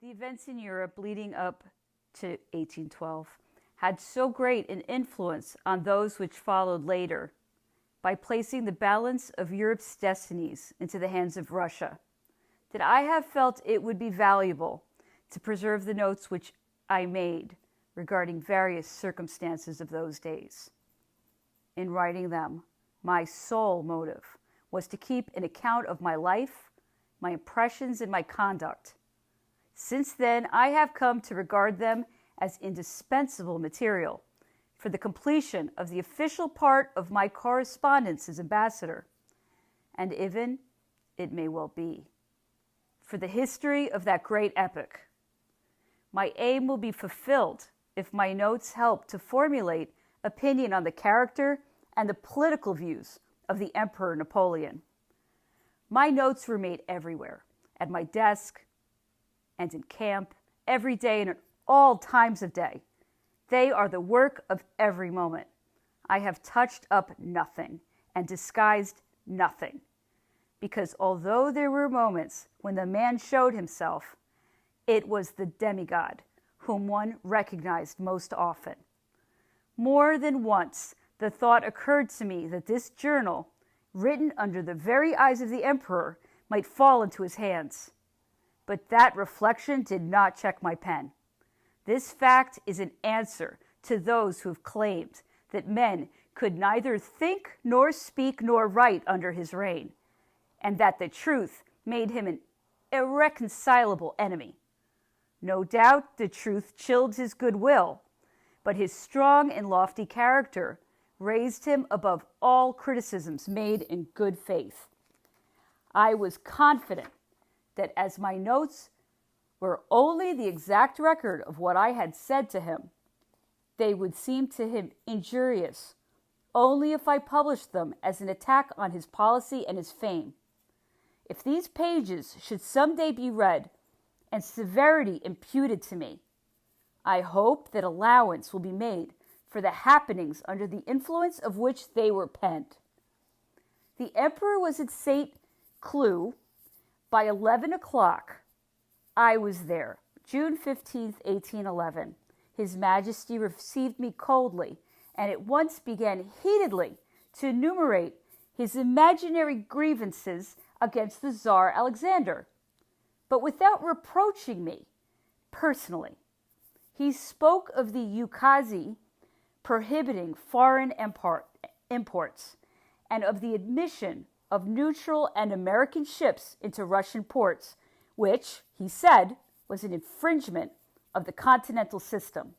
The events in Europe leading up to 1812 had so great an influence on those which followed later by placing the balance of Europe's destinies into the hands of Russia, that I have felt it would be valuable to preserve the notes which I made regarding various circumstances of those days. In writing them, my sole motive was to keep an account of my life, my impressions, and my conduct. Since then, I have come to regard them as indispensable material for the completion of the official part of my correspondence as ambassador, and even, it may well be, for the history of that great epoch. My aim will be fulfilled if my notes help to formulate opinion on the character and the political views of the Emperor Napoleon. My notes were made everywhere, at my desk and in camp, every day and at all times of day. They are the work of every moment. I have touched up nothing and disguised nothing, because although there were moments when the man showed himself, it was the demigod whom one recognized most often. More than once, the thought occurred to me that this journal, written under the very eyes of the emperor, might fall into his hands. But that reflection did not check my pen. This fact is an answer to those who have claimed that men could neither think nor speak nor write under his reign, and that the truth made him an irreconcilable enemy. No doubt the truth chilled his goodwill, but his strong and lofty character raised him above all criticisms made in good faith. I was confident that as my notes were only the exact record of what I had said to him, they would seem to him injurious only if I published them as an attack on his policy and his fame. If these pages should someday be read and severity imputed to me, I hope that allowance will be made for the happenings under the influence of which they were penned. The emperor was at St. Cloud by 11 o'clock. I was there, June 15th, 1811. His Majesty received me coldly and at once began heatedly to enumerate his imaginary grievances against the Tsar Alexander, but without reproaching me personally. He spoke of the ukase prohibiting foreign imports and of the admission of neutral and American ships into Russian ports, which, he said, was an infringement of the continental system.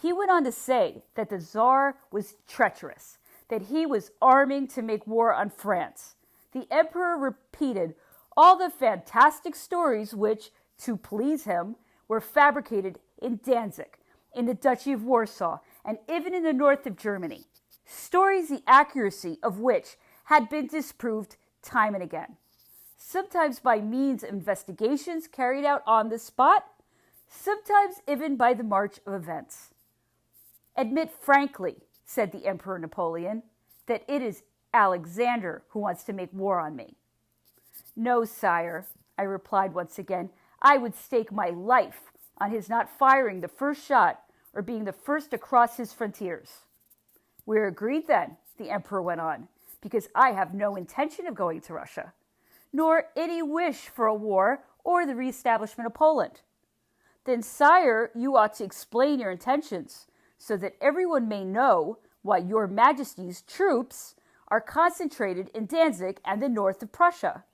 He went on to say that the Tsar was treacherous, that he was arming to make war on France. The emperor repeated all the fantastic stories which, to please him, were fabricated in Danzig, in the Duchy of Warsaw, and even in the north of Germany, stories the accuracy of which had been disproved time and again, sometimes by means of investigations carried out on the spot, sometimes even by the march of events. Admit frankly, said the Emperor Napoleon, that it is Alexander who wants to make war on me. No, sire, I replied once again. I would stake my life on his not firing the first shot or being the first to cross his frontiers. We're agreed then, the emperor went on, because I have no intention of going to Russia, nor any wish for a war or the reestablishment of Poland. Then, sire, you ought to explain your intentions, so that everyone may know why your Majesty's troops are concentrated in Danzig and the north of Prussia.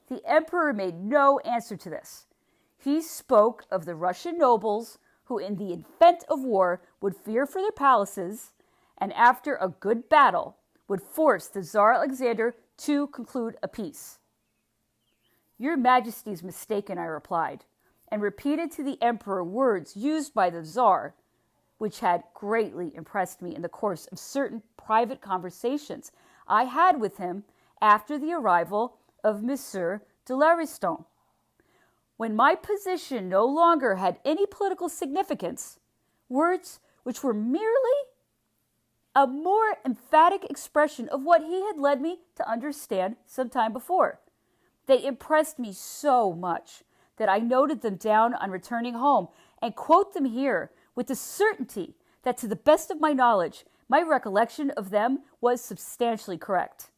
The emperor made no answer to this. He spoke of the Russian nobles who in the event of war would fear for their palaces, and after a good battle would force the Tsar Alexander to conclude a peace. Your Majesty is mistaken, I replied, and repeated to the emperor words used by the Tsar, which had greatly impressed me in the course of certain private conversations I had with him after the arrival of Monsieur de l'Ariston. When my position no longer had any political significance, words which were merely a more emphatic expression of what he had led me to understand some time before. They impressed me so much that I noted them down on returning home and quote them here with the certainty that, to the best of my knowledge, my recollection of them was substantially correct.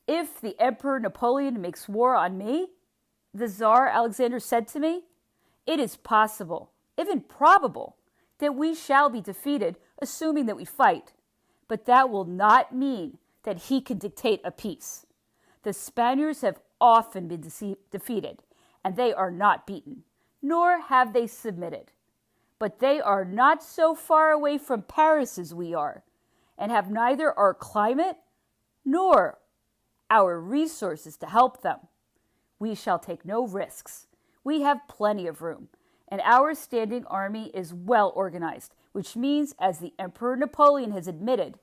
If the Emperor Napoleon makes war on me, the Tsar Alexander said to me, it is possible, even probable, that we shall be defeated, assuming that we fight. But that will not mean that he can dictate a peace. The Spaniards have often been defeated, and they are not beaten, nor have they submitted. But they are not so far away from Paris as we are, and have neither our climate nor our resources to help them. We shall take no risks. We have plenty of room, and our standing army is well organized, which means, as the Emperor Napoleon has admitted,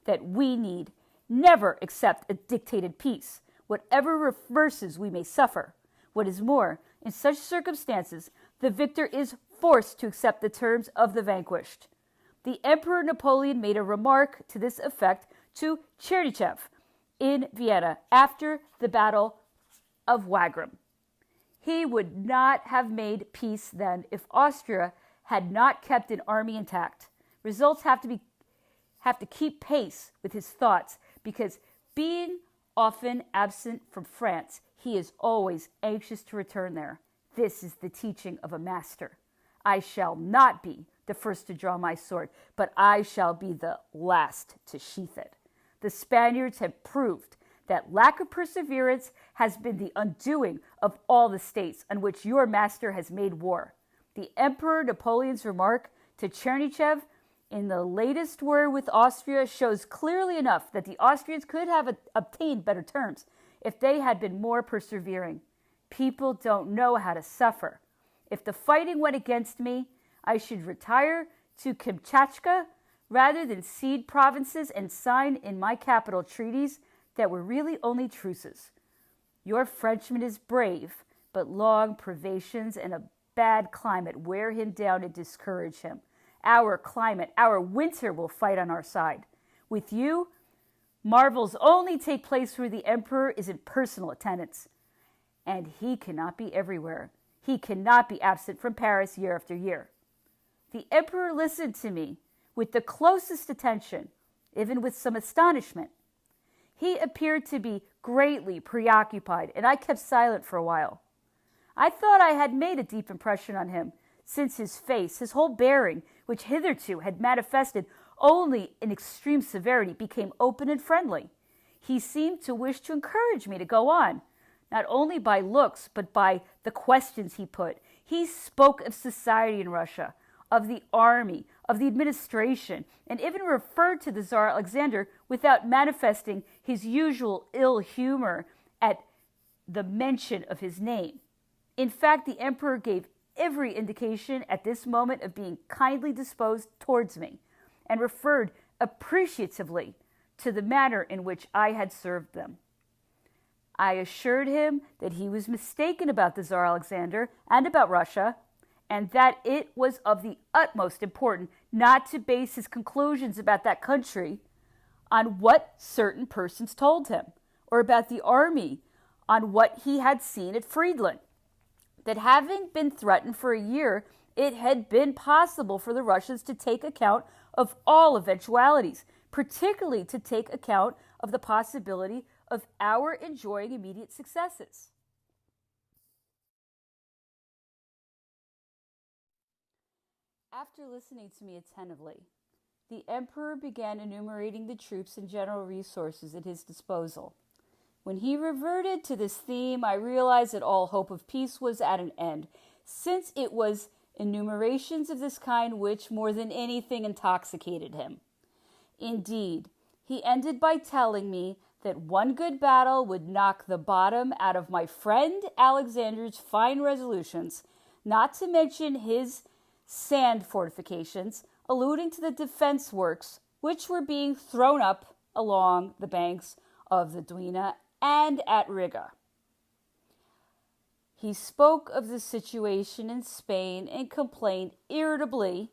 that we need never accept a dictated peace, whatever reverses we may suffer. What is more, in such circumstances, the victor is forced to accept the terms of the vanquished. The Emperor Napoleon made a remark to this effect to Chernichev in Vienna after the Battle of Wagram. He would not have made peace then if Austria had not kept an army intact. Results have to keep pace with his thoughts, because being often absent from France, he is always anxious to return there. This is the teaching of a master. I shall not be the first to draw my sword, but I shall be the last to sheath it. The Spaniards have proved that lack of perseverance has been the undoing of all the states on which your master has made war. The Emperor Napoleon's remark to Chernichev in the latest war with Austria shows clearly enough that the Austrians could have obtained better terms if they had been more persevering. People don't know how to suffer. If the fighting went against me, I should retire to Kamchatka rather than cede provinces and sign in my capital treaties that were really only truces. Your Frenchman is brave, but long privations and a bad climate wear him down and discourage him. Our climate, our winter will fight on our side. With you, marvels only take place where the emperor is in personal attendance. And he cannot be everywhere. He cannot be absent from Paris year after year. The emperor listened to me with the closest attention, even with some astonishment. He appeared to be greatly preoccupied, and I kept silent for a while. I thought I had made a deep impression on him, since his face, his whole bearing, which hitherto had manifested only in extreme severity, became open and friendly. He seemed to wish to encourage me to go on, not only by looks, but by the questions he put. He spoke of society in Russia, of the army, of the administration, and even referred to the Tsar Alexander without manifesting his usual ill humor at the mention of his name. In fact, the emperor gave every indication at this moment of being kindly disposed towards me, and referred appreciatively to the manner in which I had served them. I assured him that he was mistaken about the Tsar Alexander and about Russia, and that it was of the utmost importance not to base his conclusions about that country on what certain persons told him, or about the army on what he had seen at Friedland. That having been threatened for a year, it had been possible for the Russians to take account of all eventualities, particularly to take account of the possibility of our enjoying immediate successes. After listening to me attentively, the emperor began enumerating the troops and general resources at his disposal. When he reverted to this theme, I realized that all hope of peace was at an end, since it was enumerations of this kind which more than anything intoxicated him. Indeed, he ended by telling me that one good battle would knock the bottom out of my friend Alexander's fine resolutions, not to mention his sand fortifications, alluding to the defense works which were being thrown up along the banks of the Dwina and at Riga. He spoke of the situation in Spain and complained irritably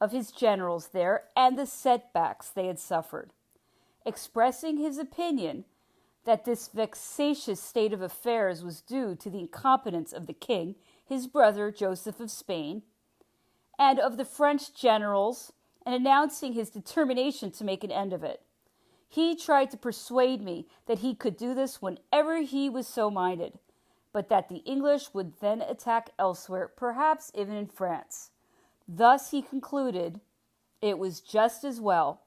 of his generals there and the setbacks they had suffered, expressing his opinion that this vexatious state of affairs was due to the incompetence of the king, his brother Joseph of Spain, and of the French generals, and announcing his determination to make an end of it. He tried to persuade me that he could do this whenever he was so minded, but that the English would then attack elsewhere, perhaps even in France. Thus, he concluded, it was just as well,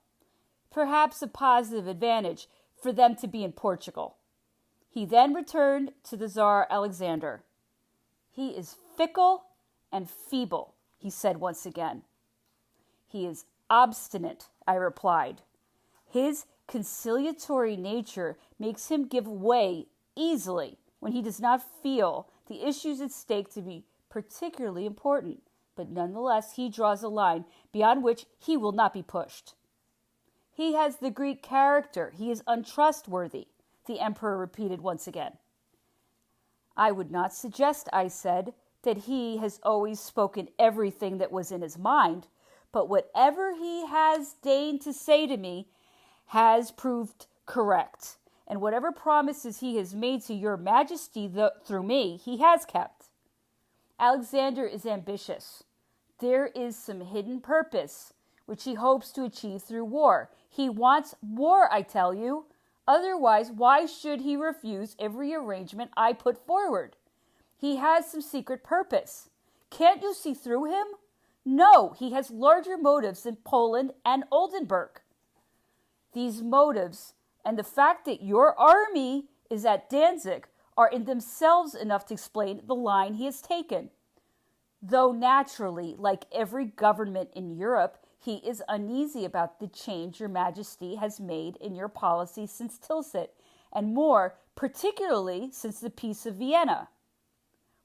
perhaps a positive advantage, for them to be in Portugal. He then returned to the Tsar Alexander. He is fickle and feeble, he said once again. He is obstinate, I replied. His conciliatory nature makes him give way easily when he does not feel the issues at stake to be particularly important, but nonetheless he draws a line beyond which he will not be pushed. He has the Greek character. He is untrustworthy, the emperor repeated once again. I would not suggest, I said, that he has always spoken everything that was in his mind, but whatever he has deigned to say to me has proved correct, and whatever promises he has made to your majesty through me, he has kept. Alexander is ambitious. There is some hidden purpose which he hopes to achieve through war. He wants war, I tell you. Otherwise, why should he refuse every arrangement I put forward? He has some secret purpose. Can't you see through him? No, he has larger motives than Poland and Oldenburg. These motives and the fact that your army is at Danzig are in themselves enough to explain the line he has taken. Though naturally, like every government in Europe, he is uneasy about the change your majesty has made in your policy since Tilsit, and more particularly since the Peace of Vienna.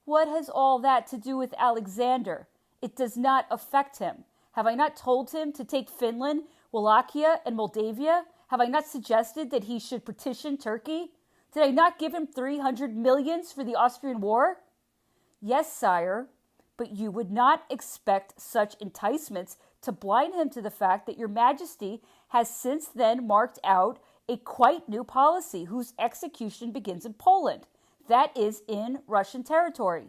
What has all that to do with Alexander? It does not affect him. Have I not told him to take Finland, Wallachia, and Moldavia? Have I not suggested that he should petition Turkey? Did I not give him 300 millions for the Austrian war? Yes, sire, but you would not expect such enticements to blind him to the fact that your majesty has since then marked out a quite new policy whose execution begins in Poland, that is, in Russian territory.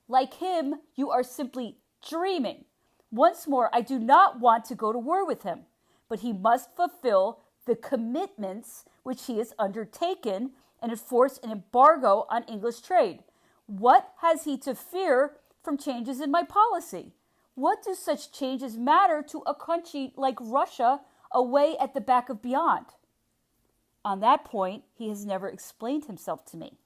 Like him, you are simply dreaming. Once more, I do not want to go to war with him, but he must fulfill the commitments which he has undertaken and enforce an embargo on English trade. What has he to fear from changes in my policy? What do such changes matter to a country like Russia away at the back of beyond? On that point, he has never explained himself to me.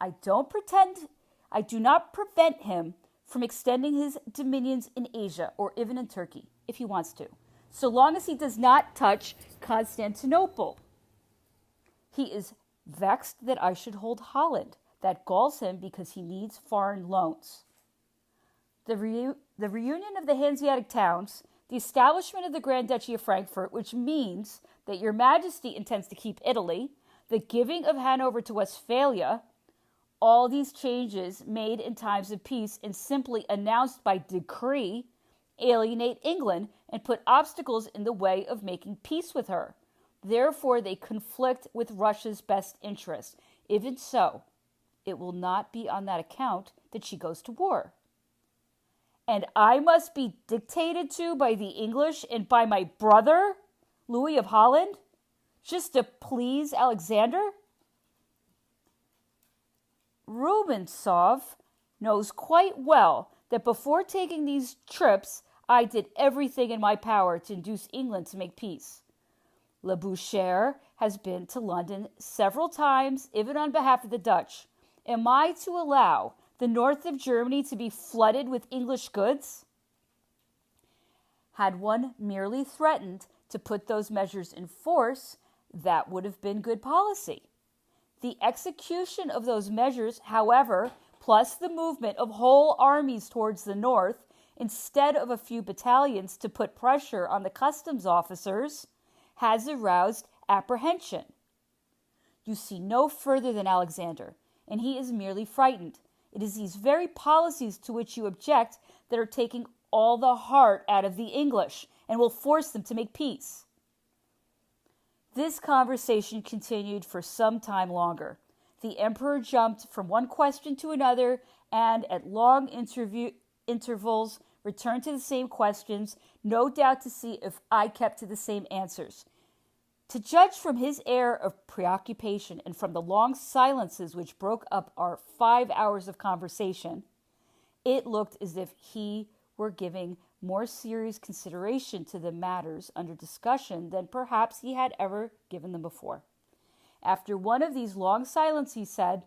I do not prevent him from extending his dominions in Asia or even in Turkey, if he wants to, so long as he does not touch Constantinople. He is vexed that I should hold Holland. That galls him because he needs foreign loans. The reunion of the Hanseatic towns, the establishment of the Grand Duchy of Frankfurt, which means that your majesty intends to keep Italy, the giving of Hanover to Westphalia, all these changes made in times of peace and simply announced by decree alienate England and put obstacles in the way of making peace with her. Therefore, they conflict with Russia's best interest. Even so, it will not be on that account that she goes to war. And I must be dictated to by the English and by my brother, Louis of Holland, just to please Alexander? Rubensov knows quite well that before taking these trips, I did everything in my power to induce England to make peace. Labouchere has been to London several times, even on behalf of the Dutch. Am I to allow the north of Germany to be flooded with English goods? Had one merely threatened to put those measures in force, that would have been good policy. The execution of those measures, however, plus the movement of whole armies towards the north, instead of a few battalions to put pressure on the customs officers, has aroused apprehension. You see no further than Alexander, and he is merely frightened. It is these very policies to which you object that are taking all the heart out of the English and will force them to make peace. This conversation continued for some time longer. The emperor jumped from one question to another and, at long intervals, returned to the same questions, no doubt to see if I kept to the same answers. To judge from his air of preoccupation and from the long silences which broke up our 5 hours of conversation, it looked as if he were giving more serious consideration to the matters under discussion than perhaps he had ever given them before. After one of these long silences, he said,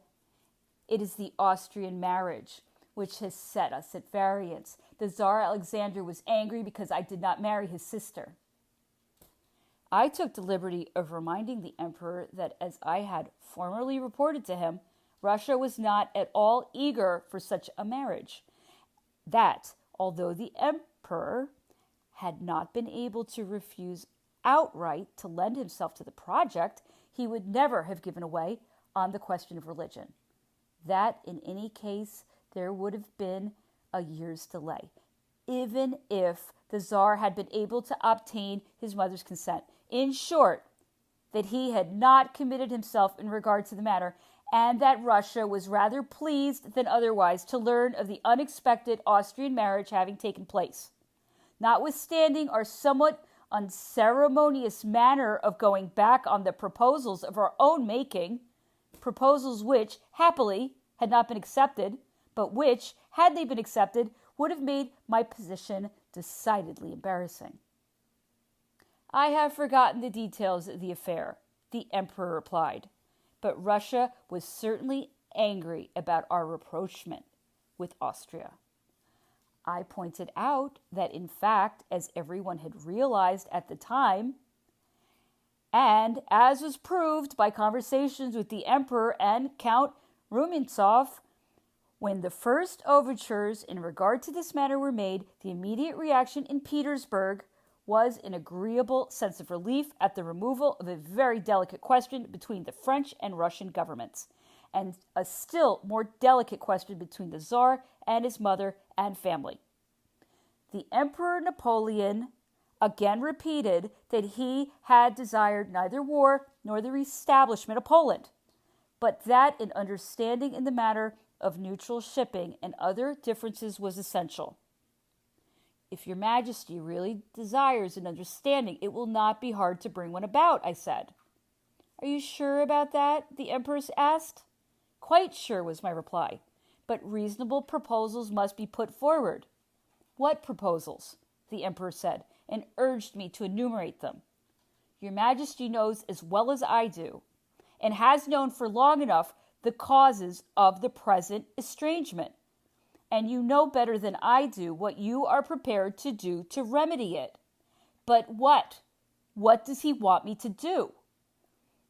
"It is the Austrian marriage which has set us at variance. The Tsar Alexander was angry because I did not marry his sister." I took the liberty of reminding the emperor that, as I had formerly reported to him, Russia was not at all eager for such a marriage. That, although the emperor had not been able to refuse outright to lend himself to the project, he would never have given away on the question of religion. That, in any case, there would have been a year's delay, even if the Tsar had been able to obtain his mother's consent. In short, that he had not committed himself in regard to the matter, and that Russia was rather pleased than otherwise to learn of the unexpected Austrian marriage having taken place. Notwithstanding our somewhat unceremonious manner of going back on the proposals of our own making, proposals which, happily, had not been accepted, but which, had they been accepted, would have made my position decidedly embarrassing. "I have forgotten the details of the affair," the emperor replied, "but Russia was certainly angry about our rapprochement with Austria." I pointed out that, in fact, as everyone had realized at the time, and as was proved by conversations with the emperor and Count Rumyantsev, when the first overtures in regard to this matter were made, the immediate reaction in Petersburg was an agreeable sense of relief at the removal of a very delicate question between the French and Russian governments, and a still more delicate question between the Tsar and his mother and family. The Emperor Napoleon again repeated that he had desired neither war nor the reestablishment of Poland, but that an understanding in the matter of neutral shipping and other differences was essential. "If your Majesty really desires an understanding, it will not be hard to bring one about," I said. "Are you sure about that?" the Emperor asked. "Quite sure," was my reply, "but reasonable proposals must be put forward." "What proposals?" the Emperor said, and urged me to enumerate them. "Your Majesty knows as well as I do, and has known for long enough, the causes of the present estrangement. And you know better than I do what you are prepared to do to remedy it. But what? What does he want me to do?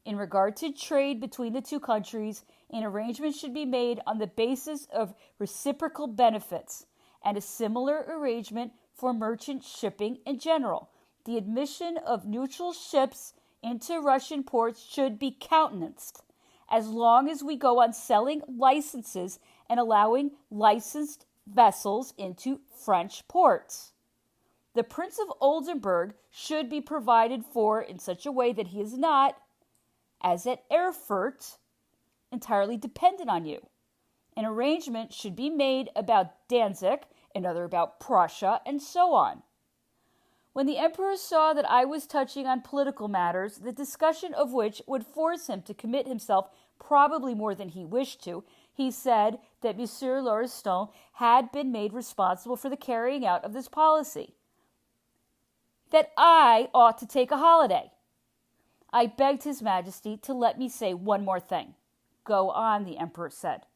In regard to trade between the two countries, an arrangement should be made on the basis of reciprocal benefits, and a similar arrangement for merchant shipping in general. The admission of neutral ships into Russian ports should be countenanced, as long as we go on selling licenses and allowing licensed vessels into French ports. The Prince of Oldenburg should be provided for in such a way that he is not, as at Erfurt, entirely dependent on you. An arrangement should be made about Danzig, another about Prussia, and so on." When the emperor saw that I was touching on political matters, the discussion of which would force him to commit himself probably more than he wished to, he said that Monsieur Lauriston had been made responsible for the carrying out of this policy, that I ought to take a holiday. I begged His Majesty to let me say one more thing. "Go on," the emperor said.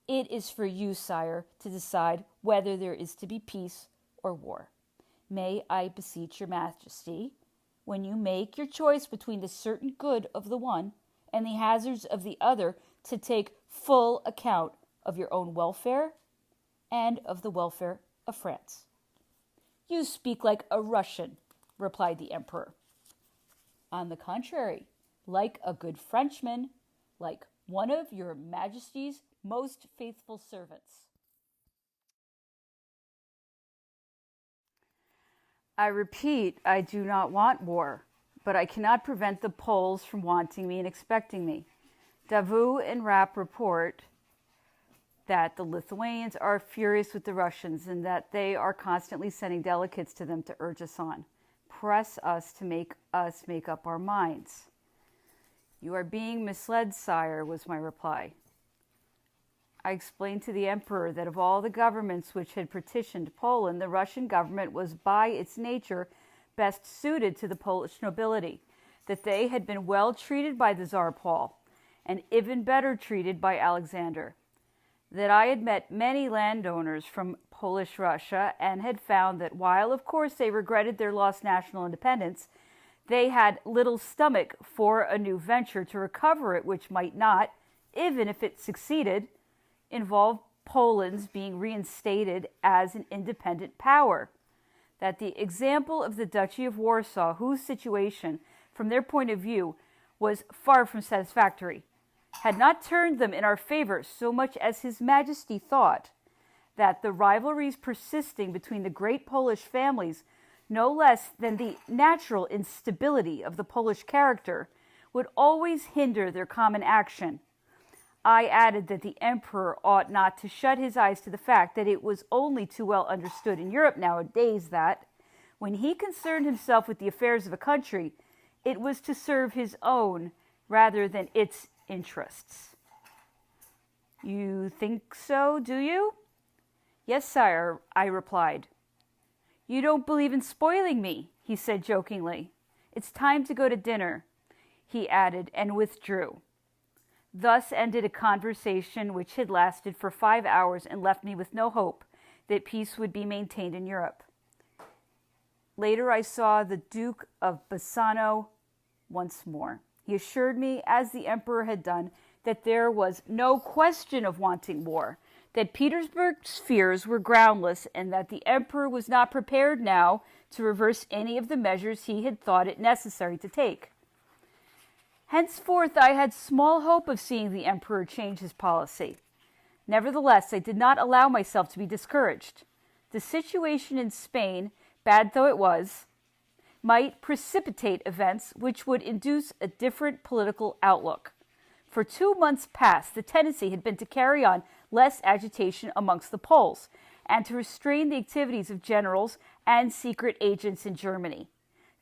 "It is for you, sire, to decide whether there is to be peace or war. May I beseech your Majesty, when you make your choice between the certain good of the one and the hazards of the other, to take full account of your own welfare and of the welfare of France." "You speak like a Russian," replied the emperor. "On the contrary, like a good Frenchman, like one of your Majesty's most faithful servants." "I repeat, I do not want war," but I cannot prevent the Poles from wanting me and expecting me. Davout and Rapp report that the Lithuanians are furious with the Russians and that they are constantly sending delegates to them to urge us on, press us to make us make up our minds. You are being misled, sire, was my reply. I explained to the emperor that of all the governments which had partitioned Poland, the Russian government was by its nature best suited to the Polish nobility, that they had been well treated by the Tsar Paul, and even better treated by Alexander, that I had met many landowners from Polish Russia and had found that while of course they regretted their lost national independence, they had little stomach for a new venture to recover it which might not, even if it succeeded, involve Poland's being reinstated as an independent power, that the example of the Duchy of Warsaw, whose situation, from their point of view, was far from satisfactory, had not turned them in our favor so much as His Majesty thought, that the rivalries persisting between the great Polish families, no less than the natural instability of the Polish character, would always hinder their common action. I added that the emperor ought not to shut his eyes to the fact that it was only too well understood in Europe nowadays that, when he concerned himself with the affairs of a country, it was to serve his own rather than its interests. You think so, do you? Yes, sire, I replied. You don't believe in spoiling me, he said jokingly. It's time to go to dinner, he added, and withdrew. Thus ended a conversation which had lasted for 5 hours and left me with no hope that peace would be maintained in Europe. Later I saw the Duke of Bassano once more. He assured me, as the emperor had done, that there was no question of wanting war, that Petersburg's fears were groundless, and that the emperor was not prepared now to reverse any of the measures he had thought it necessary to take. Henceforth I had small hope of seeing the emperor change his policy. Nevertheless, I did not allow myself to be discouraged. The situation in Spain, bad though it was, might precipitate events which would induce a different political outlook. For 2 months past, the tendency had been to carry on less agitation amongst the Poles, and to restrain the activities of generals and secret agents in Germany.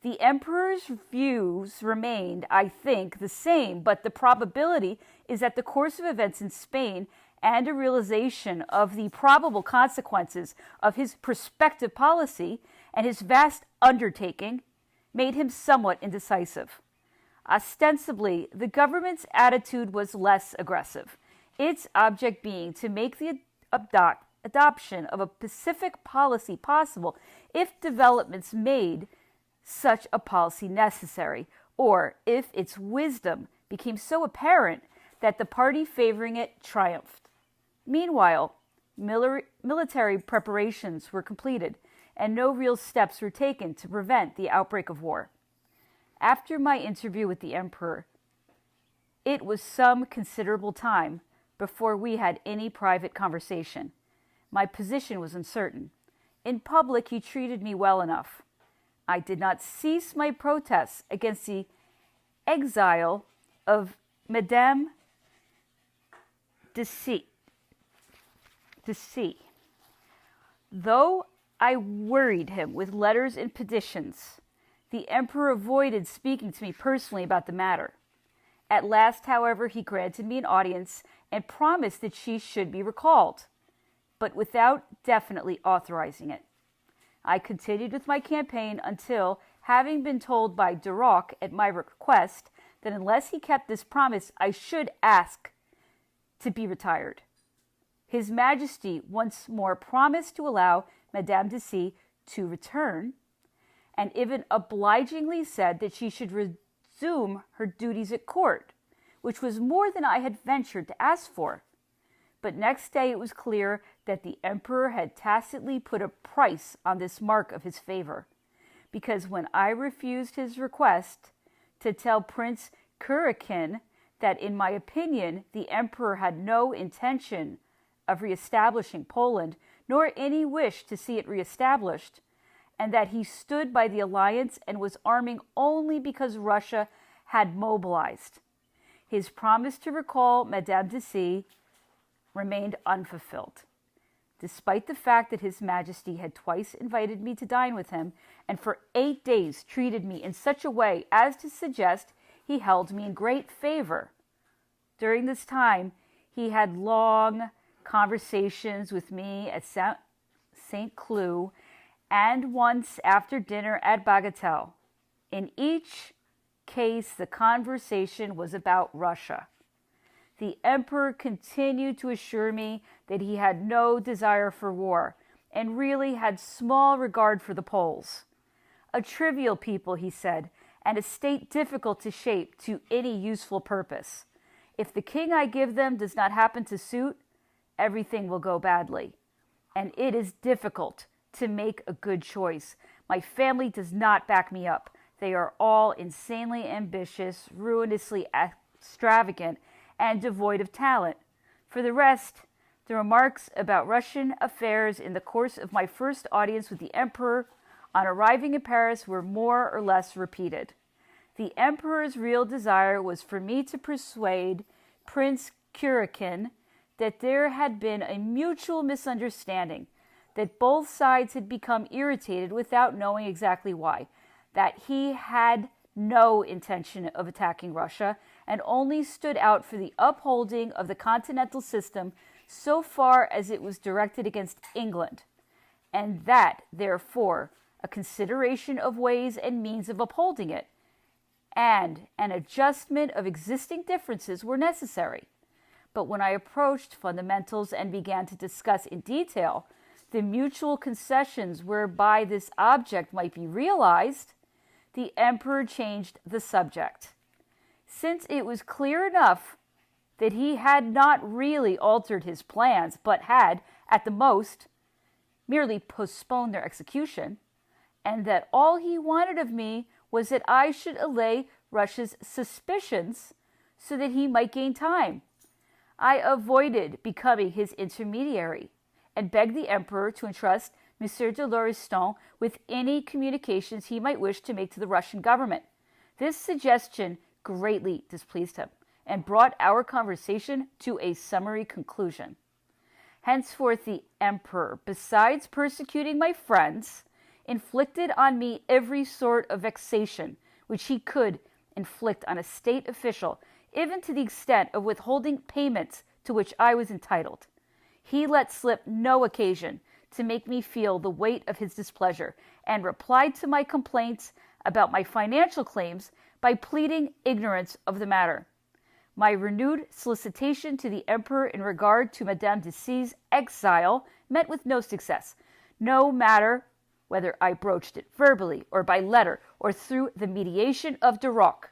The emperor's views remained, I think, the same, but the probability is that the course of events in Spain and a realization of the probable consequences of his prospective policy and his vast undertaking made him somewhat indecisive. Ostensibly, the government's attitude was less aggressive, its object being to make the adoption of a pacific policy possible if developments made such a policy necessary, or if its wisdom became so apparent that the party favoring it triumphed. Meanwhile, military preparations were completed, and no real steps were taken to prevent the outbreak of war. After my interview with the emperor, it was some considerable time before we had any private conversation. My position was uncertain. In public, he treated me well enough. I did not cease my protests against the exile of Madame de C. Though I worried him with letters and petitions, the emperor avoided speaking to me personally about the matter. At last, however, he granted me an audience and promised that she should be recalled, but without definitely authorizing it. I continued with my campaign until, having been told by Duroc at my request that unless he kept this promise, I should ask to be retired, His Majesty once more promised to allow Madame de C. to return, and even obligingly said that she should resume her duties at court, which was more than I had ventured to ask for. But next day it was clear that the emperor had tacitly put a price on this mark of his favor, because when I refused his request to tell Prince Kurakin that in my opinion the emperor had no intention of reestablishing Poland, nor any wish to see it reestablished, and that he stood by the alliance and was arming only because Russia had mobilized. His promise to recall Madame de C remained unfulfilled, despite the fact that His Majesty had twice invited me to dine with him and for 8 days treated me in such a way as to suggest he held me in great favor. During this time, he had long conversations with me at St. Cloud and once after dinner at Bagatelle. In each case, the conversation was about Russia. The emperor continued to assure me that he had no desire for war and really had small regard for the Poles. A trivial people, he said, and a state difficult to shape to any useful purpose. If the king I give them does not happen to suit, everything will go badly. And it is difficult to make a good choice. My family does not back me up. They are all insanely ambitious, ruinously extravagant, and devoid of talent. For the rest, the remarks about Russian affairs in the course of my first audience with the emperor on arriving in Paris were more or less repeated. The emperor's real desire was for me to persuade Prince Kurakin that there had been a mutual misunderstanding, that both sides had become irritated without knowing exactly why, that he had no intention of attacking Russia and only stood out for the upholding of the continental system so far as it was directed against England, and that, therefore, a consideration of ways and means of upholding it, and an adjustment of existing differences were necessary. But when I approached fundamentals and began to discuss in detail the mutual concessions whereby this object might be realized, the emperor changed the subject. Since it was clear enough that he had not really altered his plans, but had, at the most, merely postponed their execution, and that all he wanted of me was that I should allay Russia's suspicions so that he might gain time, I avoided becoming his intermediary and begged the emperor to entrust Monsieur de Lauriston with any communications he might wish to make to the Russian government. This suggestion greatly displeased him and brought our conversation to a summary conclusion. Henceforth the emperor, besides persecuting my friends, inflicted on me every sort of vexation which he could inflict on a state official, even to the extent of withholding payments to which I was entitled. He let slip no occasion to make me feel the weight of his displeasure, and replied to my complaints about my financial claims by pleading ignorance of the matter. My renewed solicitation to the emperor in regard to Madame de C's exile met with no success, no matter whether I broached it verbally or by letter or through the mediation of Duroc.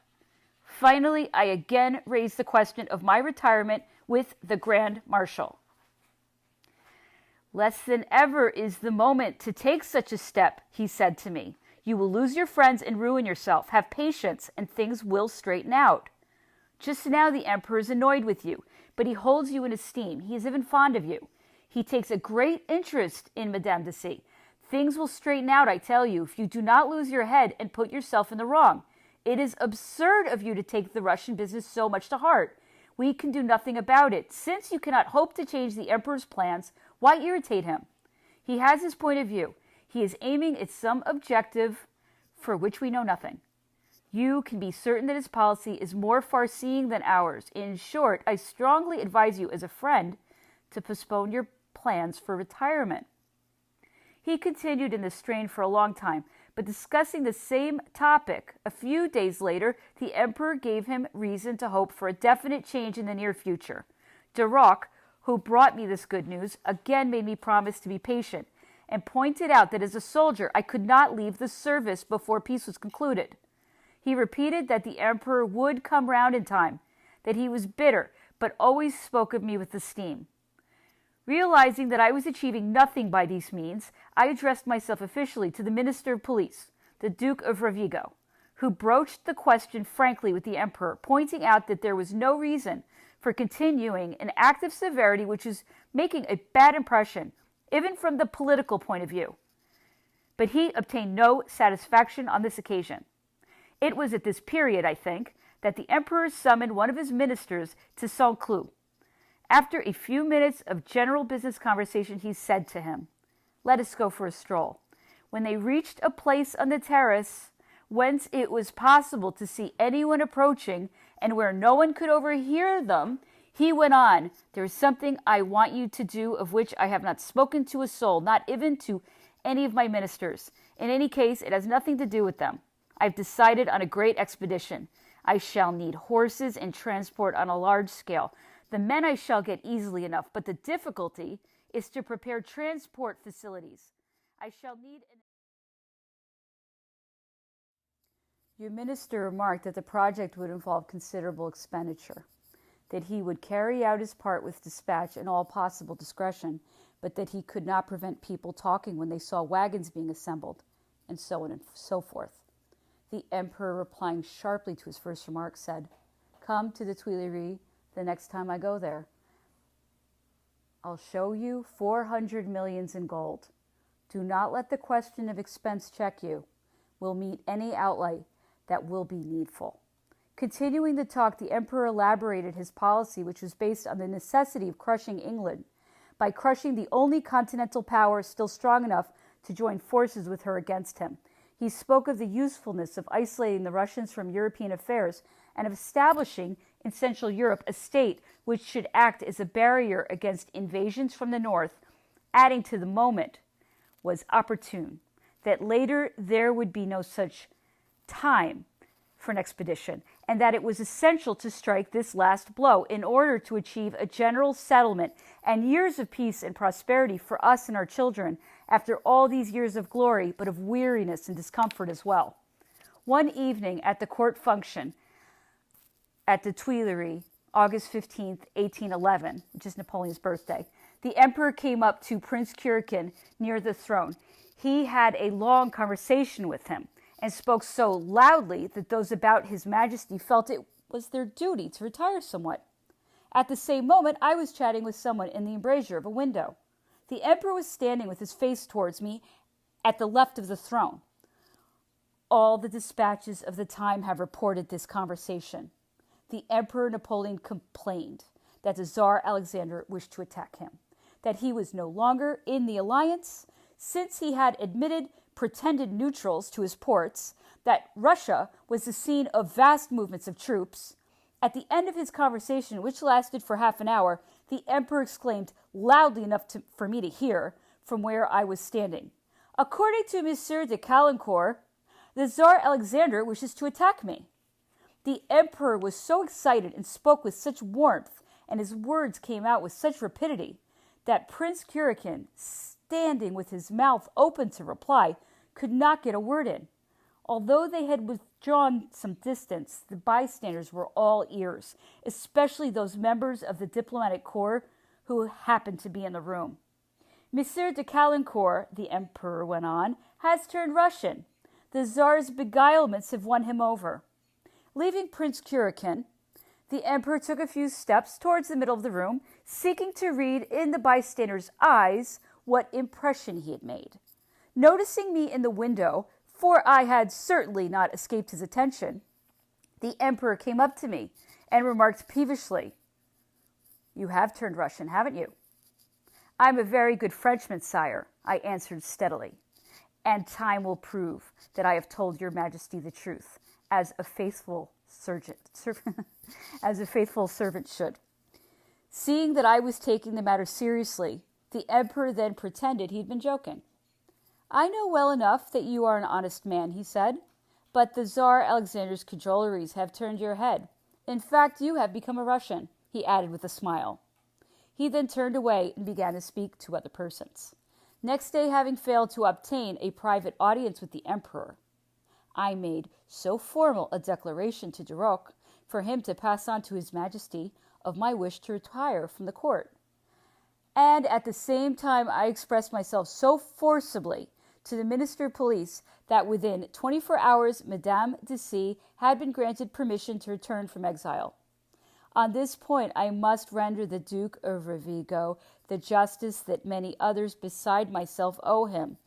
Finally, I again raised the question of my retirement with the Grand Marshal. Less than ever is the moment to take such a step, he said to me. You will lose your friends and ruin yourself. Have patience, and things will straighten out. Just now the emperor is annoyed with you, but he holds you in esteem. He is even fond of you. He takes a great interest in Madame de C. Things will straighten out, I tell you, if you do not lose your head and put yourself in the wrong. It is absurd of you to take the Russian business so much to heart. We can do nothing about it. Since you cannot hope to change the emperor's plans, why irritate him? He has his point of view. He is aiming at some objective for which we know nothing. You can be certain that his policy is more far-seeing than ours. In short, I strongly advise you as a friend to postpone your plans for retirement. He continued in this strain for a long time, but discussing the same topic. A few days later, the emperor gave him reason to hope for a definite change in the near future. Duroc, who brought me this good news, again made me promise to be patient, and pointed out that as a soldier I could not leave the service before peace was concluded. He repeated that the emperor would come round in time, that he was bitter, but always spoke of me with esteem. Realizing that I was achieving nothing by these means, I addressed myself officially to the Minister of Police, the Duke of Rovigo, who broached the question frankly with the emperor, pointing out that there was no reason for continuing an act of severity which was making a bad impression, even from the political point of view. but he obtained no satisfaction on this occasion. It was at this period, I think, that the emperor summoned one of his ministers to Saint-Cloud. After a few minutes of general business conversation, he said to him, "Let us go for a stroll." When they reached a place on the terrace whence it was possible to see anyone approaching and where no one could overhear them, he went on, "There is something I want you to do of which I have not spoken to a soul, not even to any of my ministers. In any case, it has nothing to do with them. I've decided on a great expedition. I shall need horses and transport on a large scale. The men I shall get easily enough, but the difficulty is to prepare transport facilities. I shall need an..." Your minister remarked that the project would involve considerable expenditure, that he would carry out his part with dispatch and all possible discretion, but that he could not prevent people talking when they saw wagons being assembled, and so on and so forth. The emperor, replying sharply to his first remark, said, "Come to the Tuileries the next time I go there. I'll show you 400 millions in gold. Do not let the question of expense check you. We'll meet any outlay that will be needful." Continuing the talk, the emperor elaborated his policy, which was based on the necessity of crushing England by crushing the only continental power still strong enough to join forces with her against him. He spoke of the usefulness of isolating the Russians from European affairs and of establishing in Central Europe a state which should act as a barrier against invasions from the north, adding to the moment was opportune, that later there would be no such time for an expedition, and that it was essential to strike this last blow in order to achieve a general settlement and years of peace and prosperity for us and our children after all these years of glory, but of weariness and discomfort as well. One evening at the court function at the Tuileries, August 15th, 1811, which is Napoleon's birthday, the emperor came up to Prince Kurakin near the throne. He had a long conversation with him and spoke so loudly that those about His Majesty felt it was their duty to retire somewhat. At the same moment, I was chatting with someone in the embrasure of a window. The emperor was standing with his face towards me at the left of the throne. All the dispatches of the time have reported this conversation. The Emperor Napoleon complained that the Tsar Alexander wished to attack him, that he was no longer in the alliance, since he had admitted pretended neutrals to his ports, that Russia was the scene of vast movements of troops. At the end of his conversation, which lasted for half an hour, the emperor exclaimed loudly enough for me to hear from where I was standing, "According to Monsieur de Caulaincourt, the Tsar Alexander wishes to attack me." The emperor was so excited and spoke with such warmth, and his words came out with such rapidity, that Prince Kurakin, standing with his mouth open to reply, could not get a word in. Although they had withdrawn some distance, the bystanders were all ears, especially those members of the diplomatic corps who happened to be in the room. "Monsieur de Caulaincourt," the emperor went on, "has turned Russian. The Tsar's beguilements have won him over." Leaving Prince Kurakin, the emperor took a few steps towards the middle of the room, seeking to read in the bystanders' eyes what impression he had made. Noticing me in the window, for I had certainly not escaped his attention, the emperor came up to me and remarked peevishly, "You have turned Russian, haven't you?" "I'm a very good Frenchman, sire," I answered steadily, "and time will prove that I have told your Majesty the truth, as a faithful servant should." Seeing that I was taking the matter seriously, the emperor then pretended he'd been joking. "I know well enough that you are an honest man," he said, "but the Tsar Alexander's cajoleries have turned your head. In fact, you have become a Russian," he added with a smile. He then turned away and began to speak to other persons. Next day, having failed to obtain a private audience with the emperor, I made so formal a declaration to Duroc for him to pass on to His Majesty of my wish to retire from the court. And at the same time, I expressed myself so forcibly to the Minister of Police that within 24 hours, Madame de C. had been granted permission to return from exile. On this point, I must render the Duke of Rovigo the justice that many others beside myself owe him.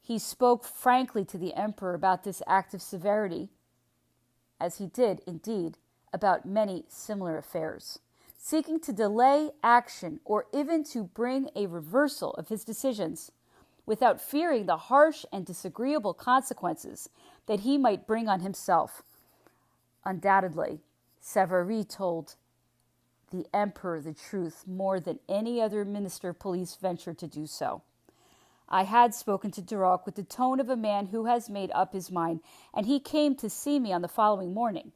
He spoke frankly to the emperor about this act of severity, as he did, indeed, about many similar affairs, seeking to delay action or even to bring a reversal of his decisions, without fearing the harsh and disagreeable consequences that he might bring on himself. Undoubtedly, Savary told the emperor the truth more than any other minister of police ventured to do so. I had spoken to Duroc with the tone of a man who has made up his mind, and he came to see me on the following morning.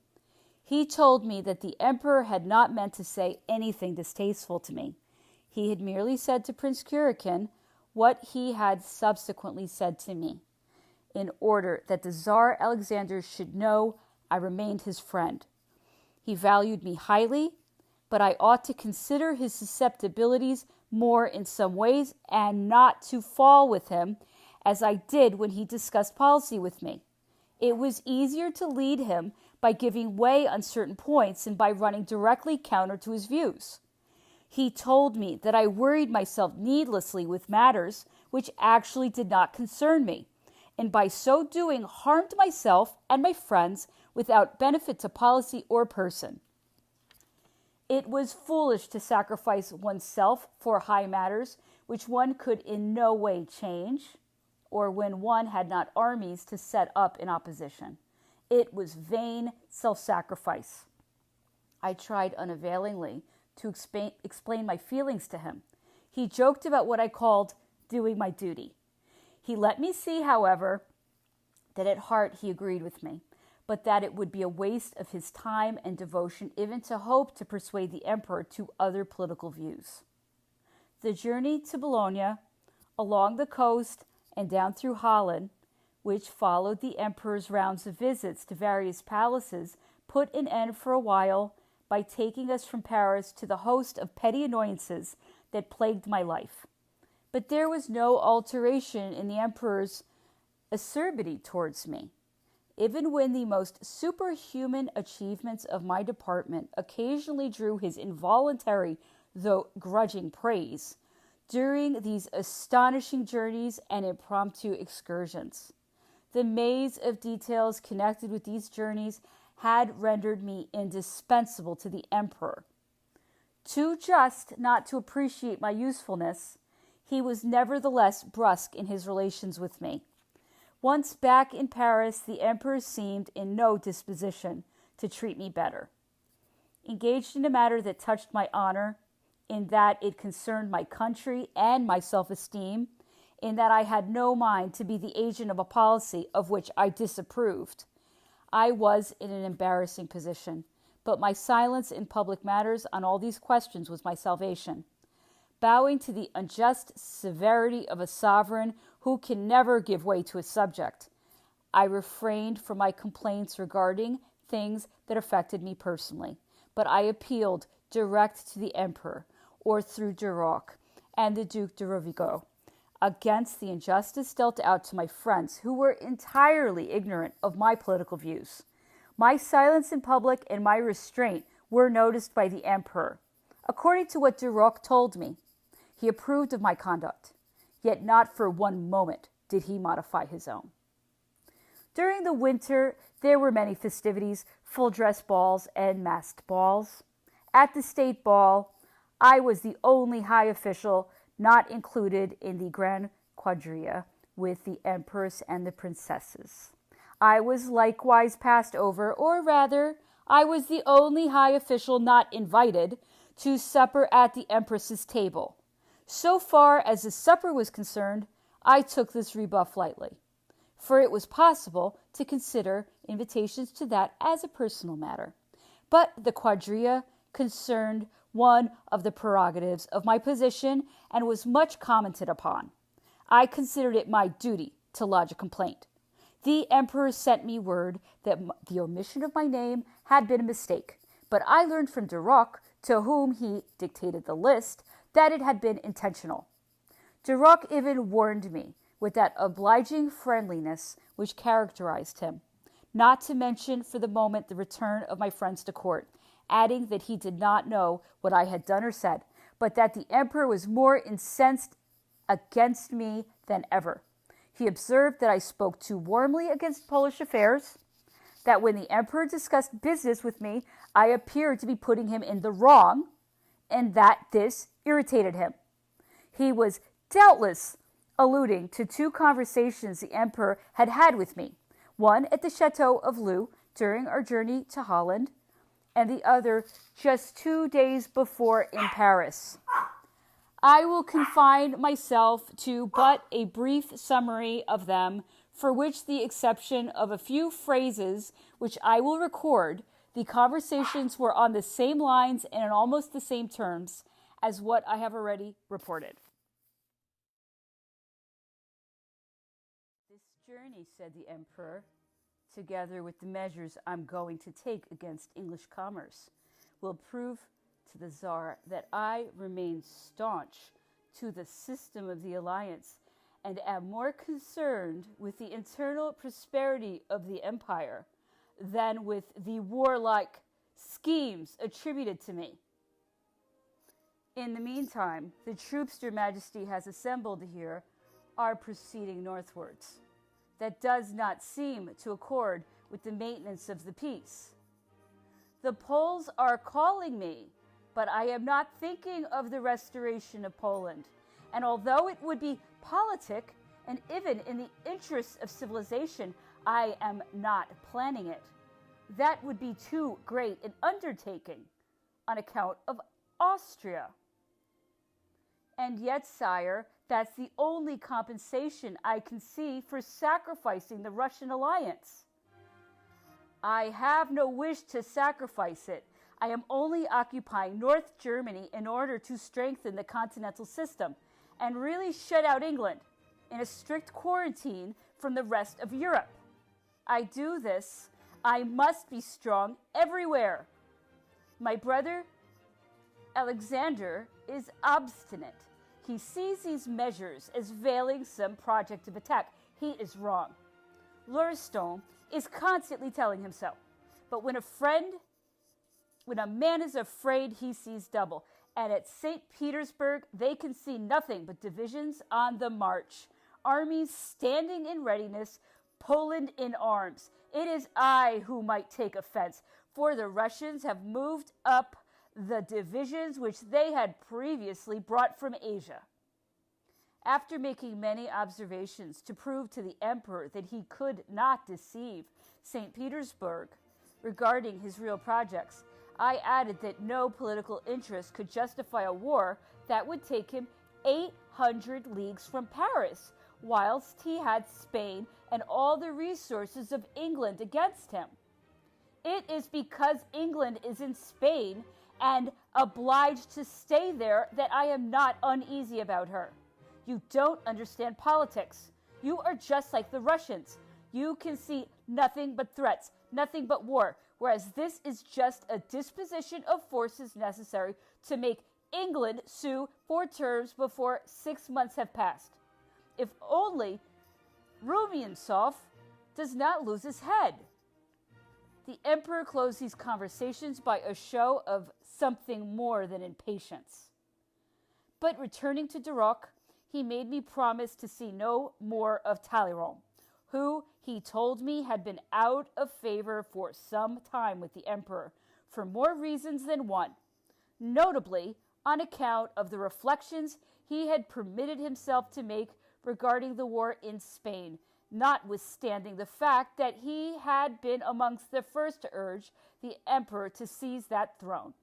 He told me that the emperor had not meant to say anything distasteful to me. He had merely said to Prince Kurakin what he had subsequently said to me, in order that the Tsar Alexander should know I remained his friend. He valued me highly, but I ought to consider his susceptibilities more in some ways and not to fall with him, as I did when he discussed policy with me. It was easier to lead him by giving way on certain points and by running directly counter to his views. He told me that I worried myself needlessly with matters which actually did not concern me, and by so doing harmed myself and my friends without benefit to policy or person. It was foolish to sacrifice oneself for high matters which one could in no way change, or when one had not armies to set up in opposition. It was vain self-sacrifice. I tried unavailingly to explain my feelings to him. He joked about what I called doing my duty. He let me see, however, that at heart he agreed with me, but that it would be a waste of his time and devotion even to hope to persuade the emperor to other political views. The journey to Bologna, along the coast and down through Holland, which followed the emperor's rounds of visits to various palaces, put an end for a while by taking us from Paris to the host of petty annoyances that plagued my life. But there was no alteration in the emperor's acerbity towards me. Even when the most superhuman achievements of my department occasionally drew his involuntary, though grudging praise, during these astonishing journeys and impromptu excursions. The maze of details connected with these journeys had rendered me indispensable to the emperor. Too just not to appreciate my usefulness, he was nevertheless brusque in his relations with me. Once back in Paris, the emperor seemed in no disposition to treat me better. Engaged in a matter that touched my honor, in that it concerned my country and my self-esteem, in that I had no mind to be the agent of a policy of which I disapproved, I was in an embarrassing position, but my silence in public matters on all these questions was my salvation. Bowing to the unjust severity of a sovereign who can never give way to a subject, I refrained from my complaints regarding things that affected me personally, but I appealed direct to the emperor, or through Duroc and the Duc de Rovigo, against the injustice dealt out to my friends who were entirely ignorant of my political views. My silence in public and my restraint were noticed by the emperor. According to what Duroc told me, he approved of my conduct, yet not for one moment did he modify his own. During the winter, there were many festivities, full-dress balls and masked balls. At the state ball, I was the only high official not included in the grand quadrilla with the empress and the princesses. I was likewise passed over, or rather, I was the only high official not invited to supper at the empress's table. So far as the supper was concerned, I took this rebuff lightly, for it was possible to consider invitations to that as a personal matter. But the quadrilla concerned one of the prerogatives of my position and was much commented upon. I considered it my duty to lodge a complaint. The emperor sent me word that the omission of my name had been a mistake, but I learned from Duroc, to whom he dictated the list, that it had been intentional. Duroc even warned me, with that obliging friendliness which characterized him, not to mention for the moment the return of my friends to court, adding that he did not know what I had done or said, but that the emperor was more incensed against me than ever. He observed that I spoke too warmly against Polish affairs, that when the emperor discussed business with me, I appeared to be putting him in the wrong, and that this irritated him. He was doubtless alluding to two conversations the emperor had had with me, one at the Chateau of Loo during our journey to Holland, and the other just 2 days before in Paris. I will confine myself to but a brief summary of them, for which the exception of a few phrases which I will record, the conversations were on the same lines and in almost the same terms as what I have already reported. This journey, said the emperor, together with the measures I'm going to take against English commerce, will prove to the Tsar that I remain staunch to the system of the alliance and am more concerned with the internal prosperity of the empire than with the warlike schemes attributed to me. In the meantime, the troops Your Majesty has assembled here are proceeding northwards. That does not seem to accord with the maintenance of the peace. The Poles are calling me, but I am not thinking of the restoration of Poland. And although it would be politic and even in the interests of civilization, I am not planning it. That would be too great an undertaking on account of Austria. And yet, sire, that's the only compensation I can see for sacrificing the Russian alliance. I have no wish to sacrifice it. I am only occupying North Germany in order to strengthen the continental system and really shut out England in a strict quarantine from the rest of Europe. I do this. I must be strong everywhere. My brother Alexander is obstinate. He sees these measures as veiling some project of attack. He is wrong. Lurston is constantly telling him so. But when a man is afraid, he sees double. And at St. Petersburg, they can see nothing but divisions on the march, armies standing in readiness, Poland in arms. It is I who might take offense, for the Russians have moved up the divisions which they had previously brought from Asia. After making many observations to prove to the emperor that he could not deceive St. Petersburg regarding his real projects, I added that no political interest could justify a war that would take him 800 leagues from Paris, whilst he had Spain and all the resources of England against him. It is because England is in Spain and obliged to stay there that I am not uneasy about her. You don't understand politics. You are just like the Russians. You can see nothing but threats, nothing but war, whereas this is just a disposition of forces necessary to make England sue for terms before 6 months have passed. If only Rumiansov does not lose his head. The emperor closed these conversations by a show of something more than impatience. But returning to Duroc, he made me promise to see no more of Talleyrand, who, he told me, had been out of favor for some time with the emperor, for more reasons than one, notably on account of the reflections he had permitted himself to make regarding the war in Spain, notwithstanding the fact that he had been amongst the first to urge the emperor to seize that throne.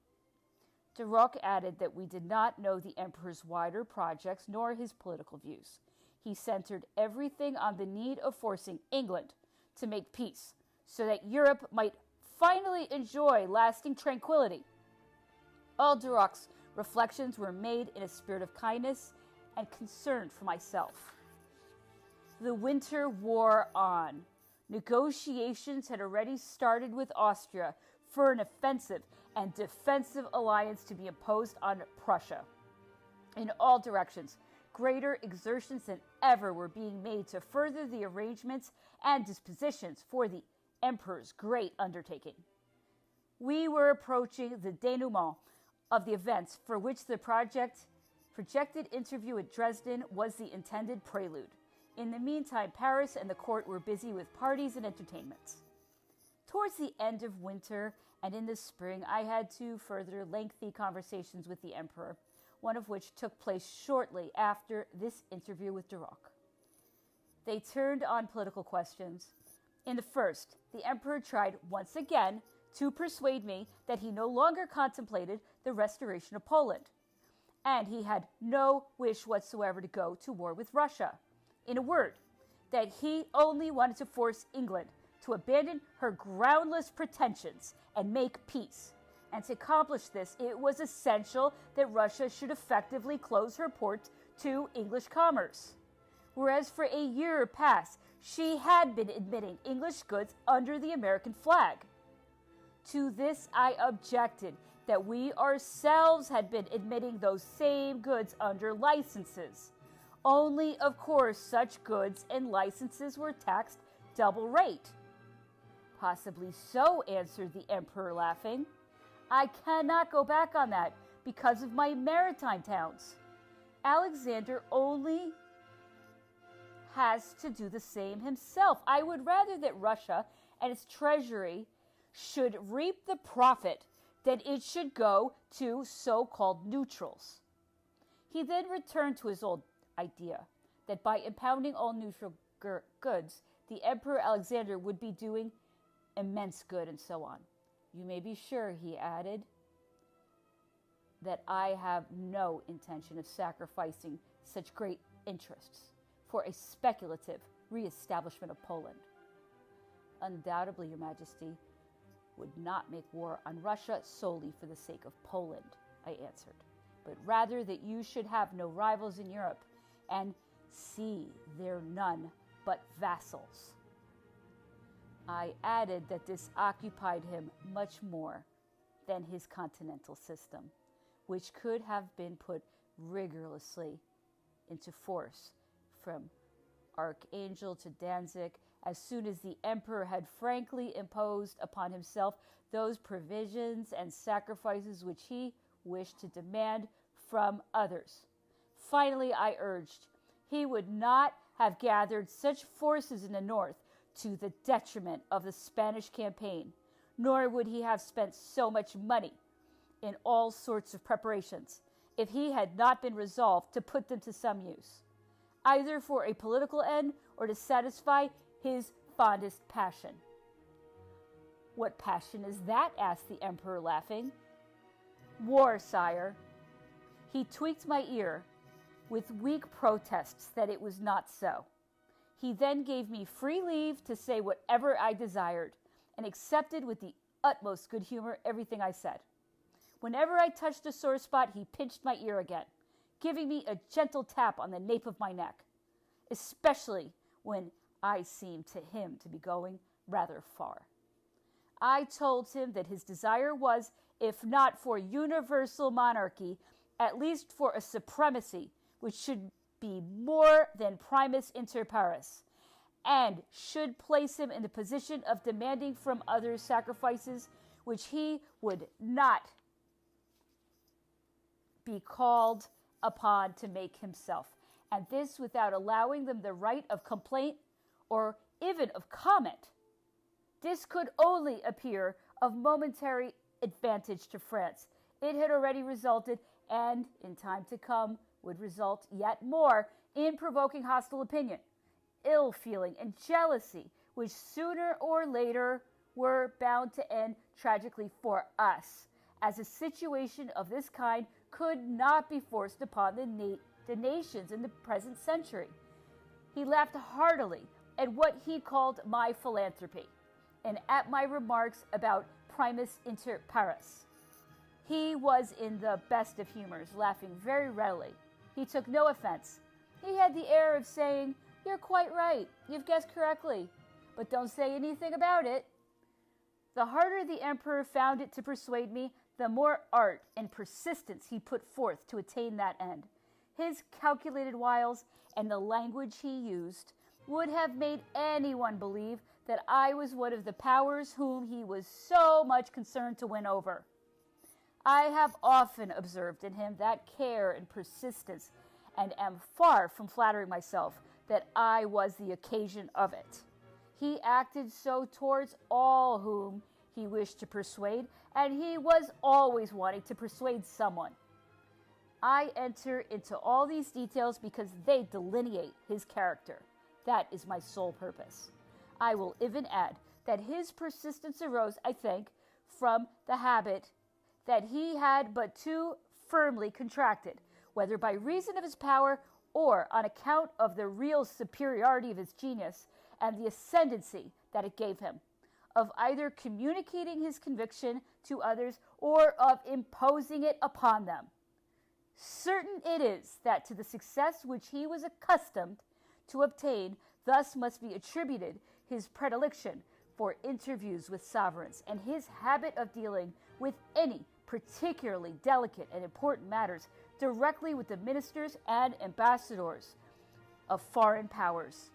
Duroc added that we did not know the emperor's wider projects nor his political views. He centered everything on the need of forcing England to make peace, so that Europe might finally enjoy lasting tranquility. All Duroc's reflections were made in a spirit of kindness and concern for myself. The winter wore on. Negotiations had already started with Austria for an offensive and defensive alliance to be imposed on Prussia. In all directions, greater exertions than ever were being made to further the arrangements and dispositions for the emperor's great undertaking. We were approaching the denouement of the events for which the projected interview at Dresden was the intended prelude, In the meantime, Paris and the court were busy with parties and entertainments. Towards the end of winter and in the spring, I had two further lengthy conversations with the emperor, one of which took place shortly after this interview with Duroc. They turned on political questions. In the first, the emperor tried once again to persuade me that he no longer contemplated the restoration of Poland, and he had no wish whatsoever to go to war with Russia. In a word, that he only wanted to force England to abandon her groundless pretensions and make peace. And to accomplish this, it was essential that Russia should effectively close her port to English commerce. Whereas for a year past, she had been admitting English goods under the American flag. To this I objected, that we ourselves had been admitting those same goods under licenses. Only, of course, such goods and licenses were taxed double rate. Possibly so, answered the emperor, laughing. I cannot go back on that because of my maritime towns. Alexander only has to do the same himself. I would rather that Russia and its treasury should reap the profit than it should go to so-called neutrals. He then returned to his old idea that by impounding all neutral goods, the Emperor Alexander would be doing immense good, and so on. You may be sure, he added, that I have no intention of sacrificing such great interests for a speculative re-establishment of Poland. Undoubtedly, Your Majesty would not make war on Russia solely for the sake of Poland, I answered, but rather that you should have no rivals in Europe and see there none but vassals. I added that this occupied him much more than his continental system, which could have been put rigorously into force from Archangel to Danzig as soon as the emperor had frankly imposed upon himself those provisions and sacrifices which he wished to demand from others. Finally, I urged, he would not have gathered such forces in the north to the detriment of the Spanish campaign, nor would he have spent so much money in all sorts of preparations if he had not been resolved to put them to some use, either for a political end or to satisfy his fondest passion. What passion is that? Asked the emperor, laughing. War, sire. He tweaked my ear with weak protests that it was not so. He then gave me free leave to say whatever I desired, and accepted with the utmost good humor everything I said. Whenever I touched a sore spot, he pinched my ear again, giving me a gentle tap on the nape of my neck, especially when I seemed to him to be going rather far. I told him that his desire was, if not for universal monarchy, at least for a supremacy which should be more than primus inter pares, and should place him in the position of demanding from others sacrifices which he would not be called upon to make himself, and this without allowing them the right of complaint or even of comment. This could only appear of momentary advantage to France. It had already resulted, and in time to come would result yet more, in provoking hostile opinion, ill feeling, and jealousy, which sooner or later were bound to end tragically for us, as a situation of this kind could not be forced upon the nations in the present century. He laughed heartily at what he called my philanthropy, and at my remarks about primus inter pares. He was in the best of humors, laughing very readily. He took no offense. He had the air of saying, "You're quite right, you've guessed correctly, but don't say anything about it." The harder the emperor found it to persuade me, the more art and persistence he put forth to attain that end. His calculated wiles and the language he used would have made anyone believe that I was one of the powers whom he was so much concerned to win over. I have often observed in him that care and persistence, and am far from flattering myself that I was the occasion of it. He acted so towards all whom he wished to persuade, and he was always wanting to persuade someone. I enter into all these details because they delineate his character. That is my sole purpose. I will even add that his persistence arose, I think, from the habit that he had but too firmly contracted, whether by reason of his power or on account of the real superiority of his genius and the ascendancy that it gave him, of either communicating his conviction to others or of imposing it upon them. Certain it is that to the success which he was accustomed to obtain thus must be attributed his predilection for interviews with sovereigns and his habit of dealing with any particularly delicate and important matters directly with the ministers and ambassadors of foreign powers.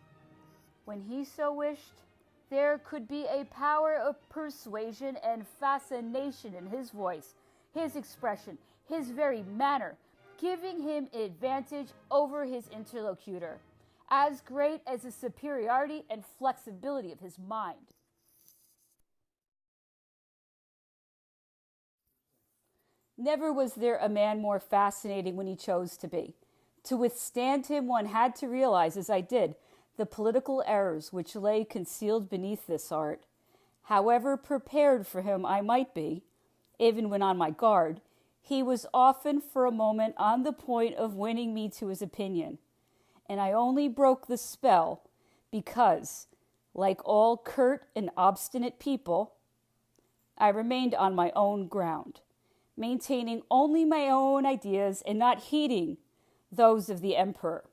When he so wished, there could be a power of persuasion and fascination in his voice, his expression, his very manner, giving him an advantage over his interlocutor, as great as the superiority and flexibility of his mind. Never was there a man more fascinating when he chose to be. To withstand him, one had to realize, as I did, the political errors which lay concealed beneath this art. However prepared for him I might be, even when on my guard, he was often for a moment on the point of winning me to his opinion, and I only broke the spell because, like all curt and obstinate people, I remained on my own ground, maintaining only my own ideas and not heeding those of the emperor.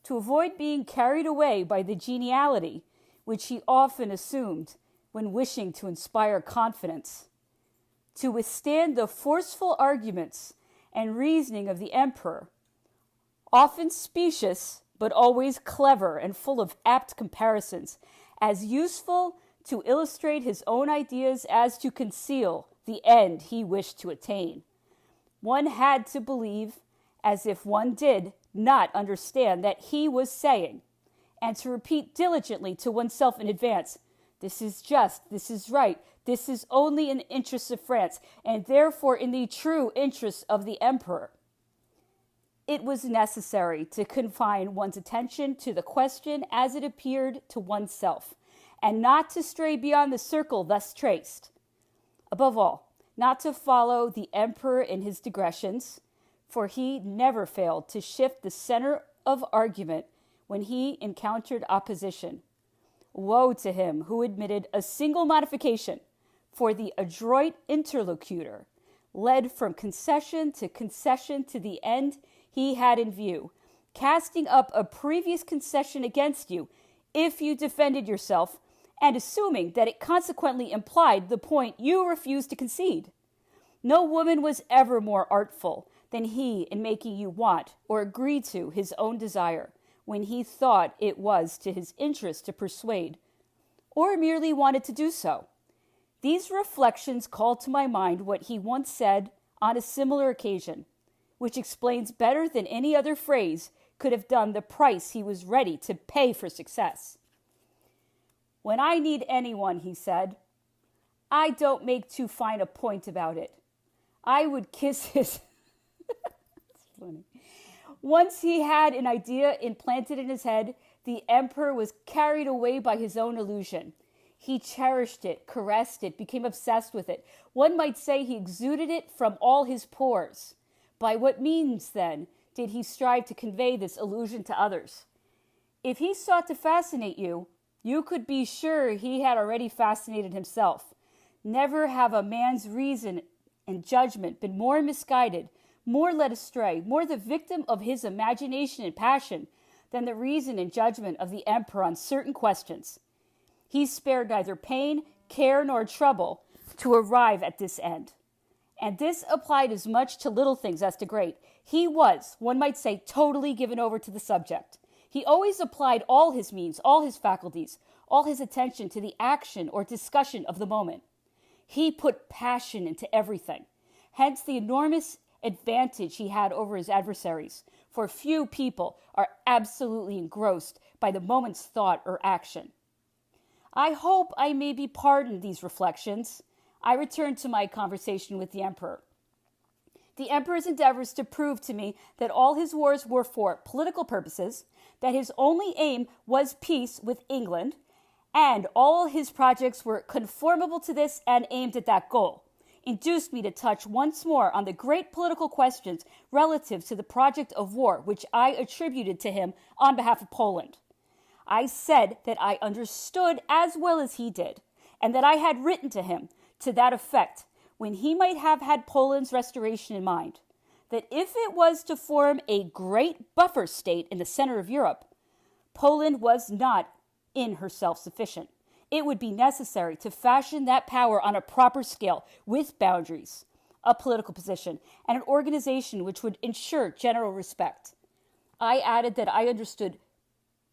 To avoid being carried away by the geniality which he often assumed when wishing to inspire confidence, to withstand the forceful arguments and reasoning of the emperor, often specious but always clever and full of apt comparisons, as useful to illustrate his own ideas as to conceal the end he wished to attain. One had to believe as if one did not understand that he was saying, and to repeat diligently to oneself in advance, "This is just, this is right, this is only in the interests of France, and therefore in the true interests of the emperor." It was necessary to confine one's attention to the question as it appeared to oneself, and not to stray beyond the circle thus traced. Above all, not to follow the emperor in his digressions, for he never failed to shift the center of argument when he encountered opposition. Woe to him who admitted a single modification, for the adroit interlocutor led from concession to the end he had in view, casting up a previous concession against you if you defended yourself, and assuming that it consequently implied the point you refused to concede. No woman was ever more artful than he in making you want or agree to his own desire, when he thought it was to his interest to persuade, or merely wanted to do so. These reflections called to my mind what he once said on a similar occasion, which explains better than any other phrase could have done the price he was ready to pay for success. "When I need anyone," he said, "I don't make too fine a point about it. I would kiss his..." That's funny. Once he had an idea implanted in his head, the emperor was carried away by his own illusion. He cherished it, caressed it, became obsessed with it. One might say he exuded it from all his pores. By what means, then, did he strive to convey this illusion to others? If he sought to fascinate you, you could be sure he had already fascinated himself. Never have a man's reason and judgment been more misguided, more led astray, more the victim of his imagination and passion than the reason and judgment of the emperor on certain questions. He spared neither pain, care, nor trouble to arrive at this end. And this applied as much to little things as to great. He was, one might say, totally given over to the subject. He always applied all his means, all his faculties, all his attention to the action or discussion of the moment. He put passion into everything. Hence the enormous advantage he had over his adversaries, for few people are absolutely engrossed by the moment's thought or action. I hope I may be pardoned these reflections. I returned to my conversation with the emperor. The emperor's endeavors to prove to me that all his wars were for political purposes, that his only aim was peace with England, and all his projects were conformable to this and aimed at that goal, induced me to touch once more on the great political questions relative to the project of war which I attributed to him on behalf of Poland. I said that I understood as well as he did, and that I had written to him to that effect when he might have had Poland's restoration in mind, that if it was to form a great buffer state in the center of Europe, Poland was not in herself sufficient. It would be necessary to fashion that power on a proper scale with boundaries, a political position, and an organization which would ensure general respect. I added that I understood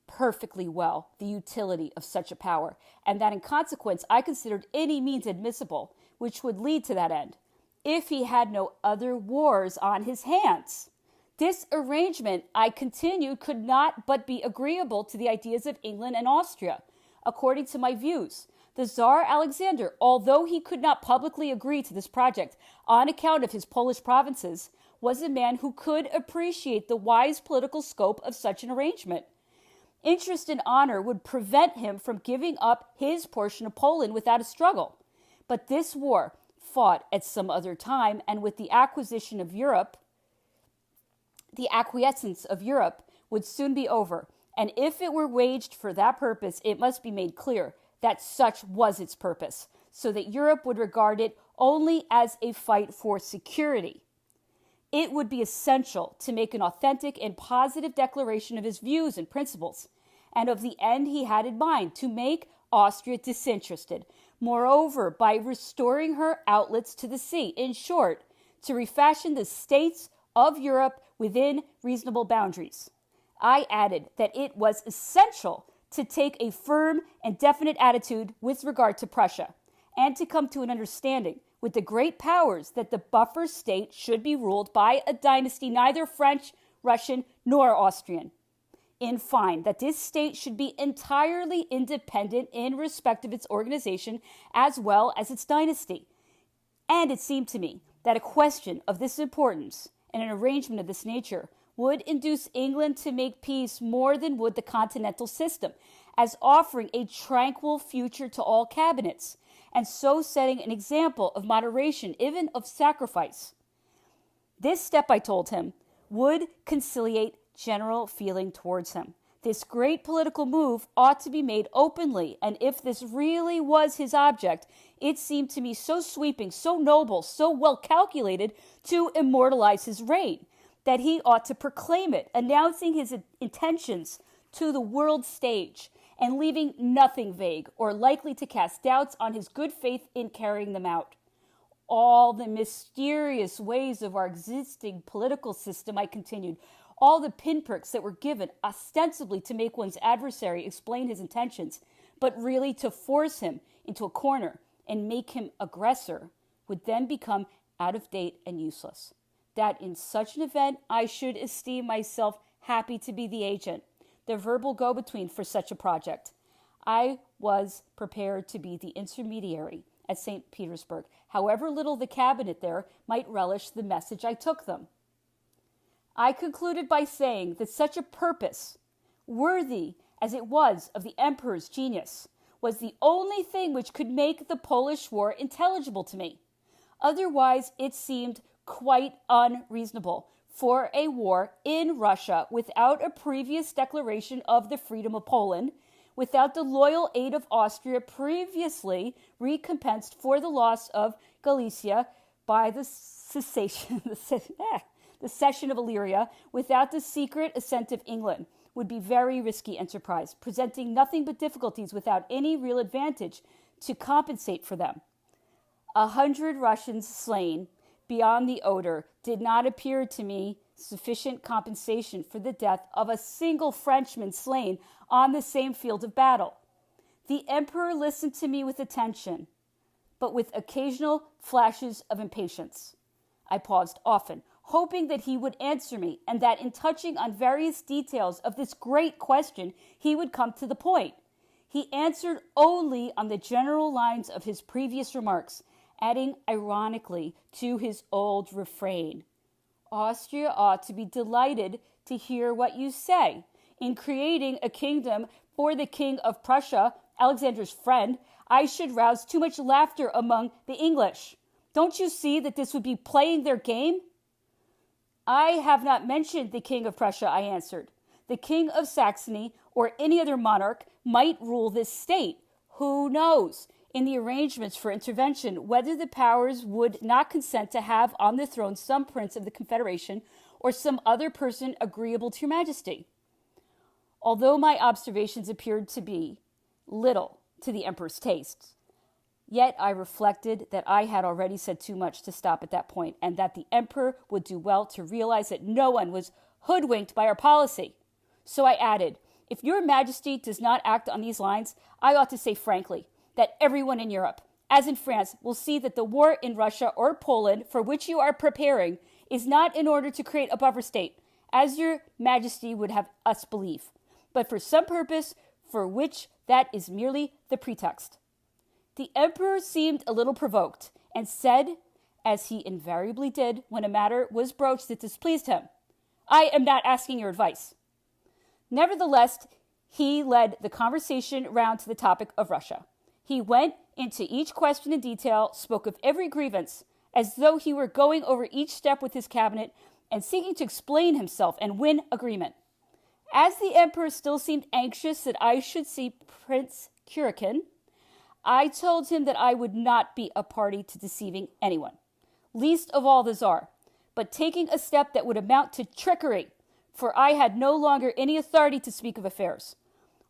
perfectly well the utility of such a power, and that in consequence I considered any means admissible which would lead to that end, if he had no other wars on his hands. This arrangement, I continued, could not but be agreeable to the ideas of England and Austria. According to my views, the Tsar Alexander, although he could not publicly agree to this project on account of his Polish provinces, was a man who could appreciate the wise political scope of such an arrangement. Interest and honor would prevent him from giving up his portion of Poland without a struggle. But this war, fought at some other time, and with the acquisition of Europe, the acquiescence of Europe would soon be over, and if it were waged for that purpose, it must be made clear that such was its purpose, so that Europe would regard it only as a fight for security. It would be essential to make an authentic and positive declaration of his views and principles, and of the end he had in mind, to make Austria disinterested. Moreover, by restoring her outlets to the sea, in short, to refashion the states of Europe within reasonable boundaries. I added that it was essential to take a firm and definite attitude with regard to Prussia, and to come to an understanding with the great powers that the buffer state should be ruled by a dynasty neither French, Russian, nor Austrian. In fine, that this state should be entirely independent in respect of its organization as well as its dynasty. And it seemed to me that a question of this importance and an arrangement of this nature would induce England to make peace more than would the continental system, as offering a tranquil future to all cabinets, and so setting an example of moderation, even of sacrifice. This step, I told him, would conciliate general feeling towards him. This great political move ought to be made openly, and if this really was his object, it seemed to me so sweeping, so noble, so well calculated to immortalize his reign, that he ought to proclaim it, announcing his intentions to the world stage, and leaving nothing vague or likely to cast doubts on his good faith in carrying them out. All the mysterious ways of our existing political system, I continued, all the pinpricks that were given ostensibly to make one's adversary explain his intentions, but really to force him into a corner and make him aggressor, would then become out of date and useless. That in such an event I should esteem myself happy to be the agent, the verbal go-between for such a project. I was prepared to be the intermediary at St. Petersburg, however little the cabinet there might relish the message I took them. I concluded by saying that such a purpose, worthy as it was of the emperor's genius, was the only thing which could make the Polish war intelligible to me. Otherwise, it seemed quite unreasonable for a war in Russia without a previous declaration of the freedom of Poland, without the loyal aid of Austria previously recompensed for the loss of Galicia by the cession of Illyria, without the secret assent of England, would be very risky enterprise, presenting nothing but difficulties without any real advantage to compensate for them. 100 Russians slain beyond the Oder did not appear to me sufficient compensation for the death of a single Frenchman slain on the same field of battle. The emperor listened to me with attention, but with occasional flashes of impatience. I paused often, hoping that he would answer me and that in touching on various details of this great question, he would come to the point. He answered only on the general lines of his previous remarks, adding ironically to his old refrain. Austria ought to be delighted to hear what you say. In creating a kingdom for the King of Prussia, Alexander's friend, I should rouse too much laughter among the English. Don't you see that this would be playing their game? I have not mentioned the King of Prussia, I answered. The King of Saxony or any other monarch might rule this state. Who knows, in the arrangements for intervention, whether the powers would not consent to have on the throne some prince of the Confederation or some other person agreeable to your majesty. Although my observations appeared to be little to the emperor's tastes, yet I reflected that I had already said too much to stop at that point, and that the emperor would do well to realize that no one was hoodwinked by our policy. So I added, if your majesty does not act on these lines, I ought to say frankly that everyone in Europe, as in France, will see that the war in Russia or Poland for which you are preparing is not in order to create a buffer state, as your majesty would have us believe, but for some purpose for which that is merely the pretext. The emperor seemed a little provoked and said, as he invariably did when a matter was broached that displeased him, I am not asking your advice. Nevertheless, he led the conversation round to the topic of Russia. He went into each question in detail, spoke of every grievance, as though he were going over each step with his cabinet and seeking to explain himself and win agreement. As the emperor still seemed anxious that I should see Prince Kurakin, I told him that I would not be a party to deceiving anyone, least of all the Tsar, but taking a step that would amount to trickery, for I had no longer any authority to speak of affairs.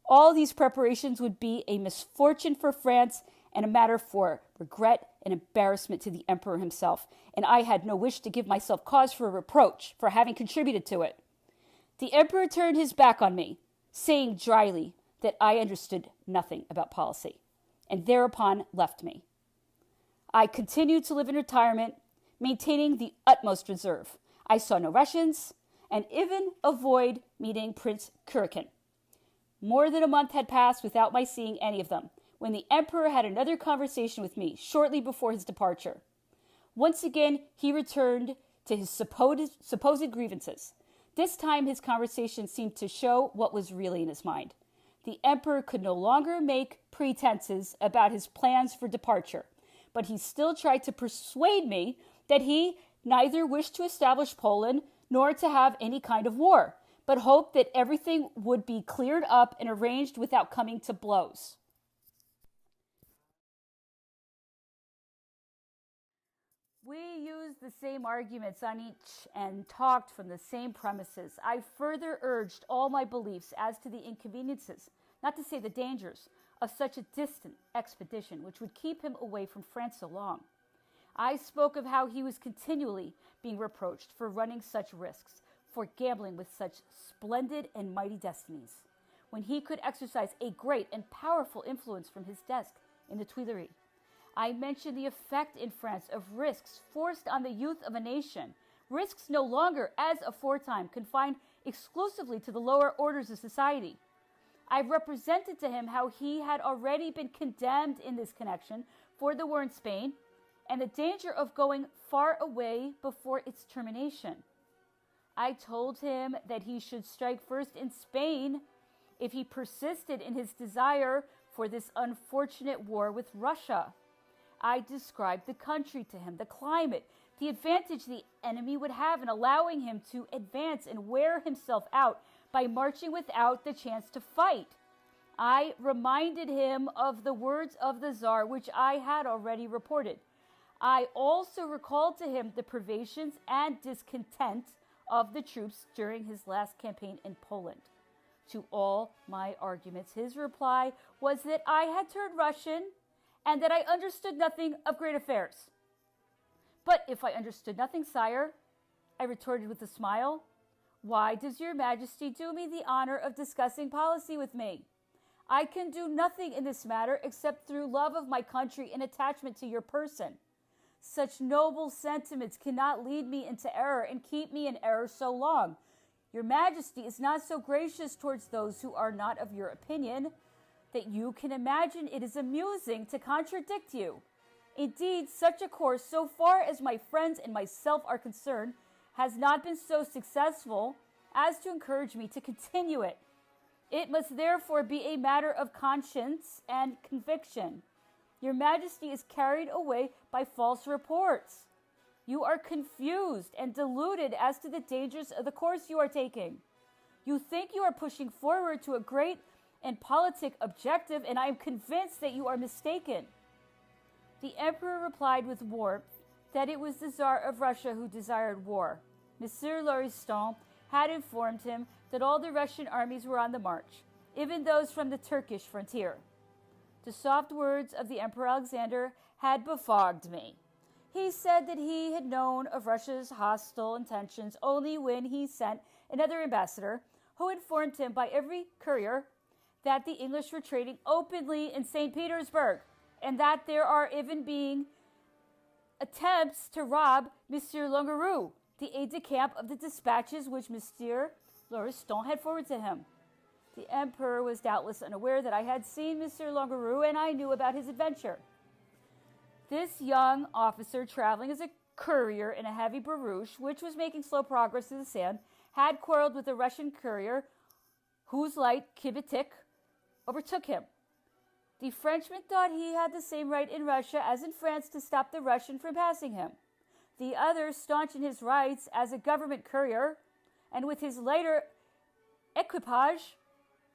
All these preparations would be a misfortune for France and a matter for regret and embarrassment to the emperor himself, and I had no wish to give myself cause for reproach for having contributed to it. The emperor turned his back on me, saying dryly that I understood nothing about policy, and thereupon left me. I continued to live in retirement, maintaining the utmost reserve. I saw no Russians, and even avoid meeting Prince Kurakin. More than a month had passed without my seeing any of them, when the emperor had another conversation with me shortly before his departure. Once again, he returned to his supposed grievances. This time his conversation seemed to show what was really in his mind. The emperor could no longer make pretenses about his plans for departure, but he still tried to persuade me that he neither wished to establish Poland nor to have any kind of war, but hoped that everything would be cleared up and arranged without coming to blows. We used the same arguments on each and talked from the same premises. I further urged all my beliefs as to the inconveniences, not to say the dangers, of such a distant expedition which would keep him away from France so long. I spoke of how he was continually being reproached for running such risks, for gambling with such splendid and mighty destinies, when he could exercise a great and powerful influence from his desk in the Tuileries. I mentioned the effect in France of risks forced on the youth of a nation, risks no longer, as aforetime, confined exclusively to the lower orders of society. I represented to him how he had already been condemned in this connection for the war in Spain, and the danger of going far away before its termination. I told him that he should strike first in Spain if he persisted in his desire for this unfortunate war with Russia. I described the country to him, the climate, the advantage the enemy would have in allowing him to advance and wear himself out by marching without the chance to fight. I reminded him of the words of the Tsar, which I had already reported. I also recalled to him the privations and discontent of the troops during his last campaign in Poland. To all my arguments, his reply was that I had turned Russian and that I understood nothing of great affairs. But if I understood nothing, sire, I retorted with a smile, why does your majesty do me the honor of discussing policy with me? I can do nothing in this matter except through love of my country and attachment to your person. Such noble sentiments cannot lead me into error and keep me in error so long. Your Majesty is not so gracious towards those who are not of your opinion that you can imagine it is amusing to contradict you. Indeed, such a course, so far as my friends and myself are concerned, has not been so successful as to encourage me to continue it. It must therefore be a matter of conscience and conviction. Your Majesty is carried away by false reports. You are confused and deluded as to the dangers of the course you are taking. You think you are pushing forward to a great and politic objective, and I am convinced that you are mistaken. The Emperor replied with warmth that it was the Tsar of Russia who desired war. Monsieur Lauriston had informed him that all the Russian armies were on the march, even those from the Turkish frontier. The soft words of the Emperor Alexander had befogged me. He said that he had known of Russia's hostile intentions only when he sent another ambassador who informed him by every courier that the English were trading openly in St. Petersburg, and that there are even being attempts to rob Monsieur Longueroux, the aide-de-camp of the dispatches which Monsieur Lauriston had forwarded to him. The Emperor was doubtless unaware that I had seen Monsieur Longueroux, and I knew about his adventure. This young officer, traveling as a courier in a heavy barouche, which was making slow progress through the sand, had quarreled with a Russian courier whose light kibitik overtook him. The Frenchman thought he had the same right in Russia as in France to stop the Russian from passing him. The other, staunch in his rights as a government courier, and with his lighter equipage,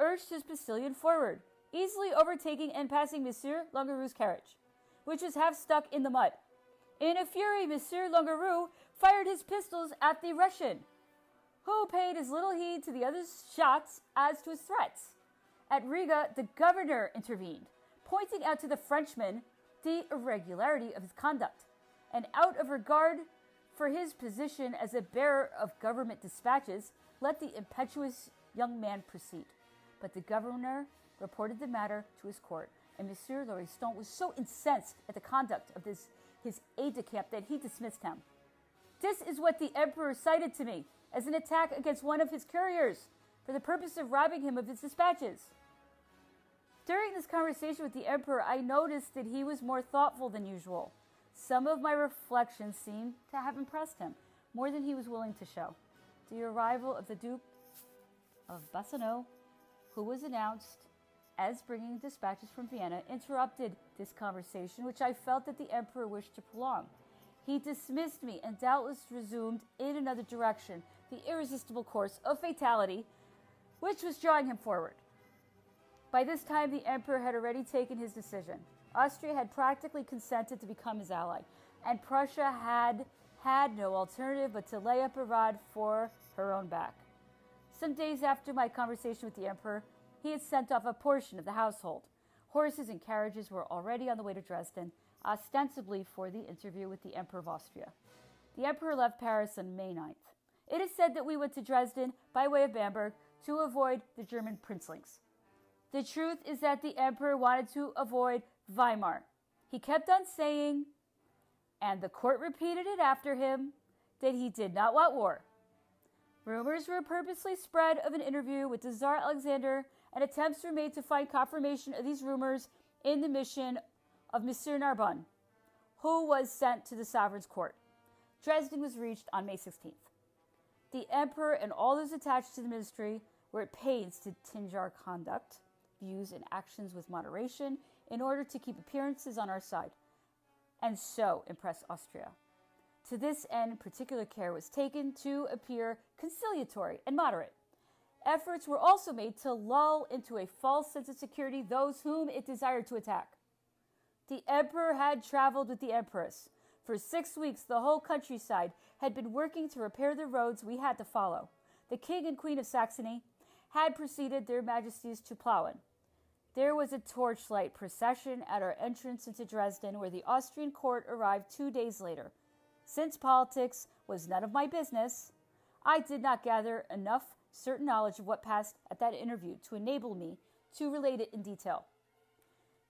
urged his postilion forward, easily overtaking and passing Monsieur Longueroux's carriage, which was half stuck in the mud. In a fury, Monsieur Longueroux fired his pistols at the Russian, who paid as little heed to the other's shots as to his threats. At Riga, the governor intervened, pointing out to the Frenchman the irregularity of his conduct, and out of regard for his position as a bearer of government dispatches, let the impetuous young man proceed. But the governor reported the matter to his court, and Monsieur Lauriston was so incensed at the conduct of his aide-de-camp that he dismissed him. This is what the Emperor cited to me as an attack against one of his couriers for the purpose of robbing him of his dispatches. During this conversation with the Emperor, I noticed that he was more thoughtful than usual. Some of my reflections seemed to have impressed him more than he was willing to show. The arrival of the Duke of Bassano, who was announced as bringing dispatches from Vienna, interrupted this conversation, which I felt that the Emperor wished to prolong. He dismissed me and doubtless resumed in another direction the irresistible course of fatality which was drawing him forward. By this time, the Emperor had already taken his decision. Austria had practically consented to become his ally, and Prussia had no alternative but to lay up a rod for her own back. Some days after my conversation with the Emperor, he had sent off a portion of the household. Horses and carriages were already on the way to Dresden, ostensibly for the interview with the Emperor of Austria. The Emperor left Paris on May 9th. It is said that we went to Dresden by way of Bamberg to avoid the German princelings. The truth is that the Emperor wanted to avoid Weimar. He kept on saying, and the court repeated it after him, that he did not want war. Rumors were purposely spread of an interview with the Tsar Alexander, and attempts were made to find confirmation of these rumors in the mission of Monsieur Narbonne, who was sent to the sovereign's court. Dresden was reached on May 16th. The Emperor and all those attached to the ministry were at pains to tinge our conduct, views, and actions with moderation in order to keep appearances on our side, and so impress Austria. To this end, particular care was taken to appear conciliatory and moderate. Efforts were also made to lull into a false sense of security those whom it desired to attack. The Emperor had traveled with the Empress. For 6 weeks, the whole countryside had been working to repair the roads we had to follow. The King and Queen of Saxony had preceded their Majesties to Plauen. There was a torchlight procession at our entrance into Dresden, where the Austrian court arrived 2 days later. Since politics was none of my business, I did not gather enough certain knowledge of what passed at that interview to enable me to relate it in detail.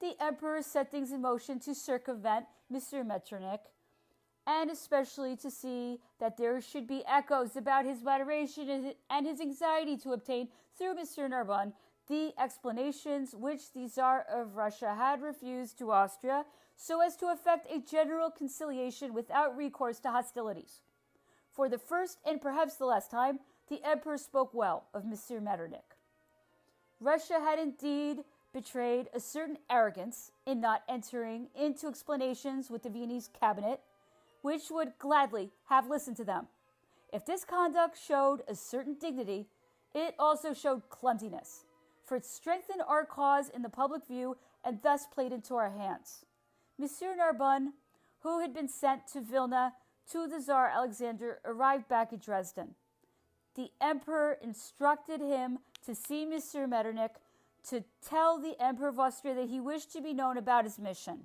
The Emperor set things in motion to circumvent Monsieur Metternich, and especially to see that there should be echoes about his moderation and his anxiety to obtain through Monsieur Narbonne the explanations which the Tsar of Russia had refused to Austria, so as to effect a general conciliation without recourse to hostilities. For the first and perhaps the last time, the Emperor spoke well of Monsieur Metternich. Russia had indeed betrayed a certain arrogance in not entering into explanations with the Viennese cabinet, which would gladly have listened to them. If this conduct showed a certain dignity, it also showed clumsiness, for it strengthened our cause in the public view and thus played into our hands. Monsieur Narbonne, who had been sent to Vilna to the Tsar Alexander, arrived back at Dresden. The Emperor instructed him to see Monsieur Metternich to tell the Emperor of Austria that he wished to be known about his mission.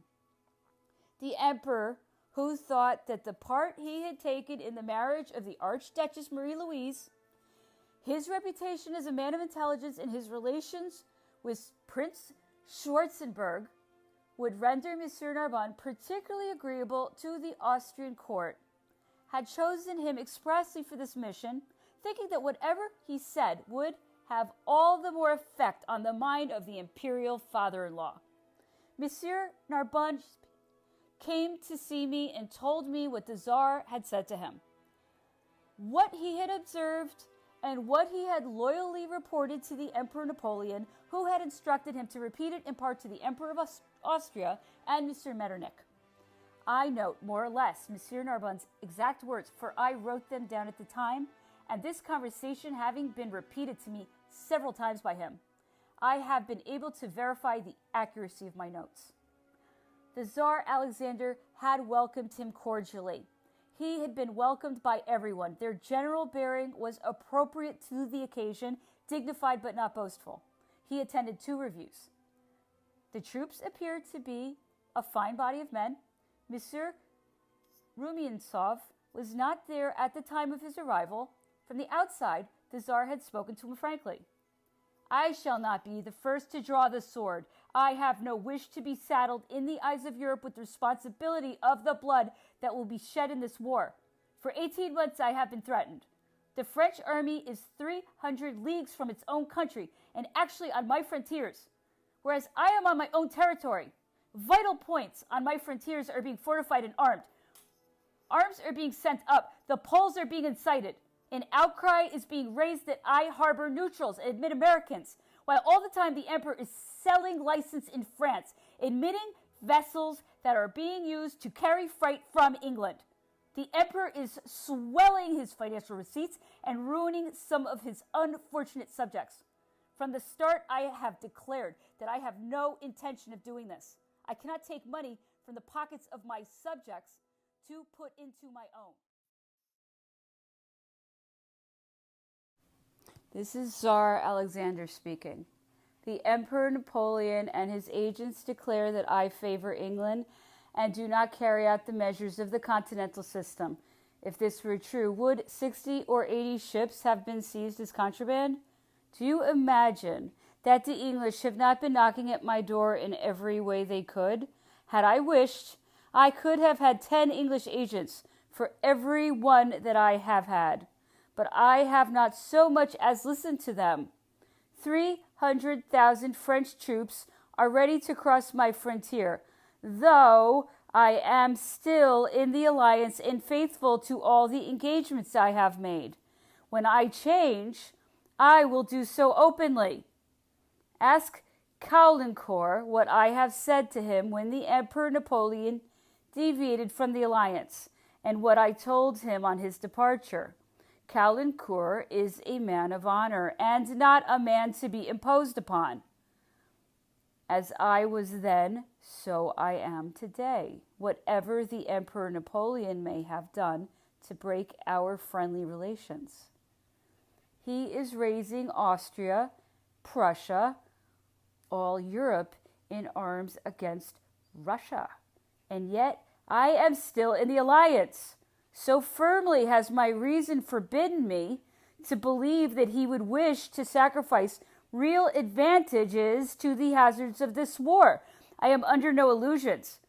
The Emperor, who thought that the part he had taken in the marriage of the Archduchess Marie-Louise, his reputation as a man of intelligence, and his relations with Prince Schwarzenberg would render Monsieur Narbonne particularly agreeable to the Austrian court, had chosen him expressly for this mission, thinking that whatever he said would have all the more effect on the mind of the imperial father-in-law. Monsieur Narbonne came to see me and told me what the Tsar had said to him, what he had observed, and what he had loyally reported to the Emperor Napoleon, who had instructed him to repeat it in part to the Emperor of Austria and Monsieur Metternich. I note, more or less, Monsieur Narbonne's exact words, for I wrote them down at the time, and this conversation having been repeated to me several times by him, I have been able to verify the accuracy of my notes. The Tsar Alexander had welcomed him cordially. He had been welcomed by everyone. Their general bearing was appropriate to the occasion, dignified but not boastful. He attended 2 reviews. The troops appeared to be a fine body of men. Monsieur Rumiansov was not there at the time of his arrival. From the outside, the Tsar had spoken to him frankly. I shall not be the first to draw the sword. I have no wish to be saddled in the eyes of Europe with the responsibility of the blood that will be shed in this war. For 18 months I have been threatened. The French army is 300 leagues from its own country and actually on my frontiers, whereas I am on my own territory. Vital points on my frontiers are being fortified and armed. Arms are being sent up. The Poles are being incited. An outcry is being raised that I harbor neutrals and admit Americans, while all the time the Emperor is selling license in France, admitting vessels that are being used to carry freight from England. The Emperor is swelling his financial receipts and ruining some of his unfortunate subjects. From the start, I have declared that I have no intention of doing this. I cannot take money from the pockets of my subjects to put into my own. This is Tsar Alexander speaking. The Emperor Napoleon and his agents declare that I favor England and do not carry out the measures of the continental system. If this were true, would 60 or 80 ships have been seized as contraband? Do you imagine that the English have not been knocking at my door in every way they could? Had I wished, I could have had 10 English agents for every one that I have had. But I have not so much as listened to them. 300,000 French troops are ready to cross my frontier, though I am still in the alliance and faithful to all the engagements I have made. When I change, I will do so openly. Ask Caulaincourt what I have said to him when the Emperor Napoleon deviated from the alliance, and what I told him on his departure. Caulaincourt is a man of honor and not a man to be imposed upon. As I was then, so I am today. Whatever the Emperor Napoleon may have done to break our friendly relations, he is raising Austria, Prussia, all Europe in arms against Russia. And yet I am still in the alliance. So firmly has my reason forbidden me to believe that he would wish to sacrifice real advantages to the hazards of this war. I am under no illusions.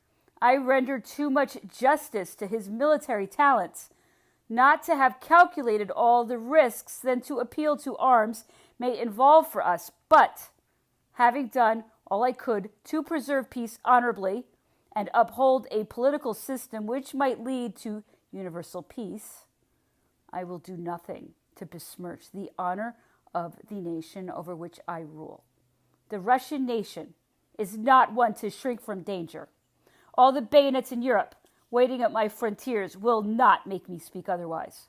I render too much justice to his military talents, not to have calculated all the risks than to appeal to arms may involve for us, but having done all I could to preserve peace honorably and uphold a political system which might lead to universal peace, I will do nothing to besmirch the honor of the nation over which I rule. The Russian nation is not one to shrink from danger. All the bayonets in Europe waiting at my frontiers will not make me speak otherwise.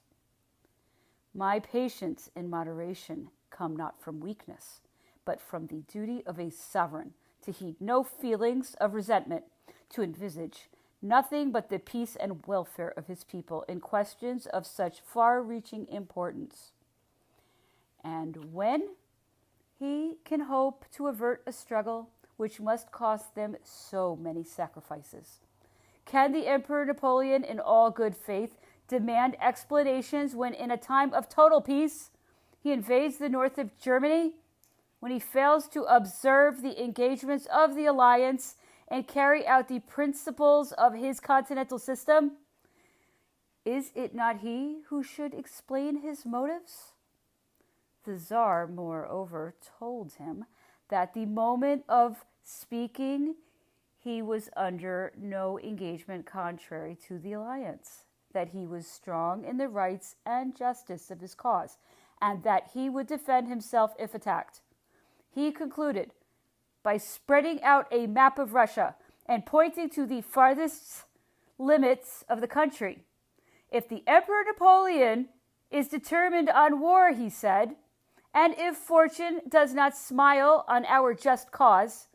My patience and moderation come not from weakness, but from the duty of a sovereign to heed no feelings of resentment, to envisage nothing but the peace and welfare of his people in questions of such far-reaching importance. And when he can hope to avert a struggle which must cost them so many sacrifices? Can the Emperor Napoleon, in all good faith, demand explanations when in a time of total peace he invades the north of Germany, when he fails to observe the engagements of the alliance and carry out the principles of his continental system? Is it not he who should explain his motives? The Tsar, moreover, told him that the moment of speaking he was under no engagement contrary to the alliance, that he was strong in the rights and justice of his cause, and that he would defend himself if attacked. He concluded by spreading out a map of Russia and pointing to the farthest limits of the country. If the Emperor Napoleon is determined on war, he said, and if fortune does not smile on our just cause,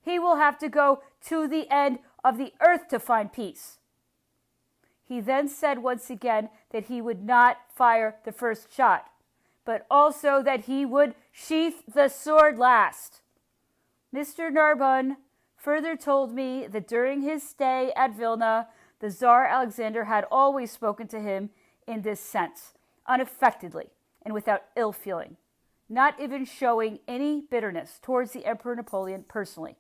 he will have to go to the end of the earth to find peace. He then said once again that he would not fire the first shot, but also that he would sheath the sword last. Mr. Narbonne further told me that during his stay at Vilna, the Tsar Alexander had always spoken to him in this sense, unaffectedly and without ill feeling, not even showing any bitterness towards the Emperor Napoleon personally.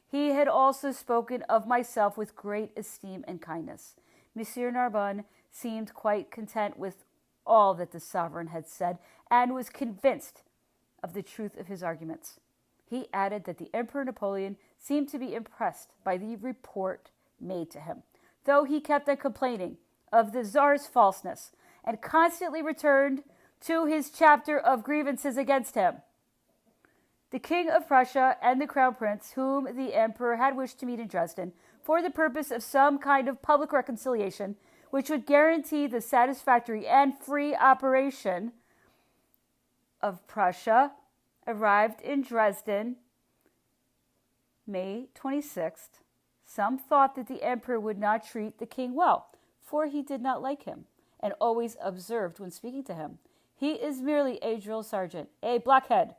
He had also spoken of myself with great esteem and kindness. Monsieur Narbonne seemed quite content with all that the sovereign had said and was convinced of the truth of his arguments. He added that the Emperor Napoleon seemed to be impressed by the report made to him, though he kept on complaining of the Tsar's falseness and constantly returned to his chapter of grievances against him. The King of Prussia and the Crown Prince, whom the Emperor had wished to meet in Dresden for the purpose of some kind of public reconciliation, which would guarantee the satisfactory and free operation of Prussia, arrived in Dresden May 26th. Some thought that the Emperor would not treat the king well, for he did not like him, and always observed when speaking to him, "He is merely a drill sergeant, a blockhead."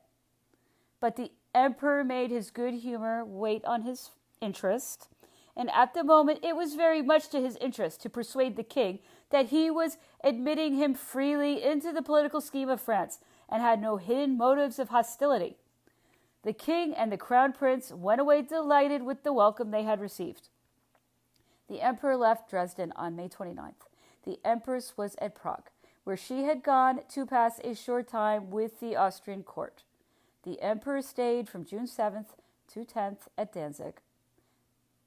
But the Emperor made his good humor wait on his interest, and at the moment it was very much to his interest to persuade the king that he was admitting him freely into the political scheme of France and had no hidden motives of hostility. The king and the crown prince went away delighted with the welcome they had received. The Emperor left Dresden on May 29th. The Empress was at Prague, where she had gone to pass a short time with the Austrian court. The Emperor stayed from June 7th to 10th at Danzig.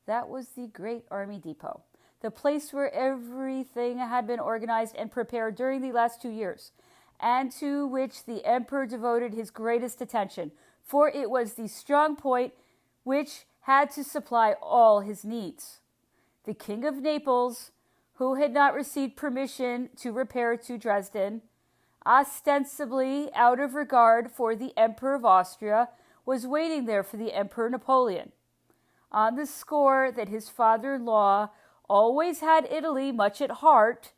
That was the great army depot, the place where everything had been organized and prepared during the last 2 years, and to which the Emperor devoted his greatest attention, for it was the strong point which had to supply all his needs. The King of Naples, who had not received permission to repair to Dresden, ostensibly out of regard for the Emperor of Austria, was waiting there for the Emperor Napoleon. On the score that his father-in-law always had Italy much at heart,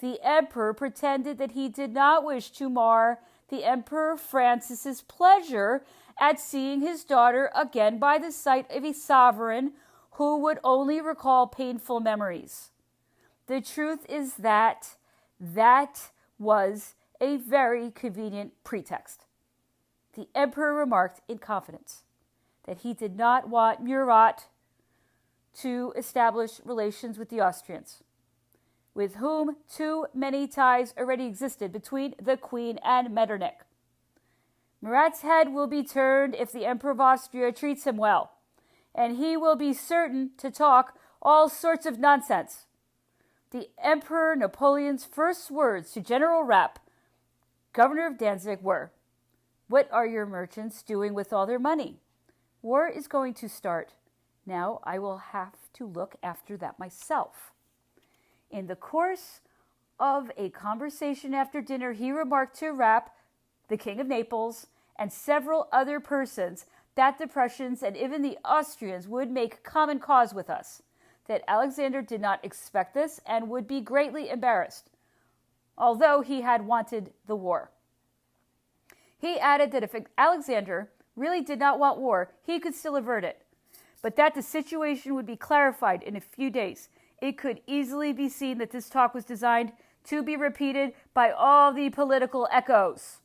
the Emperor pretended that he did not wish to mar the Emperor Francis's pleasure at seeing his daughter again by the sight of a sovereign who would only recall painful memories. The truth is that was a very convenient pretext. The Emperor remarked in confidence that he did not want Murat to establish relations with the Austrians, with whom too many ties already existed between the Queen and Metternich. Murat's head will be turned if the Emperor of Austria treats him well, and he will be certain to talk all sorts of nonsense. The Emperor Napoleon's first words to General Rapp, governor of Danzig, were, "What are your merchants doing with all their money? War is going to start. Now I will have to look after that myself." In the course of a conversation after dinner, he remarked to Rapp, the King of Naples, and several other persons that the Prussians and even the Austrians would make common cause with us, that Alexander did not expect this and would be greatly embarrassed, although he had wanted the war. He added that if Alexander really did not want war, he could still avert it, but that the situation would be clarified in a few days. It could easily be seen that this talk was designed to be repeated by all the political echoes.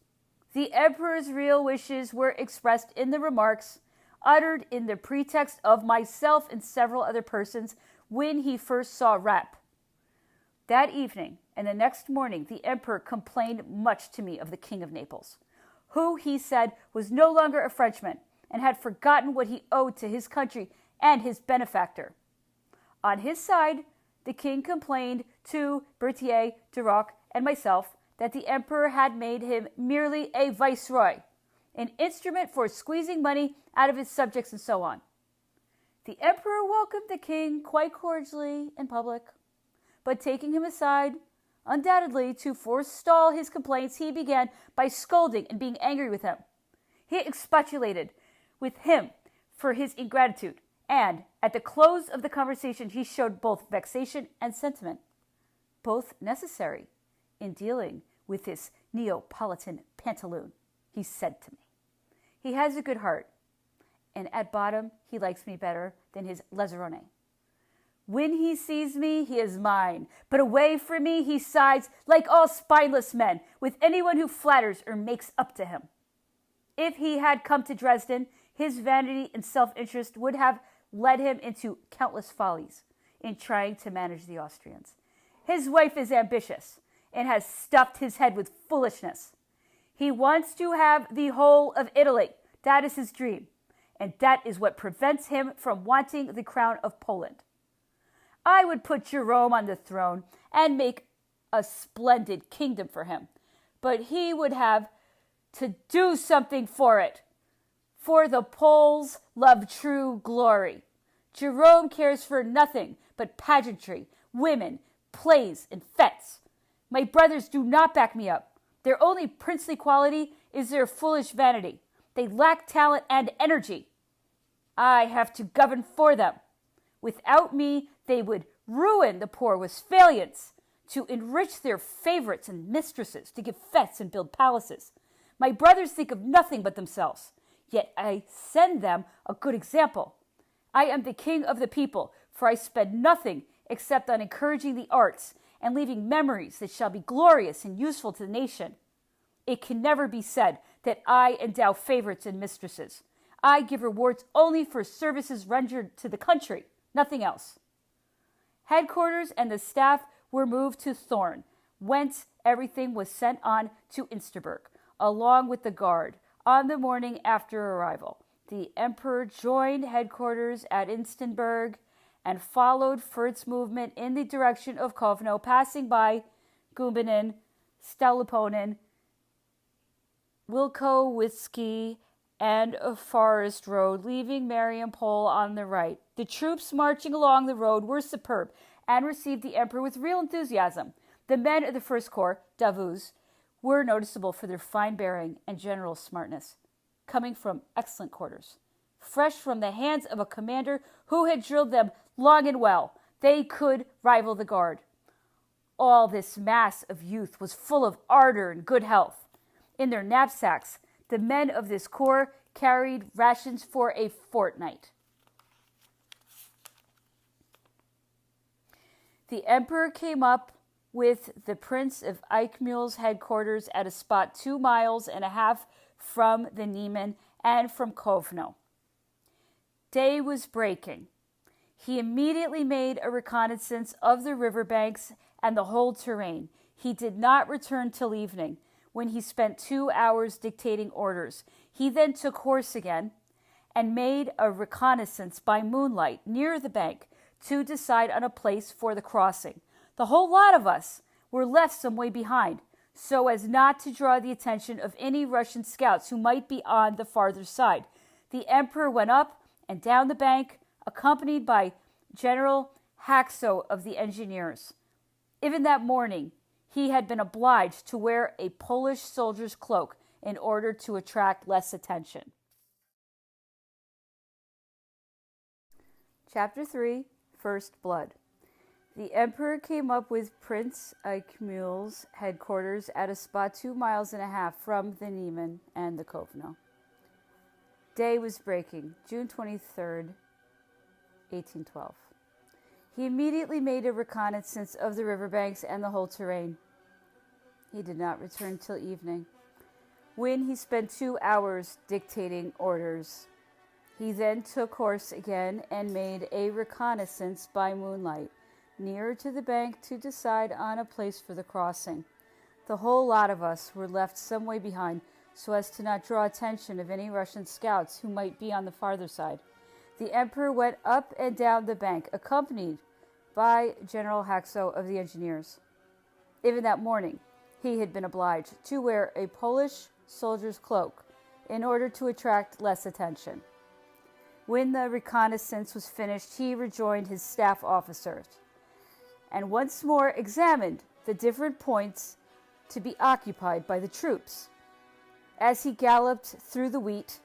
The emperor's real wishes were expressed in the remarks uttered in the pretext of myself and several other persons when he first saw Rapp. That evening and the next morning, the emperor complained much to me of the King of Naples, who, he said, was no longer a Frenchman and had forgotten what he owed to his country and his benefactor. On his side, the king complained to Berthier, Duroc, and myself that the emperor had made him merely a viceroy, an instrument for squeezing money out of his subjects and so on. The emperor welcomed the king quite cordially in public, but taking him aside, undoubtedly to forestall his complaints, he began by scolding and being angry with him. He expostulated with him for his ingratitude, and at the close of the conversation he showed both vexation and sentiment, both necessary in dealing with this Neapolitan pantaloon. He said to me, "He has a good heart, and at bottom he likes me better than his Lazzarone. When he sees me, he is mine, but away from me he sides like all spineless men with anyone who flatters or makes up to him. If he had come to Dresden, his vanity and self-interest would have led him into countless follies in trying to manage the Austrians. His wife is ambitious and has stuffed his head with foolishness. He wants to have the whole of Italy. That is his dream, and that is what prevents him from wanting the crown of Poland. I would put Jerome on the throne and make a splendid kingdom for him, but he would have to do something for it. For the Poles love true glory. Jerome cares for nothing but pageantry, women, plays, and fetes. My brothers do not back me up. Their only princely quality is their foolish vanity. They lack talent and energy. I have to govern for them. Without me, they would ruin the poor Westphalians, to enrich their favorites and mistresses, to give fetes and build palaces. My brothers think of nothing but themselves, yet I send them a good example. I am the king of the people, for I spend nothing except on encouraging the arts and leaving memories that shall be glorious and useful to the nation. It can never be said that I endow favorites and mistresses. I give rewards only for services rendered to the country, nothing else." Headquarters and the staff were moved to Thorn, whence everything was sent on to Insterburg, along with the guard. On the morning after arrival, the emperor joined headquarters at Insterburg and followed for its movement in the direction of Kovno, passing by Gumbinen, Stauliponen, Wilkowiecki, and a forest road, leaving Mariampol on the right. The troops marching along the road were superb and received the emperor with real enthusiasm. The men of the First Corps, Davout's, were noticeable for their fine bearing and general smartness, coming from excellent quarters. Fresh from the hands of a commander who had drilled them long and well, they could rival the guard. All this mass of youth was full of ardor and good health. In their knapsacks, the men of this corps carried rations for a fortnight. The emperor came up with the Prince of Eichmühl's headquarters at a spot 2.5 miles from the Niemen and from Kovno. Day was breaking. He immediately made a reconnaissance of the riverbanks and the whole terrain. He did not return till evening, when he spent 2 hours dictating orders. He then took horse again and made a reconnaissance by moonlight near the bank to decide on a place for the crossing. The whole lot of us were left some way behind, so as not to draw the attention of any Russian scouts who might be on the farther side. The emperor went up and down the bank, accompanied by General Haxo of the engineers. Even that morning, he had been obliged to wear a Polish soldier's cloak in order to attract less attention. Chapter 3, First Blood. The emperor came up with Prince Eichmuel's headquarters at a spot 2.5 miles from the Niemen and the Kovno. Day was breaking, June 23rd, 1812. He immediately made a reconnaissance of the riverbanks and the whole terrain. He did not return till evening, when he spent 2 hours dictating orders. He then took horse again and made a reconnaissance by moonlight nearer to the bank to decide on a place for the crossing. The whole lot of us were left some way behind, so as to not draw attention of any Russian scouts who might be on the farther side. The emperor went up and down the bank, accompanied by General Haxo of the engineers. Even that morning, he had been obliged to wear a Polish soldier's cloak in order to attract less attention. When the reconnaissance was finished, he rejoined his staff officers and once more examined the different points to be occupied by the troops. As he galloped through the wheat,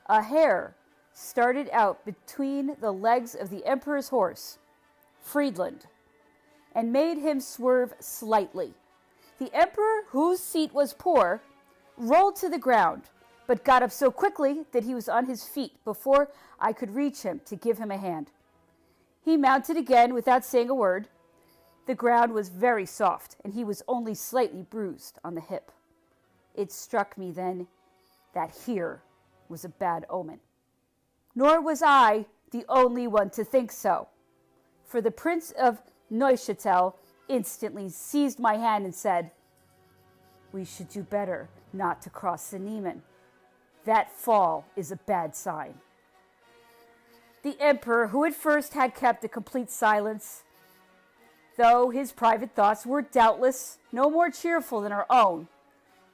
a hare started out between the legs of the emperor's horse, Friedland, and made him swerve slightly. The emperor, whose seat was poor, rolled to the ground, but got up so quickly that he was on his feet before I could reach him to give him a hand. He mounted again without saying a word. The ground was very soft, and he was only slightly bruised on the hip. It struck me then that here was a bad omen. Nor was I the only one to think so, for the Prince of Neuchâtel instantly seized my hand and said, "We should do better not to cross the Niemen. That fall is a bad sign." The emperor, who at first had kept a complete silence, though his private thoughts were doubtless no more cheerful than our own,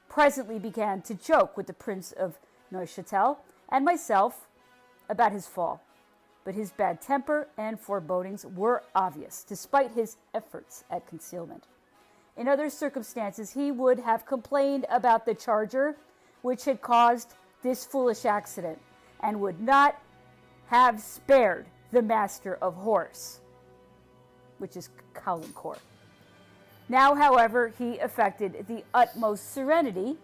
presently began to joke with the Prince of Neuchâtel and myself about his fall. But his bad temper and forebodings were obvious, despite his efforts at concealment. In other circumstances, he would have complained about the charger which had caused this foolish accident, and would not have spared the master of horse, which is Caulaincourt. Now, however, he affected the utmost serenity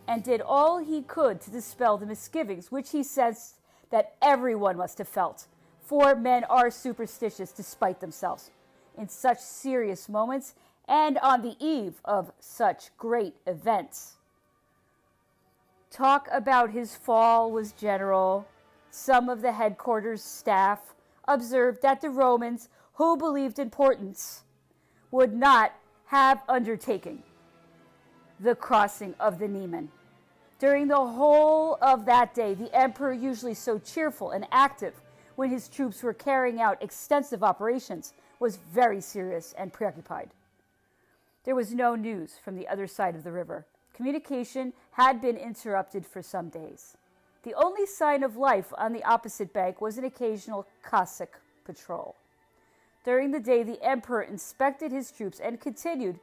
and did all he could to dispel the misgivings which he says that everyone must have felt, for men are superstitious despite themselves in such serious moments and on the eve of such great events. Talk about his fall was general. Some of the headquarters staff observed that the Romans, who believed in portents, would not have undertaken the crossing of the Niemen. During the whole of that day, the emperor, usually so cheerful and active when his troops were carrying out extensive operations, was very serious and preoccupied. There was no news from the other side of the river. Communication had been interrupted for some days. The only sign of life on the opposite bank was an occasional Cossack patrol. During the day, the emperor inspected his troops and continued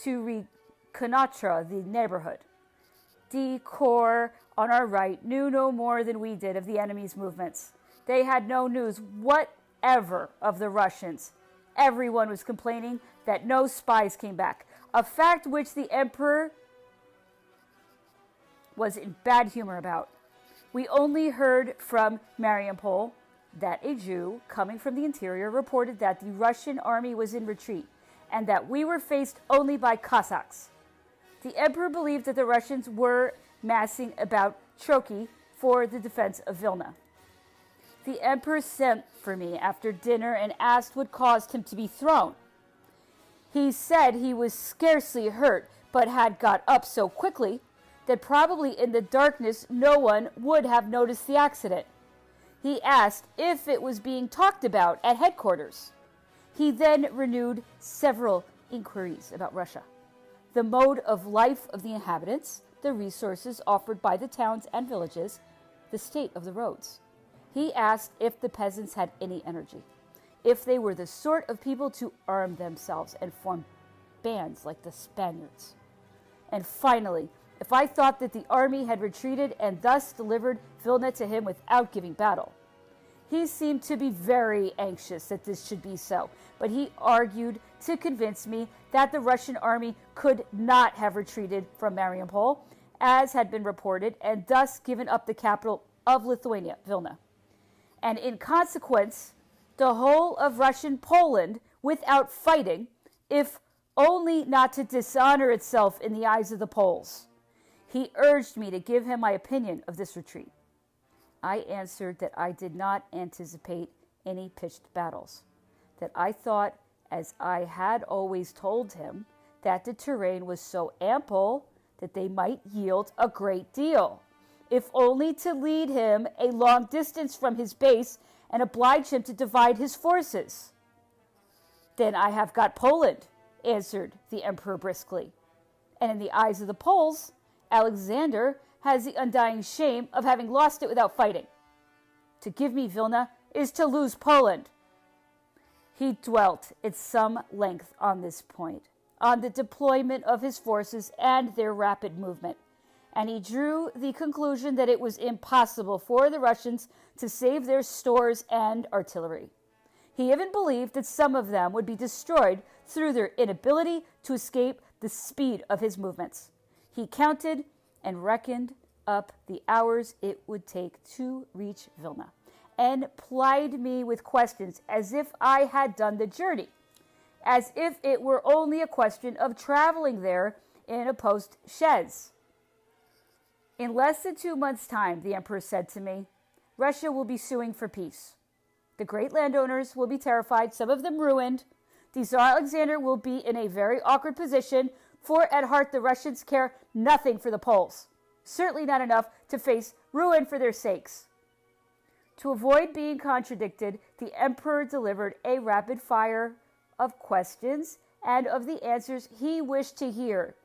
to reconnoitre the neighborhood. D Corps on our right knew no more than we did of the enemy's movements. They had no news whatever of the Russians. Everyone was complaining that no spies came back, a fact which the emperor was in bad humor about. We only heard from Mariupol that a Jew coming from the interior reported that the Russian army was in retreat and that we were faced only by Cossacks. The emperor believed that the Russians were massing about Troki for the defense of Vilna. The emperor sent for me after dinner and asked what caused him to be thrown. He said he was scarcely hurt, but had got up so quickly that probably in the darkness no one would have noticed the accident. He asked if it was being talked about at headquarters. He then renewed several inquiries about Russia, the mode of life of the inhabitants, the resources offered by the towns and villages, the state of the roads. He asked if the peasants had any energy, if they were the sort of people to arm themselves and form bands like the Spaniards. And finally, if I thought that the army had retreated and thus delivered Vilna to him without giving battle. He seemed to be very anxious that this should be so, but he argued to convince me that the Russian army could not have retreated from Mariupol, as had been reported, and thus given up the capital of Lithuania, Vilna. And in consequence, the whole of Russian Poland, without fighting, if only not to dishonor itself in the eyes of the Poles. He urged me to give him my opinion of this retreat. I answered that I did not anticipate any pitched battles, that I thought, as I had always told him, that the terrain was so ample that they might yield a great deal, if only to lead him a long distance from his base and oblige him to divide his forces. Then I have got Poland, answered the emperor briskly, and in the eyes of the Poles, Alexander has the undying shame of having lost it without fighting. To give me Vilna is to lose Poland. He dwelt at some length on this point, on the deployment of his forces and their rapid movement, and he drew the conclusion that it was impossible for the Russians to save their stores and artillery. He even believed that some of them would be destroyed through their inability to escape the speed of his movements. He counted and reckoned up the hours it would take to reach Vilna, and plied me with questions as if I had done the journey, as if it were only a question of traveling there in a post-chaise. In less than 2 months' time, the emperor said to me, Russia will be suing for peace. The great landowners will be terrified, some of them ruined. The Tsar Alexander will be in a very awkward position, for at heart the Russians care nothing for the Poles, certainly not enough to face ruin for their sakes. To avoid being contradicted, the emperor delivered a rapid fire of questions and of the answers he wished to hear,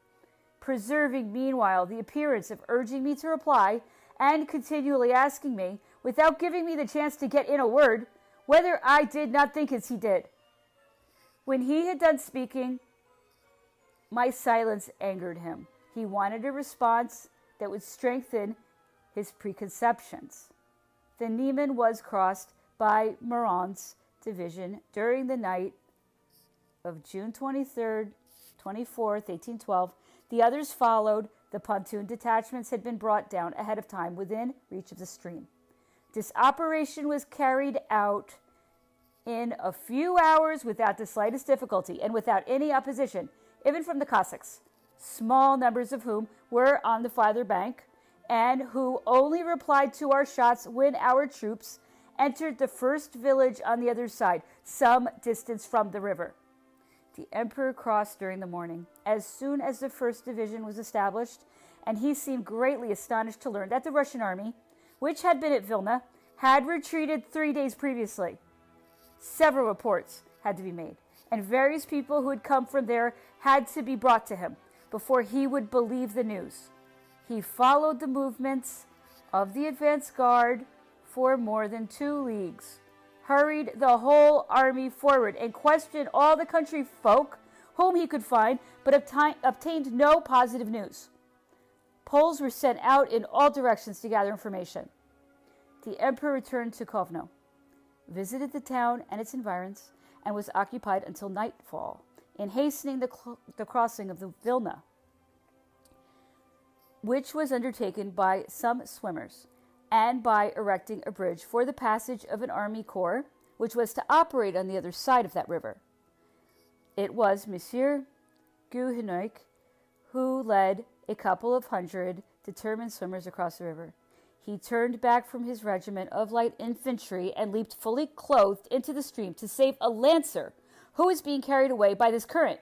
preserving meanwhile the appearance of urging me to reply and continually asking me, without giving me the chance to get in a word, whether I did not think as he did. When he had done speaking, my silence angered him. He wanted a response that would strengthen his preconceptions. The Niemen was crossed by Murat's division during the night of June 23rd, 24th, 1812. The others followed. The pontoon detachments had been brought down ahead of time within reach of the stream. This operation was carried out in a few hours without the slightest difficulty and without any opposition, even from the Cossacks, small numbers of whom were on the farther bank, and who only replied to our shots when our troops entered the first village on the other side, some distance from the river. The emperor crossed during the morning, as soon as the first division was established, and he seemed greatly astonished to learn that the Russian army, which had been at Vilna, had retreated 3 days previously. Several reports had to be made, and various people who had come from there had to be brought to him before he would believe the news. He followed the movements of the advance guard for more than 2 leagues, hurried the whole army forward, and questioned all the country folk whom he could find, but obtained no positive news. Poles were sent out in all directions to gather information. The emperor returned to Kovno, visited the town and its environs, and was occupied until nightfall in hastening the crossing of the Vilna, which was undertaken by some swimmers, and by erecting a bridge for the passage of an army corps, which was to operate on the other side of that river. It was Monsieur Guheneuc who led a couple of hundred determined swimmers across the river. He turned back from his regiment of light infantry and leaped fully clothed into the stream to save a lancer who was being carried away by this current.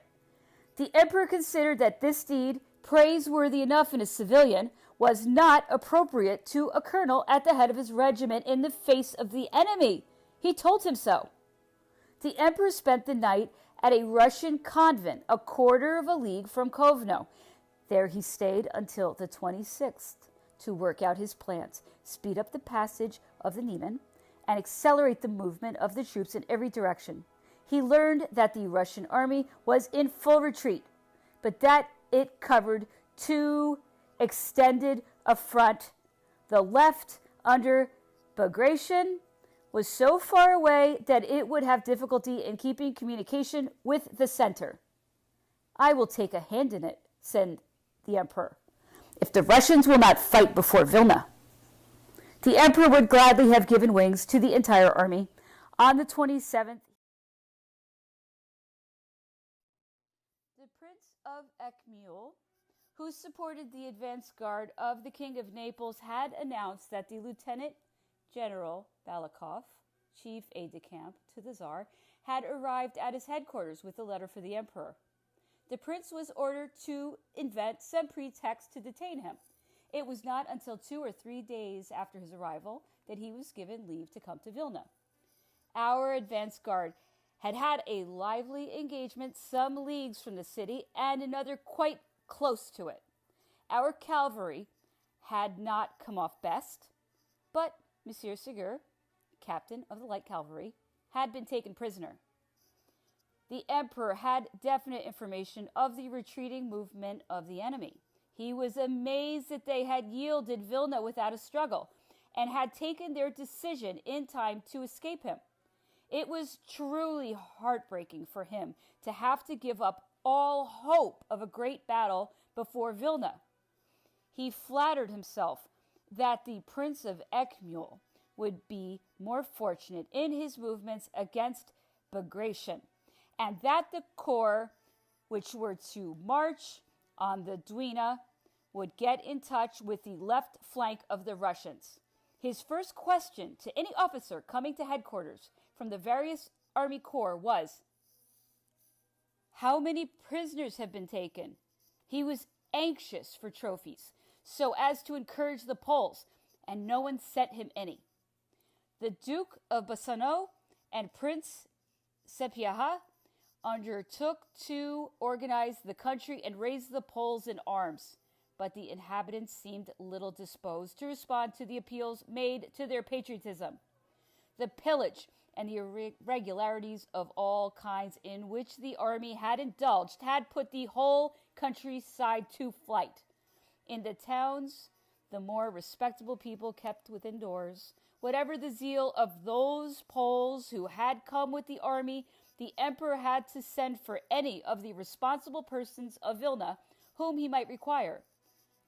The emperor considered that this deed, praiseworthy enough in a civilian, was not appropriate to a colonel at the head of his regiment in the face of the enemy. He told him so. The emperor spent the night at a Russian convent a quarter of a league from Kovno. There he stayed until the 26th to work out his plans, speed up the passage of the Niemen, and accelerate the movement of the troops in every direction. He learned that the Russian army was in full retreat, but that it covered too extended a front. The left, under Bagration, was so far away that it would have difficulty in keeping communication with the center. I will take a hand in it, said the emperor, if the Russians will not fight before Vilna. The emperor would gladly have given wings to the entire army. On the 27th, the Prince of Ekmul, who supported the advance guard of the King of Naples, had announced that the Lieutenant General Balakov, chief aide-de-camp to the Tsar, had arrived at his headquarters with a letter for the emperor. The prince was ordered to invent some pretext to detain him. It was not until 2 or 3 days after his arrival that he was given leave to come to Vilna. Our advance guard had had a lively engagement some leagues from the city and another quite close to it. Our cavalry had not come off best, but Monsieur Ségur, captain of the light cavalry, had been taken prisoner. The emperor had definite information of the retreating movement of the enemy. He was amazed that they had yielded Vilna without a struggle and had taken their decision in time to escape him. It was truly heartbreaking for him to have to give up all hope of a great battle before Vilna. He flattered himself that the Prince of Ekmul would be more fortunate in his movements against Bagration, and that the corps which were to march on the Dwina would get in touch with the left flank of the Russians. His first question to any officer coming to headquarters from the various army corps was, "How many prisoners have been taken?" He was anxious for trophies, so as to encourage the Poles, and no one sent him any. The Duke of Bassano and Prince Sepieha undertook to organize the country and raise the Poles in arms, but the inhabitants seemed little disposed to respond to the appeals made to their patriotism. The pillage and the irregularities of all kinds in which the army had indulged had put the whole countryside to flight. In the towns, the more respectable people kept within doors. Whatever the zeal of those Poles who had come with the army, the emperor had to send for any of the responsible persons of Vilna whom he might require,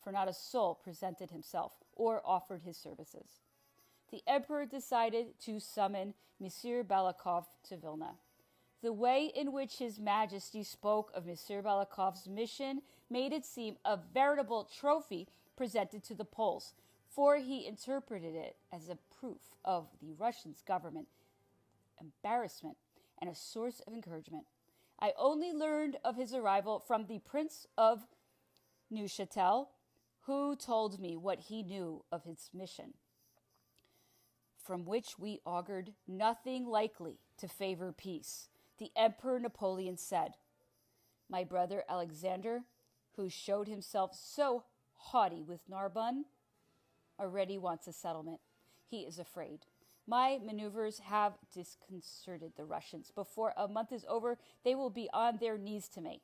for not a soul presented himself or offered his services. The emperor decided to summon Monsieur Balakov to Vilna. The way in which His Majesty spoke of Monsieur Balakov's mission made it seem a veritable trophy presented to the Poles, for he interpreted it as a proof of the Russian government embarrassment and a source of encouragement. I only learned of his arrival from the Prince of Neuchâtel, who told me what he knew of his mission, from which we augured nothing likely to favor peace. The Emperor Napoleon said, "My brother Alexander, who showed himself so haughty with Narbonne, already wants a settlement. He is afraid. My maneuvers have disconcerted the Russians. Before a month is over, they will be on their knees to me."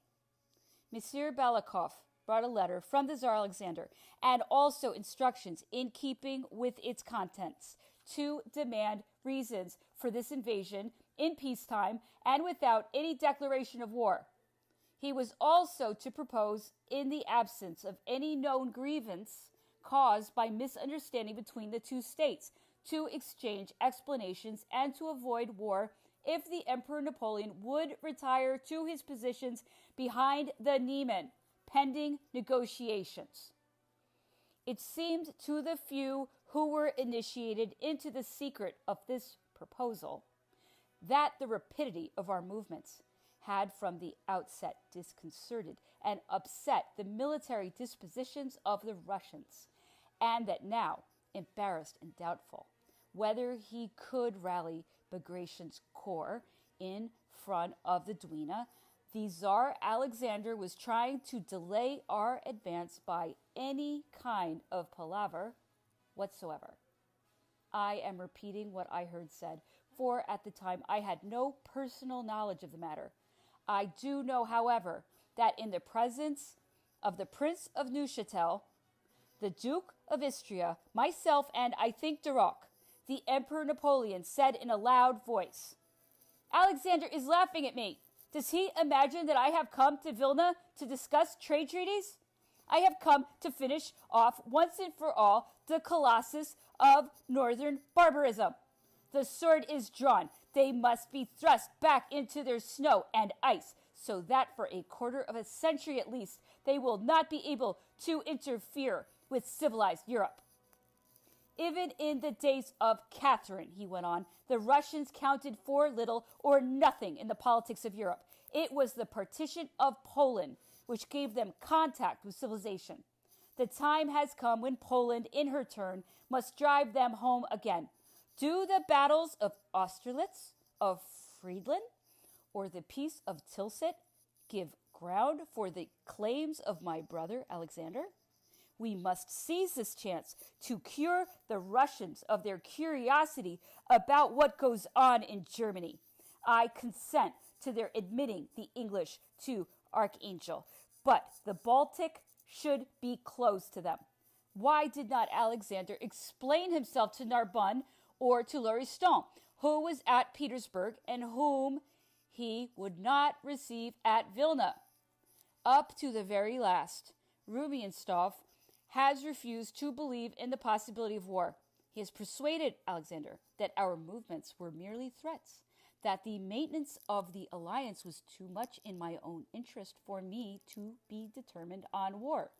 Monsieur Balakov brought a letter from the Tsar Alexander and also instructions in keeping with its contents to demand reasons for this invasion in peacetime and without any declaration of war. He was also to propose, in the absence of any known grievance caused by misunderstanding between the two states, to exchange explanations and to avoid war if the Emperor Napoleon would retire to his positions behind the Niemen, pending negotiations. It seemed to the few who were initiated into the secret of this proposal, that the rapidity of our movements had from the outset disconcerted and upset the military dispositions of the Russians, and that now, embarrassed and doubtful whether he could rally Bagration's corps in front of the Dwina, the Tsar Alexander was trying to delay our advance by any kind of palaver whatsoever. I am repeating what I heard said, for at the time I had no personal knowledge of the matter. I do know, however, that in the presence of the Prince of Neuchatel, the Duke of Istria, myself, and I think Duroc, the Emperor Napoleon said in a loud voice, "Alexander is laughing at me. Does he imagine that I have come to Vilna to discuss trade treaties? I have come to finish off once and for all the colossus of northern barbarism. The sword is drawn. They must be thrust back into their snow and ice, so that for a quarter of a century at least they will not be able to interfere with civilized Europe." Even in the days of Catherine, he went on, the Russians counted for little or nothing in the politics of Europe. It was the partition of Poland which gave them contact with civilization. The time has come when Poland, in her turn, must drive them home again. Do the battles of Austerlitz, of Friedland, or the peace of Tilsit give ground for the claims of my brother Alexander? We must seize this chance to cure the Russians of their curiosity about what goes on in Germany. I consent to their admitting the English to Archangel, but the Baltic should be closed to them. Why did not Alexander explain himself to Narbonne or to Lauriston, who was at Petersburg and whom he would not receive at Vilna? Up to the very last, Rumianstov has refused to believe in the possibility of war. He has persuaded Alexander that our movements were merely threats, that the maintenance of the alliance was too much in my own interest for me to be determined on war.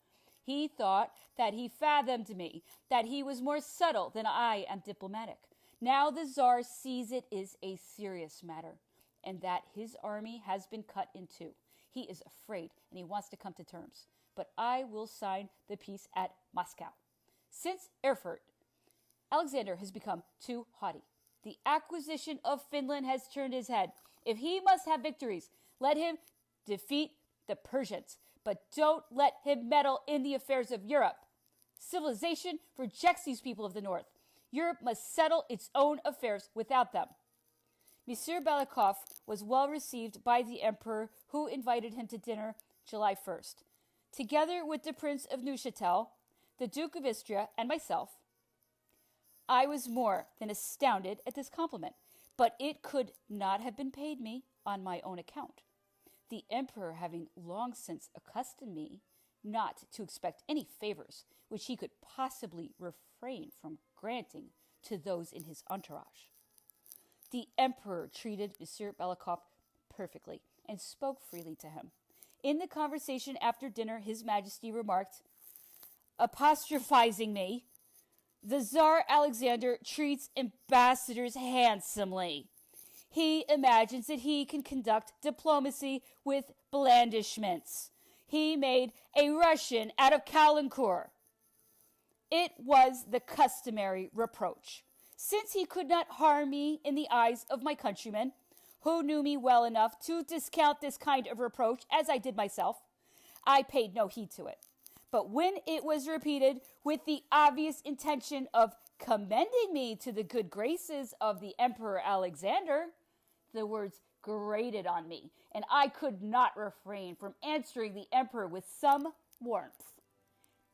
He thought that he fathomed me, that he was more subtle than I am diplomatic. Now the Tsar sees it is a serious matter, and that his army has been cut in two. He is afraid, and he wants to come to terms. But I will sign the peace at Moscow. Since Erfurt, Alexander has become too haughty. The acquisition of Finland has turned his head. If he must have victories, let him defeat the Persians, but don't let him meddle in the affairs of Europe. Civilization rejects these people of the North. Europe must settle its own affairs without them. Monsieur Balakov was well received by the Emperor, who invited him to dinner July 1st. Together with the Prince of Neuchatel, the Duke of Istria, and myself, I was more than astounded at this compliment, but it could not have been paid me on my own account, the Emperor having long since accustomed me not to expect any favors which he could possibly refrain from granting to those in his entourage. The Emperor treated Monsieur Balakov perfectly and spoke freely to him. In the conversation after dinner, His Majesty remarked, apostrophizing me, "The Tsar Alexander treats ambassadors handsomely. He imagines that he can conduct diplomacy with blandishments. He made a Russian out of Caulaincourt." It was the customary reproach. Since he could not harm me in the eyes of my countrymen, who knew me well enough to discount this kind of reproach as I did myself, I paid no heed to it. But when it was repeated with the obvious intention of commending me to the good graces of the Emperor Alexander, the words grated on me, and I could not refrain from answering the Emperor with some warmth.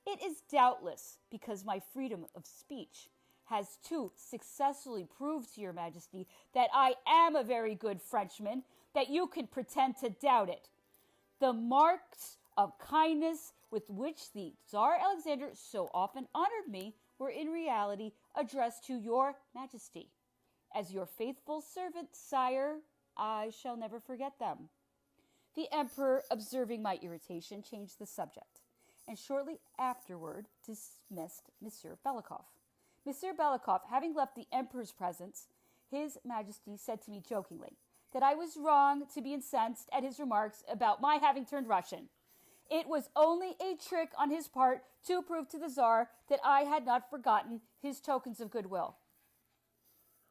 It is doubtless because my freedom of speech has too successfully proved to your Majesty that I am a very good Frenchman, that you can pretend to doubt it. The marks of kindness with which the Tsar Alexander so often honored me were in reality addressed to your Majesty. As your faithful servant, sire, I shall never forget them. The Emperor, observing my irritation, changed the subject, and shortly afterward dismissed Monsieur Balakov. Monsieur Belikov, having left the emperor's presence, His Majesty said to me jokingly that I was wrong to be incensed at his remarks about my having turned Russian. It was only a trick on his part to prove to the Tsar that I had not forgotten his tokens of goodwill.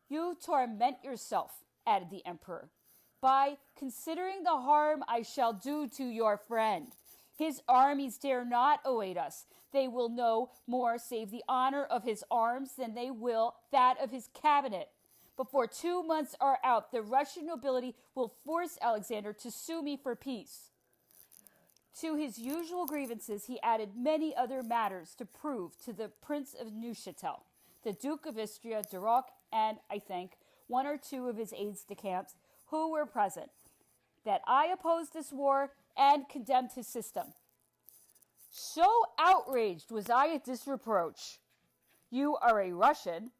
You torment yourself, added the emperor, by considering the harm I shall do to your friend. His armies dare not await us. They will no more save the honor of his arms than they will that of his cabinet. Before 2 months are out, the Russian nobility will force Alexander to sue me for peace. To his usual grievances, he added many other matters to prove to the Prince of Neuchatel, the Duke of Istria, Duroc, and, I think, 1 or 2 of his aides-de-camp who were present, that I opposed this war and condemned his system. So outraged was I at this reproach, "You are a Russian,"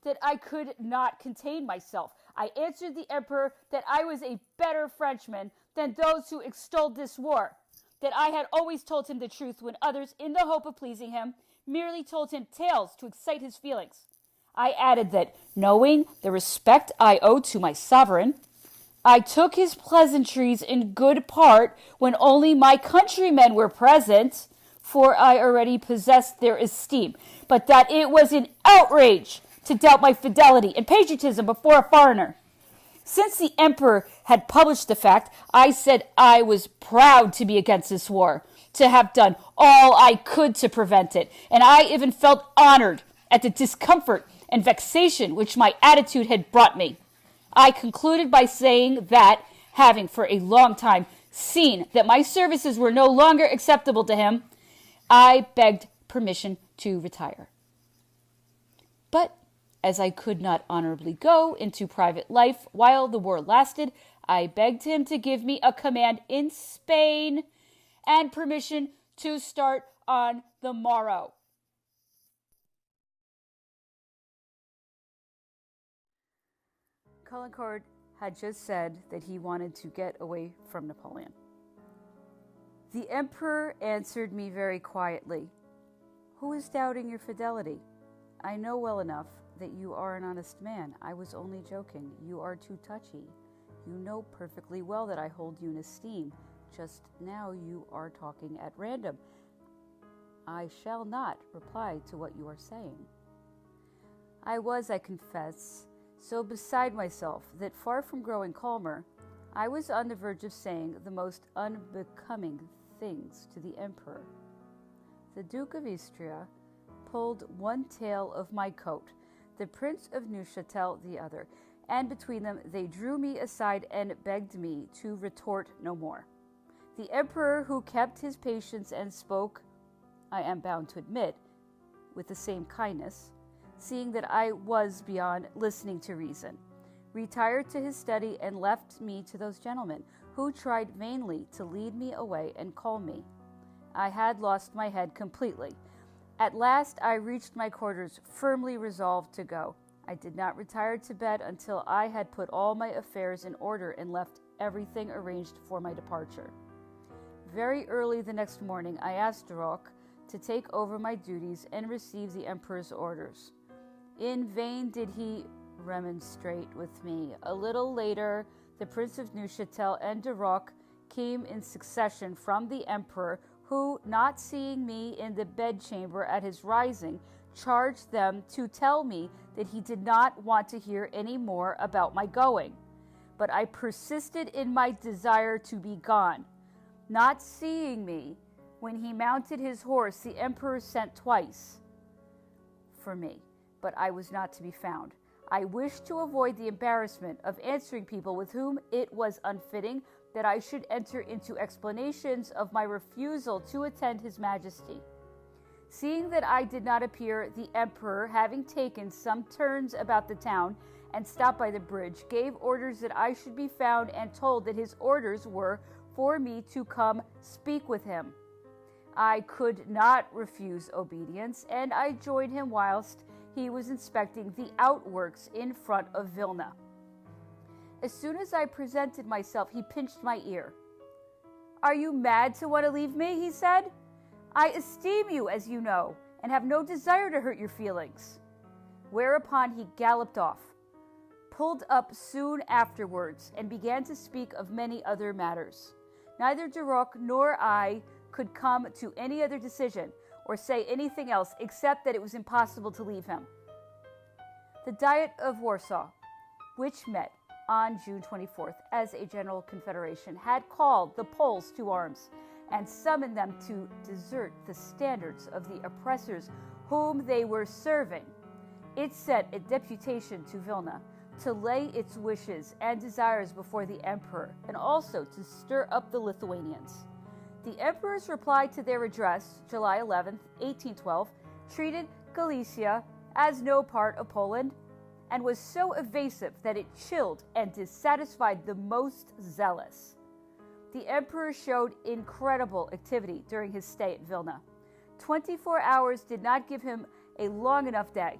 that I could not contain myself. I answered the emperor that I was a better Frenchman than those who extolled this war, that I had always told him the truth when others, in the hope of pleasing him, merely told him tales to excite his feelings. I added that, knowing the respect I owed to my sovereign, I took his pleasantries in good part when only my countrymen were present, for I already possessed their esteem, but that it was an outrage to doubt my fidelity and patriotism before a foreigner. Since the emperor had published the fact, I said I was proud to be against this war, to have done all I could to prevent it, and I even felt honored at the discomfort and vexation which my attitude had brought me. I concluded by saying that, having for a long time seen that my services were no longer acceptable to him, I begged permission to retire. But as I could not honorably go into private life while the war lasted, I begged him to give me a command in Spain and permission to start on the morrow. Caulaincourt had just said that he wanted to get away from Napoleon. The emperor answered me very quietly, "Who is doubting your fidelity? I know well enough that you are an honest man. I was only joking. You are too touchy. You know perfectly well that I hold you in esteem. Just now you are talking at random. I shall not reply to what you are saying." I was, I confess, so beside myself that far from growing calmer, I was on the verge of saying the most unbecoming things to the emperor. The Duke of Istria pulled one tail of my coat, the Prince of Neuchatel the other, and between them they drew me aside and begged me to retort no more. The emperor, who kept his patience and spoke, I am bound to admit, with the same kindness, seeing that I was beyond listening to reason, retired to his study and left me to those gentlemen, who tried vainly to lead me away and calm me. I had lost my head completely. At last I reached my quarters, firmly resolved to go. I did not retire to bed until I had put all my affairs in order and left everything arranged for my departure. Very early the next morning I asked Duroc to take over my duties and receive the emperor's orders. In vain did he remonstrate with me. A little later, the Prince of Neuchatel and Duroc came in succession from the emperor, who, not seeing me in the bedchamber at his rising, charged them to tell me that he did not want to hear any more about my going. But I persisted in my desire to be gone. Not seeing me, when he mounted his horse, the emperor sent twice for me, but I was not to be found. I wished to avoid the embarrassment of answering people with whom it was unfitting that I should enter into explanations of my refusal to attend His Majesty. Seeing that I did not appear, the emperor, having taken some turns about the town and stopped by the bridge, gave orders that I should be found and told that his orders were for me to come speak with him. I could not refuse obedience, and I joined him whilst he was inspecting the outworks in front of Vilna. As soon as I presented myself, he pinched my ear. "Are you mad to want to leave me?" he said. "I esteem you, as you know, and have no desire to hurt your feelings." whereupon he galloped off, pulled up soon afterwards, and began to speak of many other matters. Neither Duroc nor I could come to any other decision or say anything else except that it was impossible to leave him. The Diet of Warsaw, which met on June 24th as a general confederation, had called the Poles to arms and summoned them to desert the standards of the oppressors whom they were serving. It sent a deputation to Vilna to lay its wishes and desires before the emperor, and also to stir up the Lithuanians. The emperor's reply to their address, July 11, 1812, treated Galicia as no part of Poland, and was so evasive that it chilled and dissatisfied the most zealous. The emperor showed incredible activity during his stay at Vilna. 24 hours did not give him a long enough day.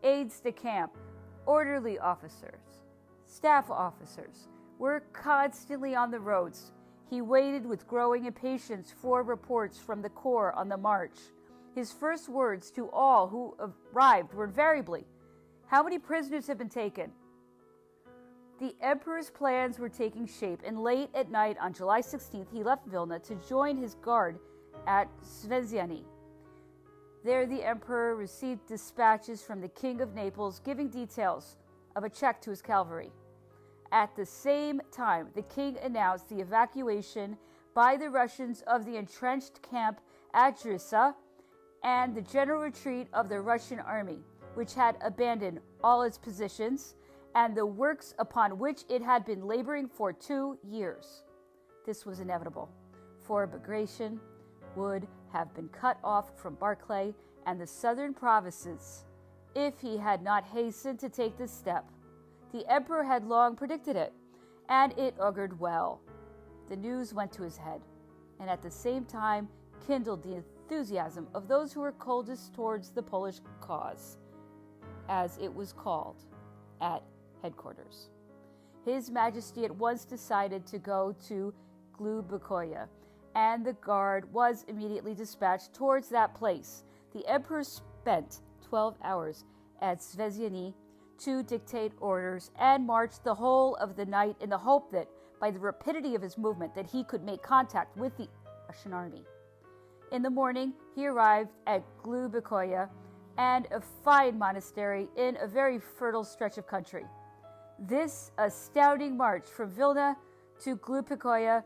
Aides de camp, orderly officers, staff officers were constantly on the roads. He waited with growing impatience for reports from the corps on the march. His first words to all who arrived were invariably, "How many prisoners have been taken?" The emperor's plans were taking shape, and late at night on July 16th, he left Vilna to join his guard at Sveziani. There the emperor received dispatches from the King of Naples giving details of a check to his cavalry. At the same time, the king announced the evacuation by the Russians of the entrenched camp at Drissa and the general retreat of the Russian army, which had abandoned all its positions and the works upon which it had been laboring for 2 years. This was inevitable, for Bagration would have been cut off from Barclay and the southern provinces if he had not hastened to take this step. The emperor had long predicted it, and it augured well. The news went to his head, and at the same time kindled the enthusiasm of those who were coldest towards the Polish cause, as it was called, at headquarters. His Majesty at once decided to go to Glubakoya, and the guard was immediately dispatched towards that place. The emperor spent 12 hours at Sveziani to dictate orders and marched the whole of the night in the hope that, by the rapidity of his movement, that he could make contact with the Russian army. In the morning, he arrived at Glubakoya, and a fine monastery in a very fertile stretch of country. This astounding march from Vilna to Glubakoya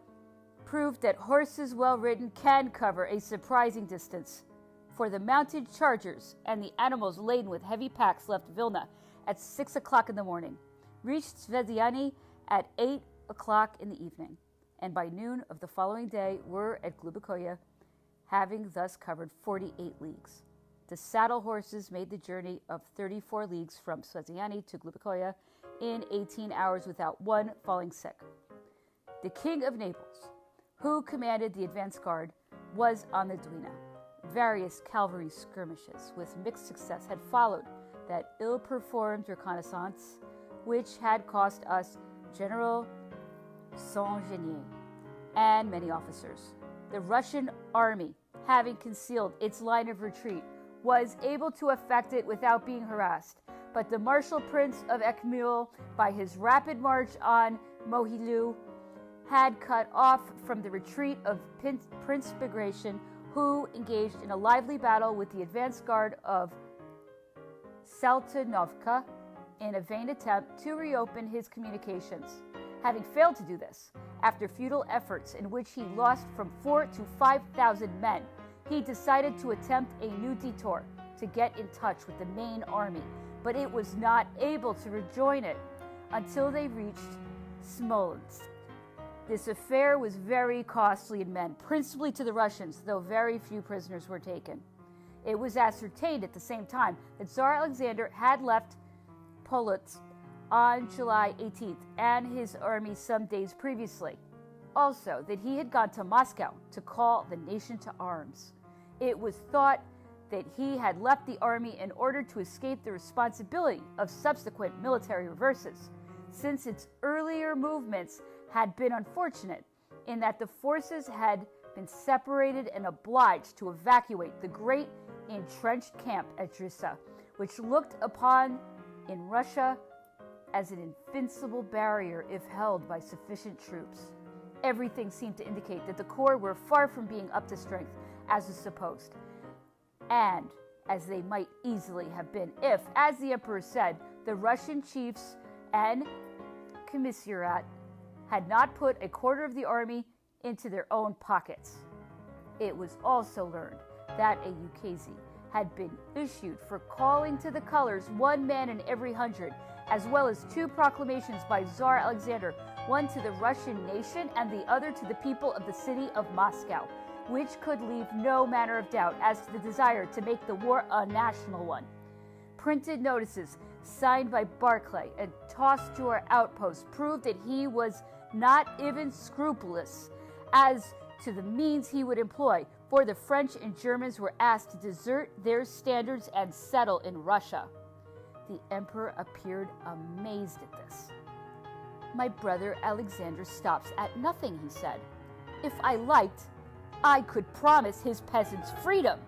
proved that horses well ridden can cover a surprising distance, for the mounted chargers and the animals laden with heavy packs left Vilna at 6 o'clock in the morning, reached Sveziani at 8 o'clock in the evening, and by noon of the following day were at Glubakoya, having thus covered 48 leagues. The saddle horses made the journey of 34 leagues from Sveziani to Glubakoya in 18 hours without one falling sick. The King of Naples, who commanded the advance guard, was on the Dwina. Various cavalry skirmishes with mixed success had followed that ill-performed reconnaissance, which had cost us General Saint-Genier and many officers. The Russian army, having concealed its line of retreat, was able to effect it without being harassed, but the Marshal Prince of Eckmühl, by his rapid march on Mohilu, had cut off from the retreat of Prince Bagration, who engaged in a lively battle with the advance guard of Saltanovka in a vain attempt to reopen his communications. Having failed to do this, after futile efforts in which he lost from 4,000 to 5,000 men, he decided to attempt a new detour to get in touch with the main army, but it was not able to rejoin it until they reached Smolensk. This affair was very costly in men, principally to the Russians, though very few prisoners were taken. It was ascertained at the same time that Tsar Alexander had left Polotsk on July 18th and his army some days previously. Also, that he had gone to Moscow to call the nation to arms. It was thought that he had left the army in order to escape the responsibility of subsequent military reverses, since its earlier movements had been unfortunate in that the forces had been separated and obliged to evacuate the great entrenched camp at Drissa, which looked upon in Russia as an invincible barrier if held by sufficient troops. Everything seemed to indicate that the corps were far from being up to strength, as was supposed, and as they might easily have been if, as the emperor said, the Russian chiefs and commissariat had not put a quarter of the army into their own pockets. It was also learned that a ukase had been issued for calling to the colors 1 man in every 100, as well as 2 proclamations by Tsar Alexander, one to the Russian nation and the other to the people of the city of Moscow, which could leave no manner of doubt as to the desire to make the war a national one. Printed notices signed by Barclay and tossed to our outposts proved that he was not even scrupulous as to the means he would employ, for the French and Germans were asked to desert their standards and settle in Russia. The emperor appeared amazed at this. My brother Alexander stops at nothing, he said. If I liked, I could promise his peasants freedom.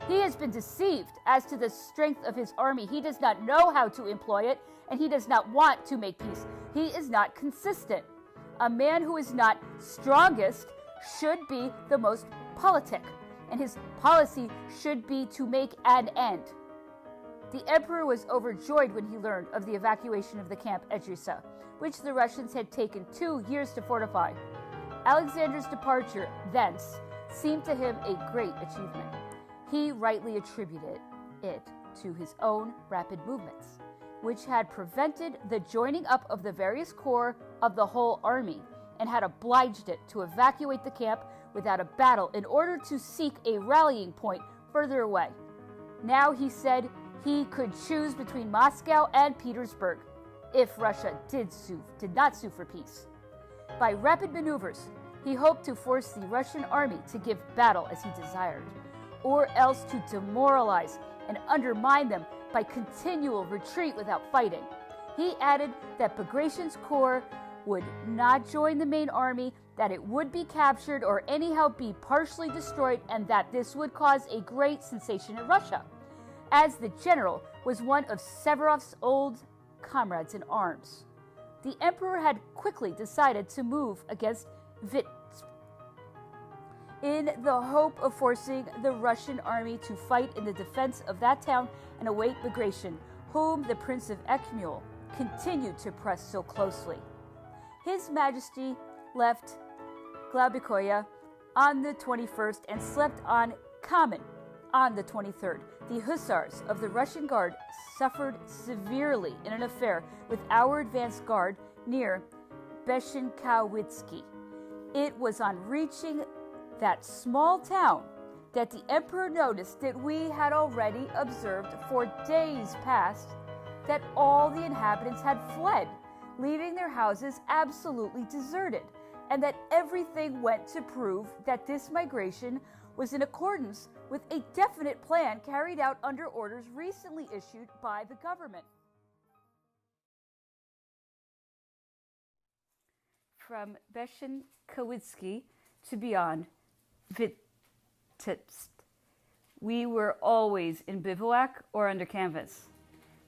He has been deceived as to the strength of his army. He does not know how to employ it, and he does not want to make peace. He is not consistent. A man who is not strongest should be the most politic, and his policy should be to make an end. The emperor was overjoyed when he learned of the evacuation of the camp at Drissa, which the Russians had taken 2 years to fortify. Alexander's departure thence seemed to him a great achievement. He rightly attributed it to his own rapid movements, which had prevented the joining up of the various corps of the whole army, and had obliged it to evacuate the camp without a battle in order to seek a rallying point further away. Now, he said, he could choose between Moscow and Petersburg, if Russia did not sue for peace. By rapid maneuvers, he hoped to force the Russian army to give battle as he desired, or else to demoralize and undermine them by continual retreat without fighting. He added that Bagration's corps would not join the main army, that it would be captured or anyhow be partially destroyed, and that this would cause a great sensation in Russia, as the general was one of Severov's old comrades in arms. The emperor had quickly decided to move against Vitebsk in the hope of forcing the Russian army to fight in the defense of that town and await Bagration, whom the Prince of Ekhmul continued to press so closely. His Majesty left Glaubikoye on the 21st and slept on Kamenn on the 23rd. The hussars of the Russian Guard suffered severely in an affair with our advanced guard near Beshenkowitsky. It was on reaching that small town that the emperor noticed that we had already observed for days past that all the inhabitants had fled, leaving their houses absolutely deserted, and that everything went to prove that this migration was in accordance with a definite plan carried out under orders recently issued by the government. From Beshenkowitsky to beyond Vitebsk, we were always in bivouac or under canvas.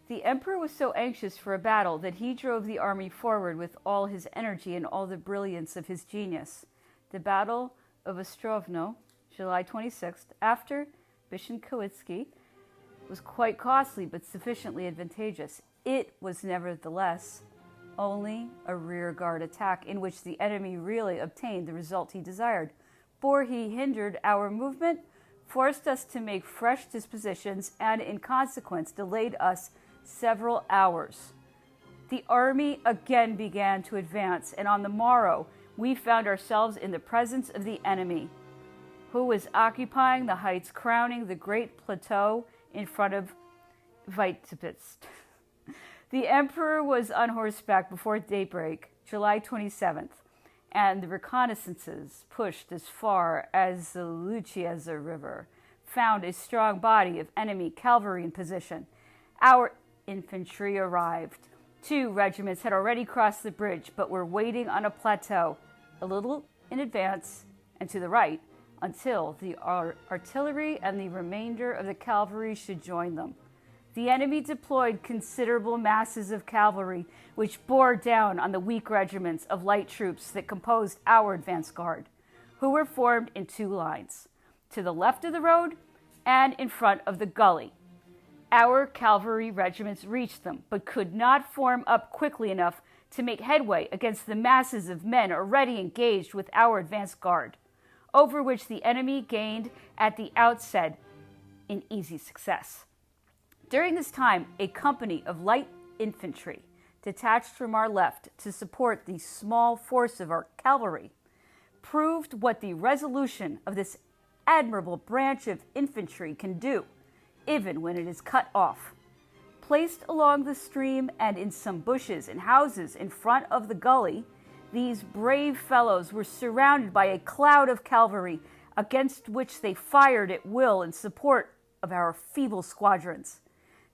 The emperor was so anxious for a battle that he drove the army forward with all his energy and all the brilliance of his genius. The Battle of Ostrovno, July 26th, after Beshenkowitsky, was quite costly but sufficiently advantageous. It was nevertheless only a rearguard attack in which the enemy really obtained the result he desired, for he hindered our movement, forced us to make fresh dispositions, and in consequence delayed us several hours. The army again began to advance, and on the morrow we found ourselves in the presence of the enemy, who was occupying the heights crowning the great plateau in front of Vitebsk. The emperor was on horseback before daybreak, July 27th, and the reconnaissances pushed as far as the Luchieza River, found a strong body of enemy cavalry in position. Our infantry arrived. 2 regiments had already crossed the bridge, but were waiting on a plateau, a little in advance and to the right, until the artillery and the remainder of the cavalry should join them. The enemy deployed considerable masses of cavalry, which bore down on the weak regiments of light troops that composed our advance guard, who were formed in two lines, to the left of the road and in front of the gully. Our cavalry regiments reached them, but could not form up quickly enough to make headway against the masses of men already engaged with our advance guard, over which the enemy gained at the outset in easy success. During this time, a company of light infantry, detached from our left to support the small force of our cavalry, proved what the resolution of this admirable branch of infantry can do, even when it is cut off. Placed along the stream and in some bushes and houses in front of the gully, these brave fellows were surrounded by a cloud of cavalry against which they fired at will in support of our feeble squadrons.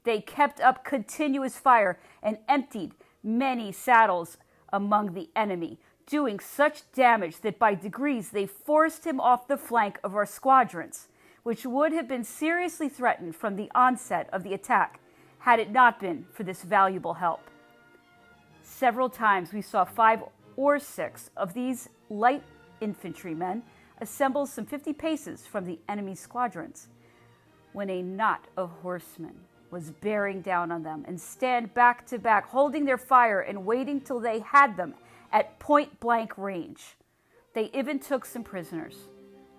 They kept up continuous fire and emptied many saddles among the enemy, doing such damage that by degrees they forced him off the flank of our squadrons, which would have been seriously threatened from the onset of the attack had it not been for this valuable help. Several times we saw 5 or 6 of these light infantrymen assemble some 50 paces from the enemy's squadrons, when a knot of horsemen was bearing down on them, and stand back to back, holding their fire and waiting till they had them at point-blank range. They even took some prisoners.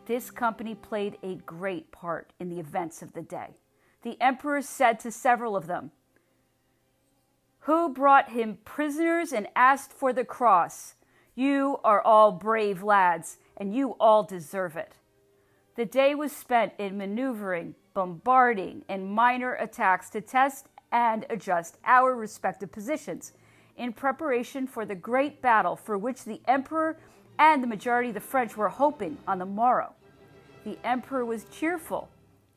This company played a great part in the events of the day. The emperor said to several of them, who brought him prisoners and asked for the cross, "You are all brave lads, and you all deserve it." The day was spent in maneuvering, bombarding, and minor attacks to test and adjust our respective positions in preparation for the great battle for which the emperor and the majority of the French were hoping on the morrow. The emperor was cheerful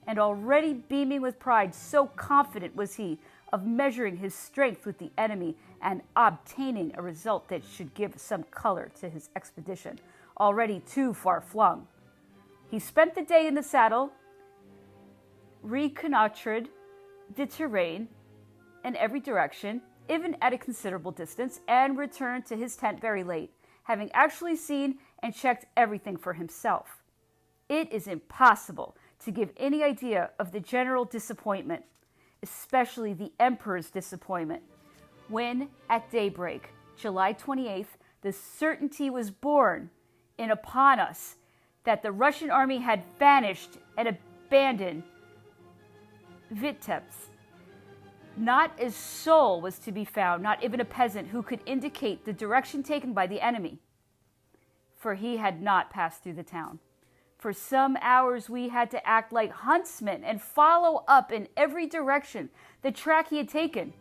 and already beaming with pride, so confident was he of measuring his strength with the enemy and obtaining a result that should give some color to his expedition, already too far flung. He spent the day in the saddle, reconnoitered the terrain in every direction, even at a considerable distance, and returned to his tent very late, having actually seen and checked everything for himself. It is impossible to give any idea of the general disappointment, especially the emperor's disappointment, when at daybreak, July 28th, the certainty was borne in upon us that the Russian army had vanished and abandoned Vitebsk. Not a soul was to be found, not even a peasant who could indicate the direction taken by the enemy, for he had not passed through the town. For some hours we had to act like huntsmen and follow up in every direction the track he had taken.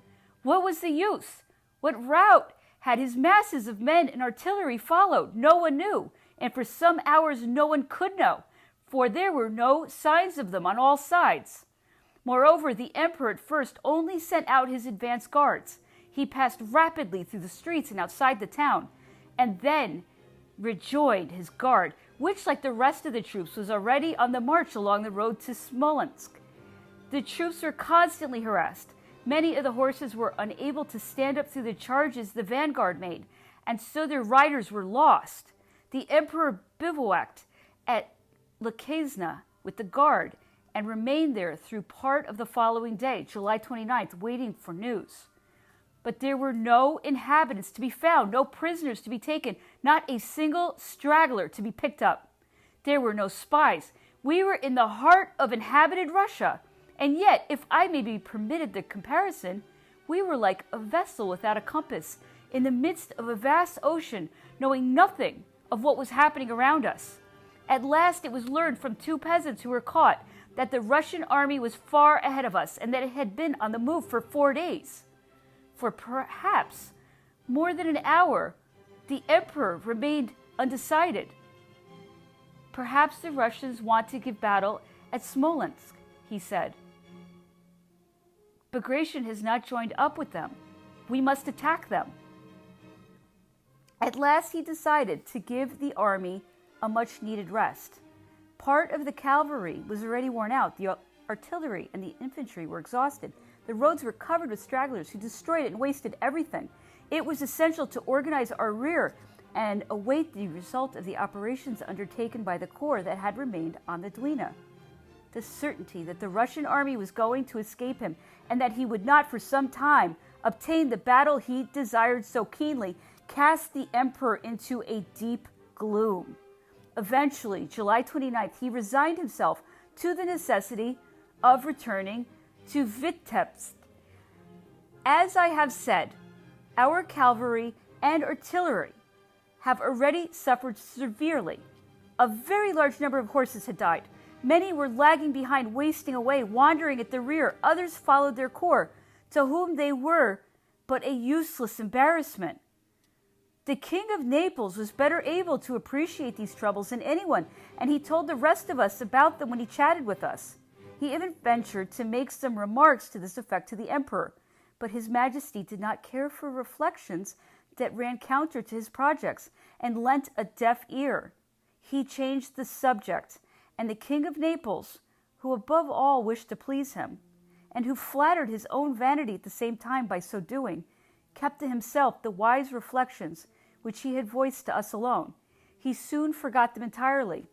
What was the use? What route had his masses of men and artillery followed? No one knew, and for some hours no one could know, for there were no signs of them on all sides. Moreover, the emperor at first only sent out his advance guards. He passed rapidly through the streets and outside the town, and then rejoined his guard, which, like the rest of the troops, was already on the march along the road to Smolensk. The troops were constantly harassed. Many of the horses were unable to stand up through the charges the vanguard made, and so their riders were lost. The emperor bivouacked at Lakesna with the guard and remained there through part of the following day, July 29th, waiting for news. But there were no inhabitants to be found, no prisoners to be taken, not a single straggler to be picked up. There were no spies. We were in the heart of inhabited Russia, and yet, if I may be permitted the comparison, we were like a vessel without a compass, in the midst of a vast ocean, knowing nothing of what was happening around us. At last it was learned from 2 peasants who were caught that the Russian army was far ahead of us and that it had been on the move for 4 days. For perhaps more than an hour, the emperor remained undecided. Perhaps the Russians want to give battle at Smolensk, he said. Bagration has not joined up with them. We must attack them. At last he decided to give the army a much-needed rest. Part of the cavalry was already worn out. The artillery and the infantry were exhausted. The roads were covered with stragglers who destroyed it and wasted everything. It was essential to organize our rear and await the result of the operations undertaken by the corps that had remained on the Dwina. The certainty that the Russian army was going to escape him and that he would not for some time obtain the battle he desired so keenly cast the emperor into a deep gloom. Eventually, July 29th, he resigned himself to the necessity of returning to Vitebsk. As I have said, our cavalry and artillery have already suffered severely. A very large number of horses had died. Many were lagging behind, wasting away, wandering at the rear. Others followed their corps, to whom they were but a useless embarrassment. The King of Naples was better able to appreciate these troubles than anyone, and he told the rest of us about them when he chatted with us. He even ventured to make some remarks to this effect to the emperor, but His Majesty did not care for reflections that ran counter to his projects and lent a deaf ear. He changed the subject, and the King of Naples, who above all wished to please him, and who flattered his own vanity at the same time by so doing, kept to himself the wise reflections which he had voiced to us alone. He soon forgot them entirely.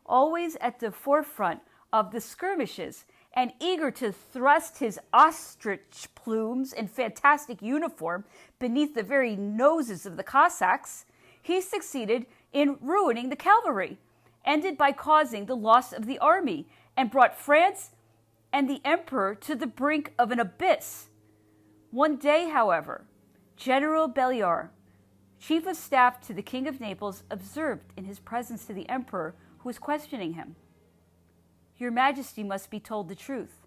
Always at the forefront of the skirmishes and eager to thrust his ostrich plumes and fantastic uniform beneath the very noses of the Cossacks, he succeeded in ruining the cavalry, ended by causing the loss of the army, and brought France and the emperor to the brink of an abyss. One day, however, General Belliard, chief of staff to the King of Naples, observed in his presence to the emperor, who was questioning him, "Your Majesty must be told the truth.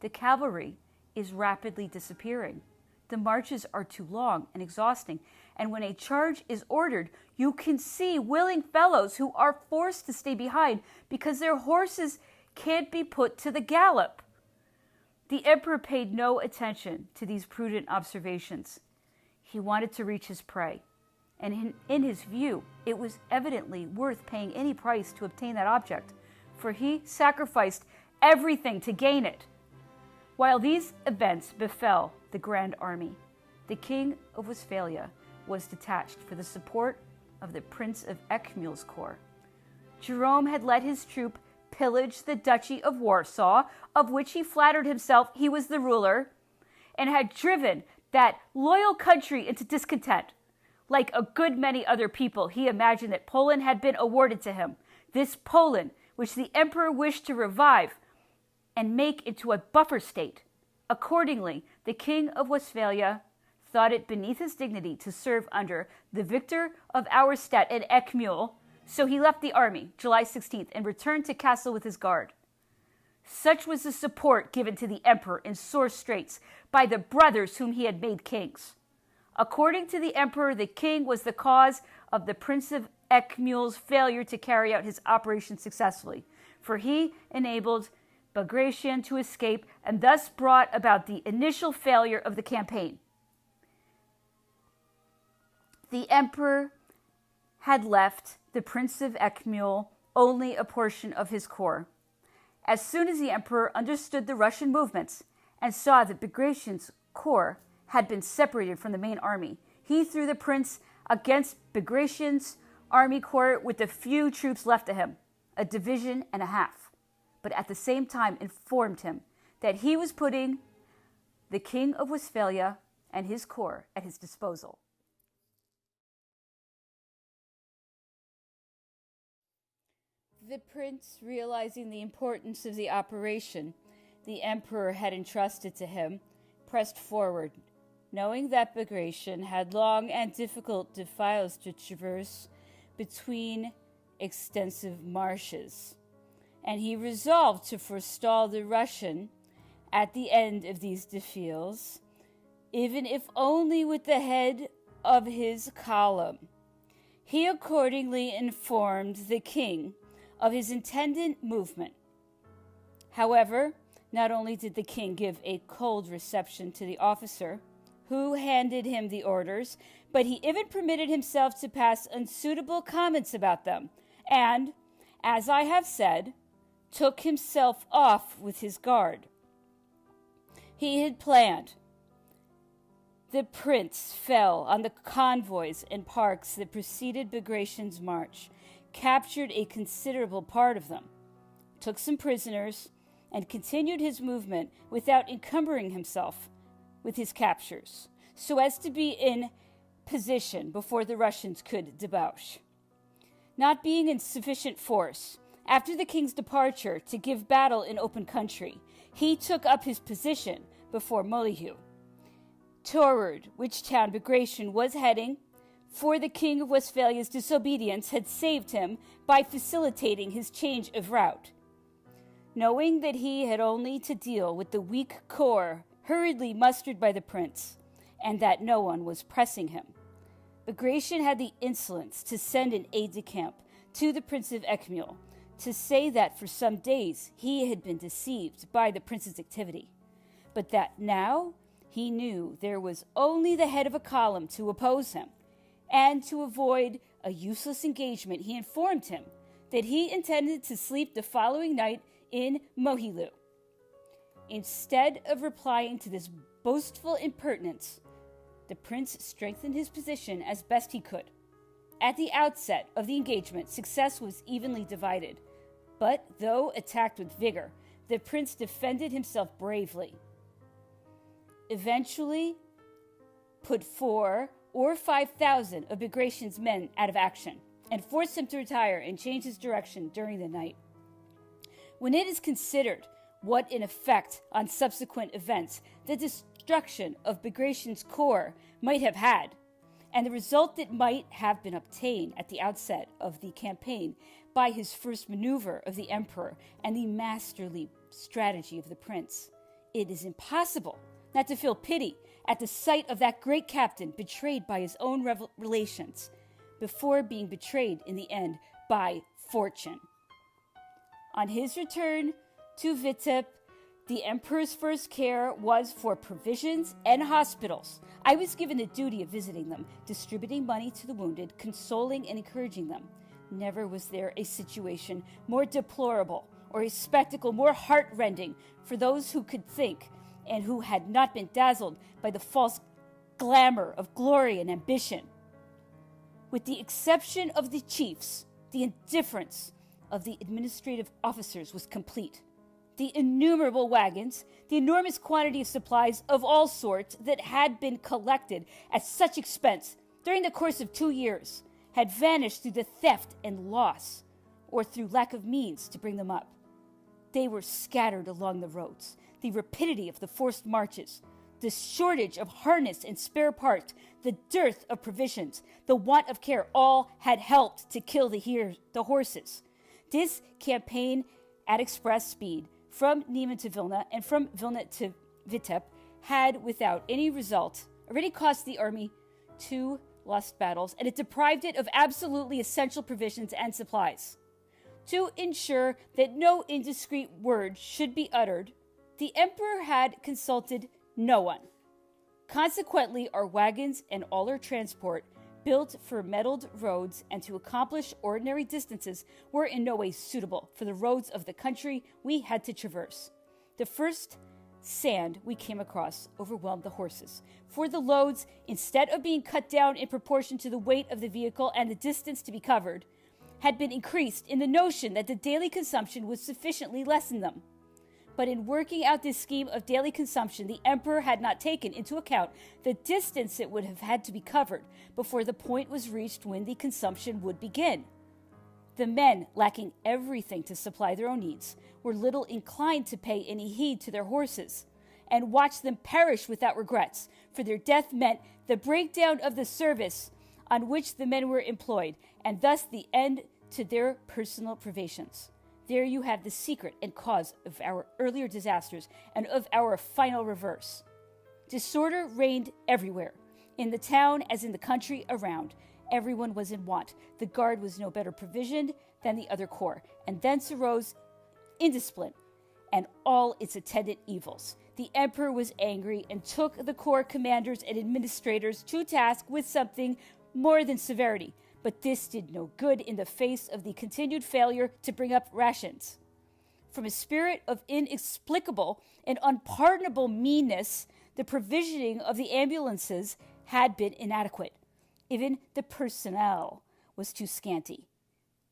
The cavalry is rapidly disappearing. The marches are too long and exhausting, and when a charge is ordered, you can see willing fellows who are forced to stay behind because their horses can't be put to the gallop." The emperor paid no attention to these prudent observations. He wanted to reach his prey, and in his view, it was evidently worth paying any price to obtain that object, for he sacrificed everything to gain it. While these events befell the Grand Army, the King of Westphalia was detached for the support of the Prince of Eckmuhl's corps. Jerome had let his troop pillage the Duchy of Warsaw, of which he flattered himself he was the ruler, and had driven that loyal country into discontent. Like a good many other people, he imagined that Poland had been awarded to him. This Poland, which the emperor wished to revive and make into a buffer state. Accordingly, the King of Westphalia thought it beneath his dignity to serve under the victor of Auerstedt and Eckmuhl, so he left the army, July 16th, and returned to Kassel with his guard. Such was the support given to the emperor in sore straits by the brothers whom he had made kings. According to the emperor, the king was the cause of the Prince of Eckmuhl's failure to carry out his operation successfully, for he enabled Bagration to escape and thus brought about the initial failure of the campaign. The emperor had left the Prince of Eckmuhl only a portion of his corps. As soon as the emperor understood the Russian movements and saw that Bagration's corps had been separated from the main army, he threw the prince against Bagration's army corps with the few troops left to him, a division and a half, but at the same time informed him that he was putting the King of Westphalia and his corps at his disposal. The prince, realizing the importance of the operation the emperor had entrusted to him, pressed forward, knowing that Bagration had long and difficult defiles to traverse between extensive marshes, and he resolved to forestall the Russian at the end of these defiles, even if only with the head of his column. He accordingly informed the king of his intended movement. However, not only did the king give a cold reception to the officer who handed him the orders, but he even permitted himself to pass unsuitable comments about them, and, as I have said, took himself off with his guard. he had planned. The prince fell on the convoys and parks that preceded Bagration's march, captured a considerable part of them, took some prisoners, and continued his movement without encumbering himself with his captures, so as to be in position before the Russians could debouch. Not being in sufficient force, after the king's departure to give battle in open country, he took up his position before Molyhue, toward which town Bagration was heading, for the king of Westphalia's disobedience had saved him by facilitating his change of route. Knowing that he had only to deal with the weak corps hurriedly mustered by the prince, and that no one was pressing him, Bagration had the insolence to send an aide-de-camp to the Prince of Eckmühl to say that for some days he had been deceived by the prince's activity, but that now he knew there was only the head of a column to oppose him, and to avoid a useless engagement he informed him that he intended to sleep the following night in Molyhue. Instead of replying to this boastful impertinence, the prince strengthened his position as best he could. At the outset of the engagement, success was evenly divided, but though attacked with vigor, the prince defended himself bravely. Eventually, put 4,000 or 5,000 of Bagration's men out of action, and forced him to retire and change his direction during the night. When it is considered what an effect on subsequent events the destruction of Bagration's corps might have had, and the result that might have been obtained at the outset of the campaign by his first maneuver of the emperor and the masterly strategy of the prince, it is impossible not to feel pity at the sight of that great captain betrayed by his own relations, before being betrayed in the end by fortune. On his return to Vitebsk, the emperor's first care was for provisions and hospitals. I was given the duty of visiting them, distributing money to the wounded, consoling and encouraging them. Never was there a situation more deplorable or a spectacle more heart-rending for those who could think and who had not been dazzled by the false glamour of glory and ambition. With the exception of the chiefs, the indifference of the administrative officers was complete. The innumerable wagons, the enormous quantity of supplies of all sorts that had been collected at such expense during the course of 2 years, had vanished through the theft and loss, or through lack of means to bring them up. They were scattered along the roads. The rapidity of the forced marches, the shortage of harness and spare parts, the dearth of provisions, the want of care, all had helped to kill the horses. This campaign at express speed from Niemen to Vilna and from Vilna to Vitebsk had, without any result, already cost the army 2 lost battles, and it deprived it of absolutely essential provisions and supplies. To ensure that no indiscreet word should be uttered, the emperor had consulted no one. Consequently, our wagons and all our transport, built for metalled roads and to accomplish ordinary distances, were in no way suitable for the roads of the country we had to traverse. The first sand we came across overwhelmed the horses, for the loads, instead of being cut down in proportion to the weight of the vehicle and the distance to be covered, had been increased in the notion that the daily consumption would sufficiently lessen them. But in working out this scheme of daily consumption, the emperor had not taken into account the distance it would have had to be covered before the point was reached when the consumption would begin. The men, lacking everything to supply their own needs, were little inclined to pay any heed to their horses, and watched them perish without regrets, for their death meant the breakdown of the service on which the men were employed, and thus the end to their personal privations. There you have the secret and cause of our earlier disasters and of our final reverse. Disorder reigned everywhere, in the town as in the country around. Everyone was in want. The guard was no better provisioned than the other corps, and thence arose indiscipline and all its attendant evils. The emperor was angry and took the corps commanders and administrators to task with something more than severity. But this did no good in the face of the continued failure to bring up rations. from a spirit of inexplicable and unpardonable meanness, the provisioning of the ambulances had been inadequate. Even the personnel was too scanty.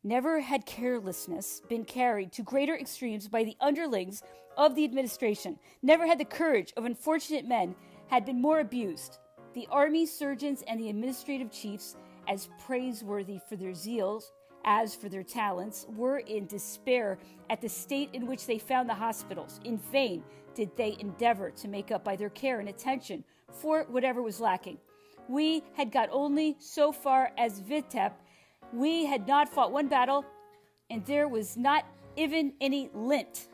Never had carelessness been carried to greater extremes by the underlings of the administration. Never had the courage of unfortunate men had been more abused. The army surgeons and the administrative chiefs, as praiseworthy for their zeals as for their talents, were in despair at the state in which they found the hospitals. In vain did they endeavor to make up by their care and attention for whatever was lacking. We had got only so far as Viteb. We had not fought one battle, and there was not even any lint.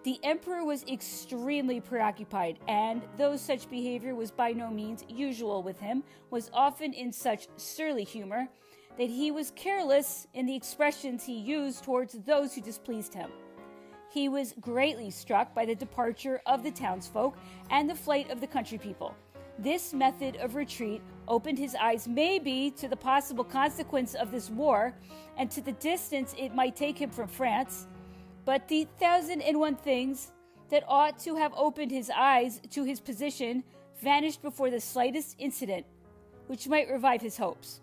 The emperor was extremely preoccupied, and though such behavior was by no means usual with him, was often in such surly humor that he was careless in the expressions he used towards those who displeased him. He was greatly struck by the departure of the townsfolk and the flight of the country people. This method of retreat opened his eyes maybe to the possible consequence of this war and to the distance it might take him from France, but the 1,001 things that ought to have opened his eyes to his position vanished before the slightest incident which might revive his hopes.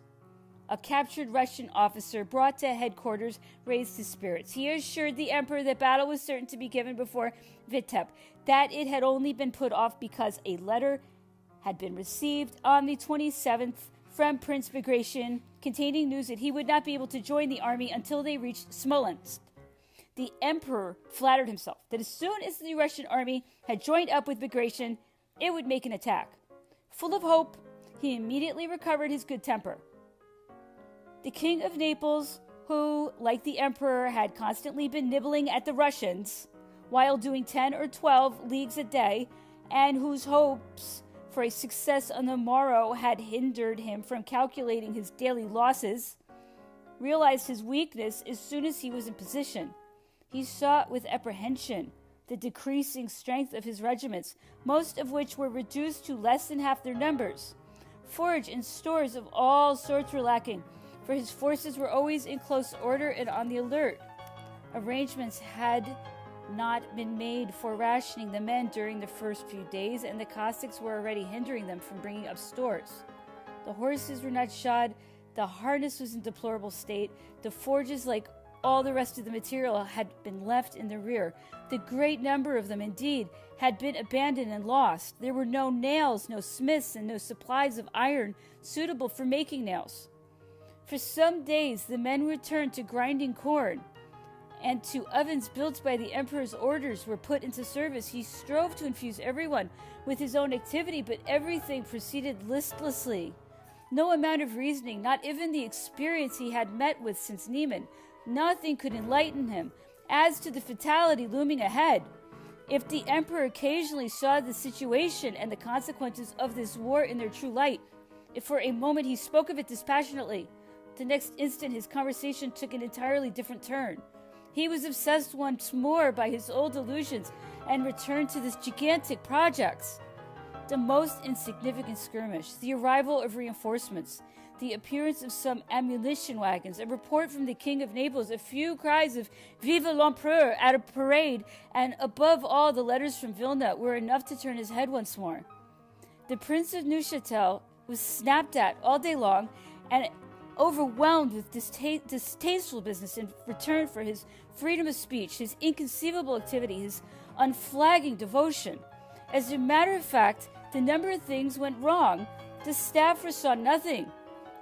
A captured Russian officer brought to headquarters raised his spirits. He assured the emperor that battle was certain to be given before Viteb, that it had only been put off because a letter had been received on the 27th from Prince Bagration containing news that he would not be able to join the army until they reached Smolensk. The emperor flattered himself that as soon as the Russian army had joined up with Bagration, it would make an attack. Full of hope, he immediately recovered his good temper. The King of Naples, who, like the emperor, had constantly been nibbling at the Russians while doing 10 or 12 leagues a day, and whose hopes for a success on the morrow had hindered him from calculating his daily losses, realized his weakness as soon as he was in position. He saw with apprehension the decreasing strength of his regiments, most of which were reduced to less than half their numbers. Forage and stores of all sorts were lacking, for his forces were always in close order and on the alert. Arrangements had not been made for rationing the men during the first few days, and the Cossacks were already hindering them from bringing up stores. The horses were not shod, the harness was in deplorable state, the forges, like all the rest of the material, had been left in the rear. The great number of them, indeed, had been abandoned and lost. There were no nails, no smiths, and no supplies of iron suitable for making nails. For some days the men returned to grinding corn, and to ovens built by the emperor's orders were put into service. He strove to infuse everyone with his own activity, but everything proceeded listlessly. No amount of reasoning, not even the experience he had met with since Niemann, nothing could enlighten him as to the fatality looming ahead. If the emperor occasionally saw the situation and the consequences of this war in their true light, if for a moment he spoke of it dispassionately, the next instant his conversation took an entirely different turn. He was obsessed once more by his old illusions and returned to this gigantic projects. The most insignificant skirmish, the arrival of reinforcements, the appearance of some ammunition wagons, a report from the King of Naples, a few cries of Vive l'Empereur at a parade, and above all the letters from Vilna were enough to turn his head once more. The Prince of Neuchâtel was snapped at all day long and overwhelmed with distasteful business in return for his freedom of speech, his inconceivable activity, his unflagging devotion. As a matter of fact, the number of things went wrong. The staff foresaw nothing.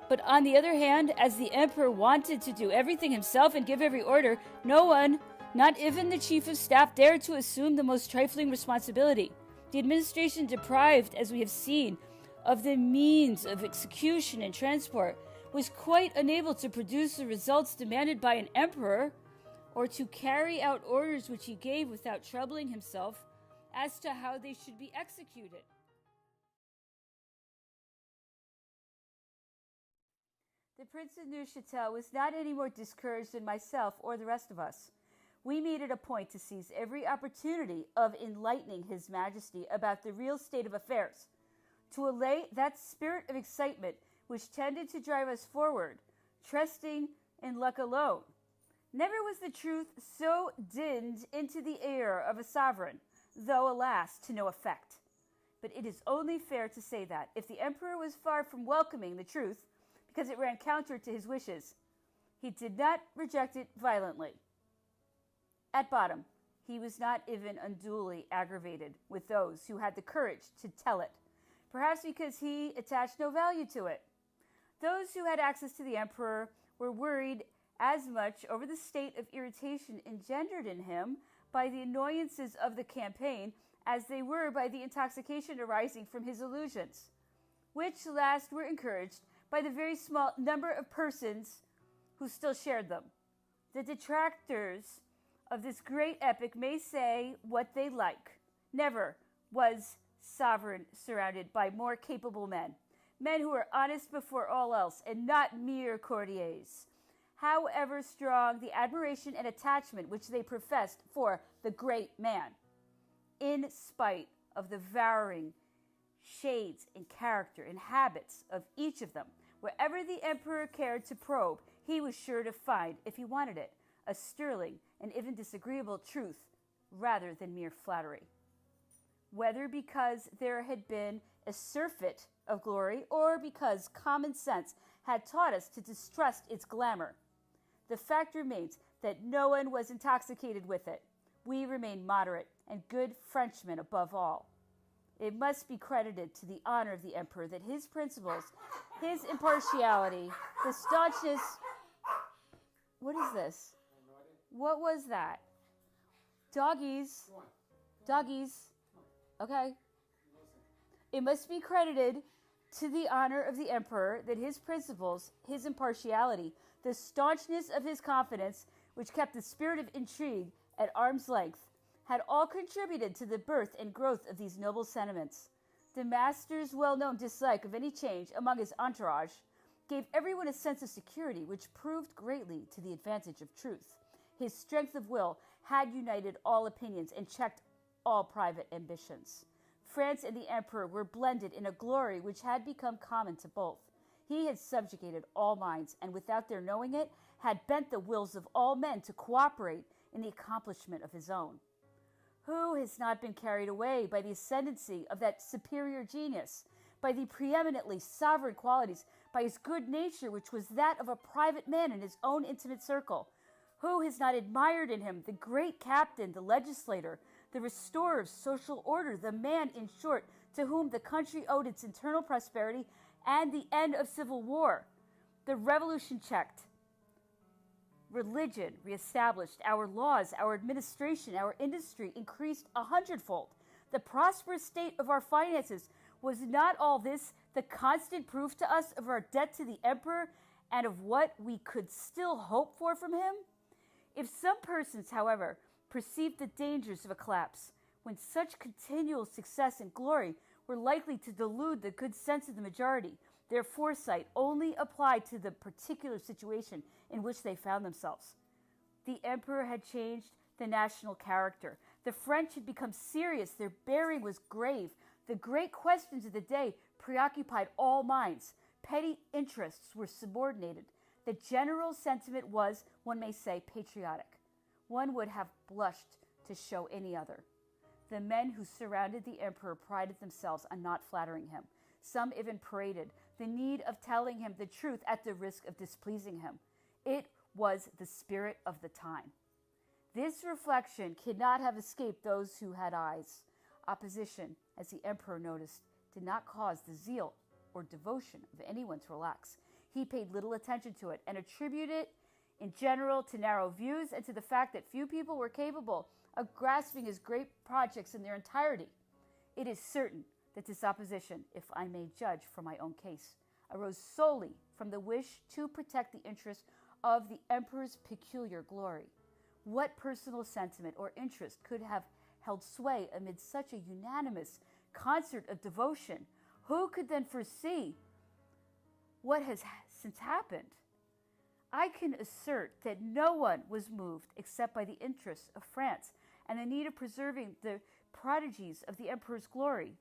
But on the other hand, as the emperor wanted to do everything himself and give every order, no one, not even the chief of staff, dared to assume the most trifling responsibility. The administration, deprived, as we have seen, of the means of execution and transport, was quite unable to produce the results demanded by an emperor, or to carry out orders which he gave without troubling himself as to how they should be executed. The Prince of Neuchâtel was not any more discouraged than myself or the rest of us. We made it a point to seize every opportunity of enlightening His Majesty about the real state of affairs, to allay that spirit of excitement which tended to drive us forward, trusting in luck alone. Never was the truth so dinned into the ear of a sovereign, though, alas, to no effect. But it is only fair to say that, if the emperor was far from welcoming the truth, because it ran counter to his wishes, he did not reject it violently. At bottom, he was not even unduly aggravated with those who had the courage to tell it, perhaps because he attached no value to it. Those who had access to the emperor were worried as much over the state of irritation engendered in him by the annoyances of the campaign as they were by the intoxication arising from his illusions, which last were encouraged by the very small number of persons who still shared them. The detractors of this great epic may say what they like. Never was sovereign surrounded by more capable men, men who were honest before all else and not mere courtiers, however strong the admiration and attachment which they professed for the great man. In spite of the varying shades in character and habits of each of them, wherever the emperor cared to probe, he was sure to find, if he wanted it, a sterling and even disagreeable truth rather than mere flattery. Whether because there had been a surfeit of glory or because common sense had taught us to distrust its glamour, the fact remains that no one was intoxicated with it. We remained moderate and good Frenchmen above all. It must be credited to the honor of the emperor that his principles, his impartiality, the staunchness... What is this? What was that? Doggies. Doggies. Okay. It must be credited to the honor of the emperor that his principles, his impartiality, the staunchness of his confidence, which kept the spirit of intrigue at arm's length, had all contributed to the birth and growth of these noble sentiments. The master's well-known dislike of any change among his entourage gave everyone a sense of security which proved greatly to the advantage of truth. His strength of will had united all opinions and checked all private ambitions. France and the emperor were blended in a glory which had become common to both. He had subjugated all minds, and without their knowing it, had bent the wills of all men to cooperate in the accomplishment of his own. Who has not been carried away by the ascendancy of that superior genius, by the preeminently sovereign qualities, by his good nature, which was that of a private man in his own intimate circle? Who has not admired in him the great captain, the legislator, the restorer of social order, the man, in short, to whom the country owed its internal prosperity and the end of civil war? The revolution checked, religion reestablished, our laws, our administration, our industry increased 100-fold. The prosperous state of our finances, was not all this the constant proof to us of our debt to the emperor and of what we could still hope for from him? If some persons, however, perceived the dangers of a collapse, when such continual success and glory were likely to delude the good sense of the majority, their foresight only applied to the particular situation in which they found themselves. The emperor had changed the national character. The French had become serious. Their bearing was grave. The great questions of the day preoccupied all minds. Petty interests were subordinated. The general sentiment was, one may say, patriotic. One would have blushed to show any other. The men who surrounded the emperor prided themselves on not flattering him. Some even paraded the need of telling him the truth at the risk of displeasing him. It was the spirit of the time. This reflection could not have escaped those who had eyes. Opposition, as the emperor noticed, did not cause the zeal or devotion of anyone to relax. He paid little attention to it and attributed it in general to narrow views and to the fact that few people were capable of grasping his great projects in their entirety. It is certain that this opposition, if I may judge from my own case, arose solely from the wish to protect the interests of the emperor's peculiar glory. What personal sentiment or interest could have held sway amid such a unanimous concert of devotion? Who could then foresee what has since happened? I can assert that no one was moved except by the interests of France and the need of preserving the prodigies of the emperor's glory.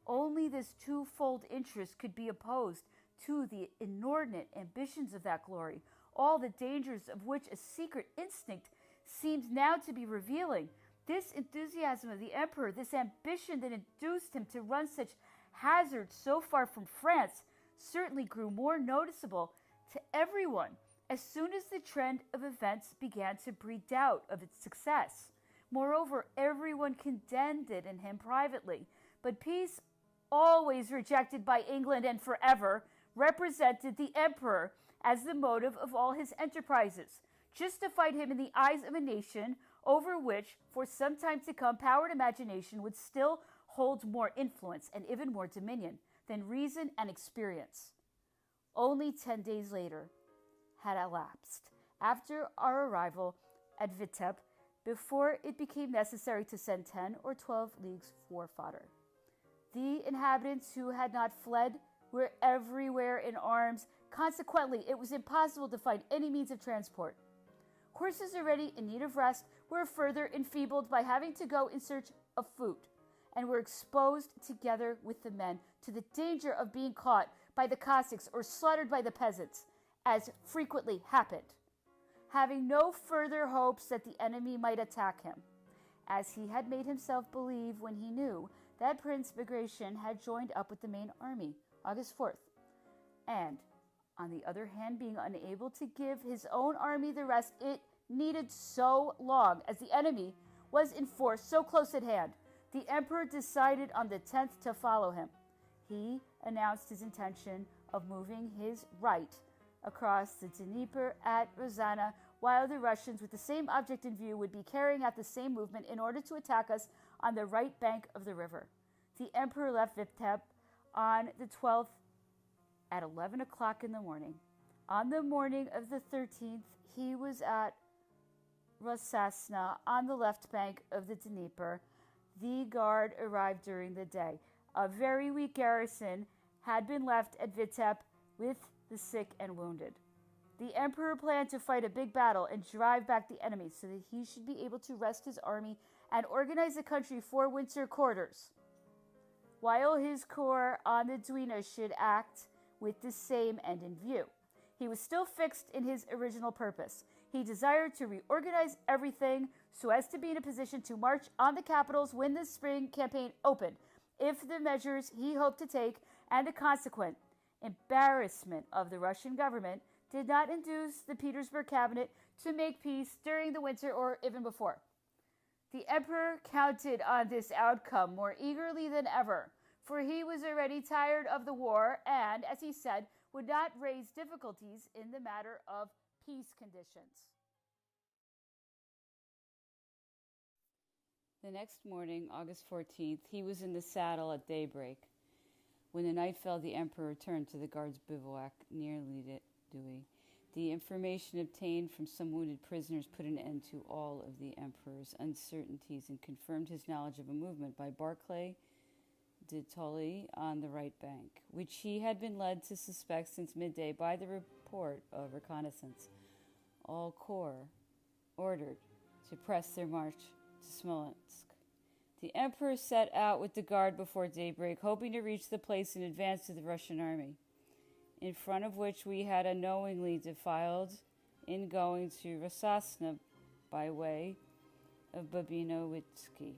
Only this twofold interest could be opposed to the inordinate ambitions of that glory. all the dangers of which a secret instinct seemed now to be revealing. This enthusiasm of the emperor, this ambition that induced him to run such hazards so far from France, certainly grew more noticeable to everyone as soon as the trend of events began to breed doubt of its success. Moreover, everyone condemned it in him privately, but peace, always rejected by England and forever, represented the emperor as the motive of all his enterprises, justified him in the eyes of a nation over which, for some time to come, power and imagination would still hold more influence and even more dominion than reason and experience. Only 10 days later had elapsed after our arrival at Vitebsk before it became necessary to send 10 or 12 leagues for fodder. The inhabitants who had not fled were everywhere in arms. Consequently, it was impossible to find any means of transport. Horses already in need of rest were further enfeebled by having to go in search of food, and were exposed together with the men to the danger of being caught by the Cossacks or slaughtered by the peasants, as frequently happened, having no further hopes that the enemy might attack him, as he had made himself believe when he knew that Prince Bagration had joined up with the main army, August 4th, and, on the other hand, being unable to give his own army the rest it needed so long, as the enemy was in force so close at hand, the emperor decided on the 10th to follow him. He announced his intention of moving his right across the Dnieper at Rosanna, while the Russians, with the same object in view, would be carrying out the same movement in order to attack us on the right bank of the river. The emperor left Vitebsk on the 12th at 11 o'clock in the morning. On the morning of the 13th, he was at Rosasna on the left bank of the Dnieper. The guard arrived during the day. A very weak garrison had been left at Vitebsk with the sick and wounded. The emperor planned to fight a big battle and drive back the enemy so that he should be able to rest his army and organize the country for winter quarters, while his corps on the Dwina should act with the same end in view. He was still fixed in his original purpose. He desired to reorganize everything so as to be in a position to march on the capitals when the spring campaign opened, if the measures he hoped to take and the consequent embarrassment of the Russian government did not induce the Petersburg cabinet to make peace during the winter or even before. The emperor counted on this outcome more eagerly than ever, for he was already tired of the war and, as he said, would not raise difficulties in the matter of peace conditions. The next morning, August 14th, he was in the saddle at daybreak. When the night fell, the emperor returned to the guard's bivouac near Lidui. The information obtained from some wounded prisoners put an end to all of the emperor's uncertainties and confirmed his knowledge of a movement by Barclay de Tolly on the right bank, which he had been led to suspect since midday by the report of reconnaissance. All corps ordered to press their march to Smolensk. The emperor set out with the guard before daybreak, hoping to reach the place in advance of the Russian army, in front of which we had unknowingly defiled in going to Rosasna by way of Babinowitsky.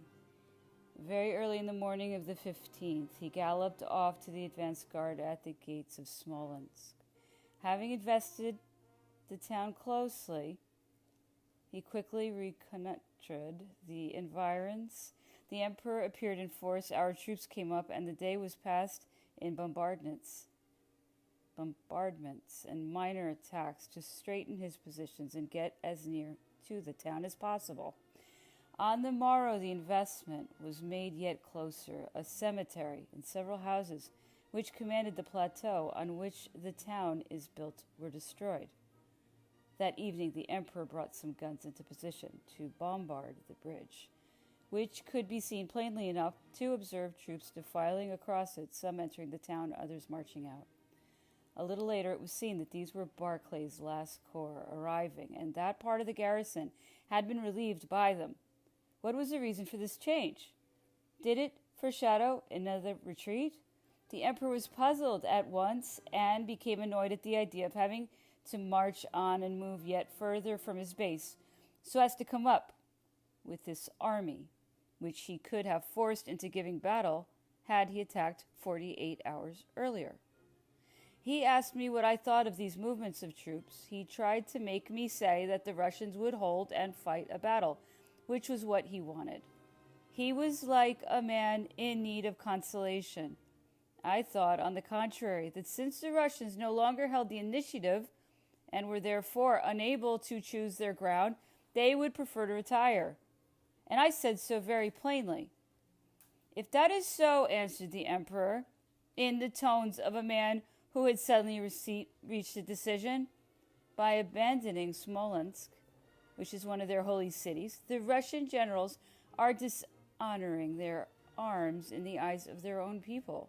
Very early in the morning of the 15th, he galloped off to the advance guard at the gates of Smolensk. Having invested the town closely, he quickly reconnoitered the environs. The emperor appeared in force. Our troops came up, and the day was passed in bombardments and minor attacks to straighten his positions and get as near to the town as possible. On the morrow, the investment was made yet closer. A cemetery and several houses, which commanded the plateau on which the town is built, were destroyed. That evening, the emperor brought some guns into position to bombard the bridge, which could be seen plainly enough to observe troops defiling across it, some entering the town, others marching out. A little later, it was seen that these were Barclay's last corps arriving, and that part of the garrison had been relieved by them. What was the reason for this change? Did it foreshadow another retreat? The emperor was puzzled at once and became annoyed at the idea of having to march on and move yet further from his base, so as to come up with this army, which he could have forced into giving battle had he attacked 48 hours earlier. He asked me what I thought of these movements of troops. He tried to make me say that the Russians would hold and fight a battle, which was what he wanted. He was like a man in need of consolation. I thought, on the contrary, that since the Russians no longer held the initiative and were therefore unable to choose their ground, they would prefer to retire. And I said so very plainly. If that is so, answered the emperor, in the tones of a man who had suddenly reached a decision, by abandoning Smolensk, which is one of their holy cities, the Russian generals are dishonoring their arms in the eyes of their own people.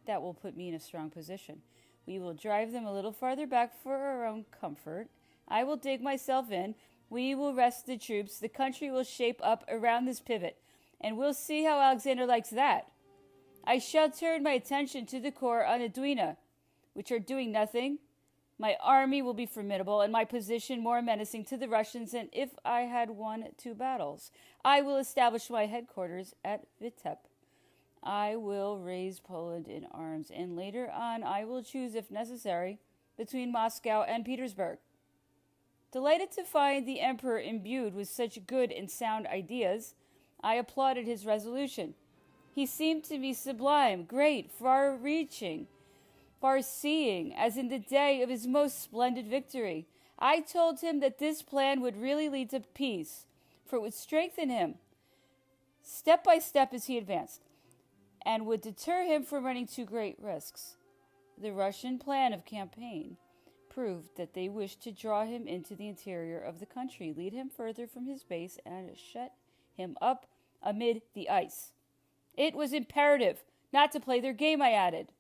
That will put me in a strong position. We will drive them a little farther back for our own comfort. I will dig myself in. We will rest the troops. The country will shape up around this pivot, and we'll see how Alexander likes that. I shall turn my attention to the corps on the Dwina, which are doing nothing. My army will be formidable, and my position more menacing to the Russians than if I had won 2 battles. I will establish my headquarters at Vitebsk. I will raise Poland in arms, and later on I will choose, if necessary, between Moscow and Petersburg. Delighted to find the emperor imbued with such good and sound ideas, I applauded his resolution. He seemed to me sublime, great, far-reaching, far-seeing, as in the day of his most splendid victory. I told him that this plan would really lead to peace, for it would strengthen him, step by step as he advanced, and would deter him from running too great risks. The Russian plan of campaign proved that they wished to draw him into the interior of the country, lead him further from his base, and shut him up amid the ice. It was imperative not to play their game, I added.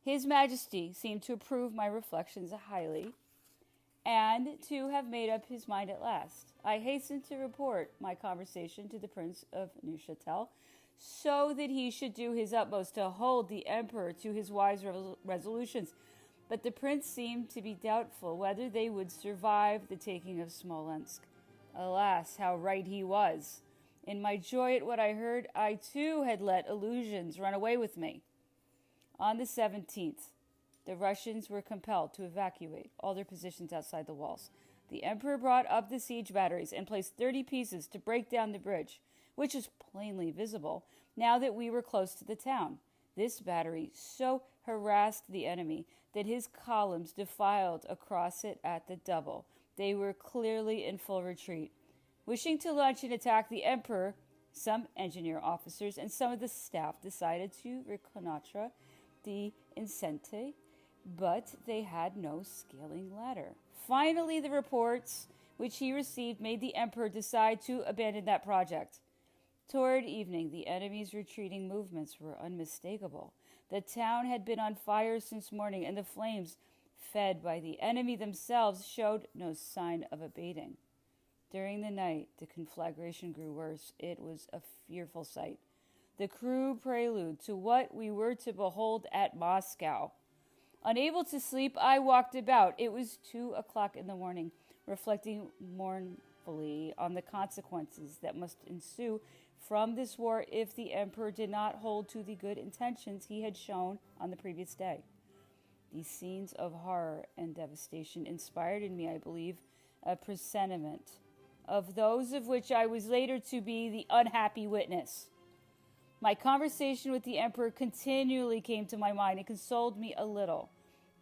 His Majesty seemed to approve my reflections highly, and to have made up his mind at last. I hastened to report my conversation to the Prince of Neuchatel, so that he should do his utmost to hold the emperor to his wise resolutions. But the prince seemed to be doubtful whether they would survive the taking of Smolensk. Alas, how right he was. In my joy at what I heard, I too had let illusions run away with me. On the 17th, the Russians were compelled to evacuate all their positions outside the walls. The emperor brought up the siege batteries and placed 30 pieces to break down the bridge, which was plainly visible now that we were close to the town. This battery so harassed the enemy that his columns defiled across it at the double. They were clearly in full retreat. Wishing to launch an attack, the emperor, some engineer officers, and some of the staff decided to reconnoitre the enceinte, but they had no scaling ladder. Finally, the reports which he received made the emperor decide to abandon that project. Toward evening, the enemy's retreating movements were unmistakable. The town had been on fire since morning, and the flames, fed by the enemy themselves, showed no sign of abating. During the night, the conflagration grew worse. It was a fearful sight, the cruel prelude to what we were to behold at Moscow. Unable to sleep, I walked about. It was 2:00 in the morning, reflecting mournfully on the consequences that must ensue from this war if the emperor did not hold to the good intentions he had shown on the previous day. These scenes of horror and devastation inspired in me, I believe, a presentiment of those of which I was later to be the unhappy witness. My conversation with the emperor continually came to my mind and consoled me a little,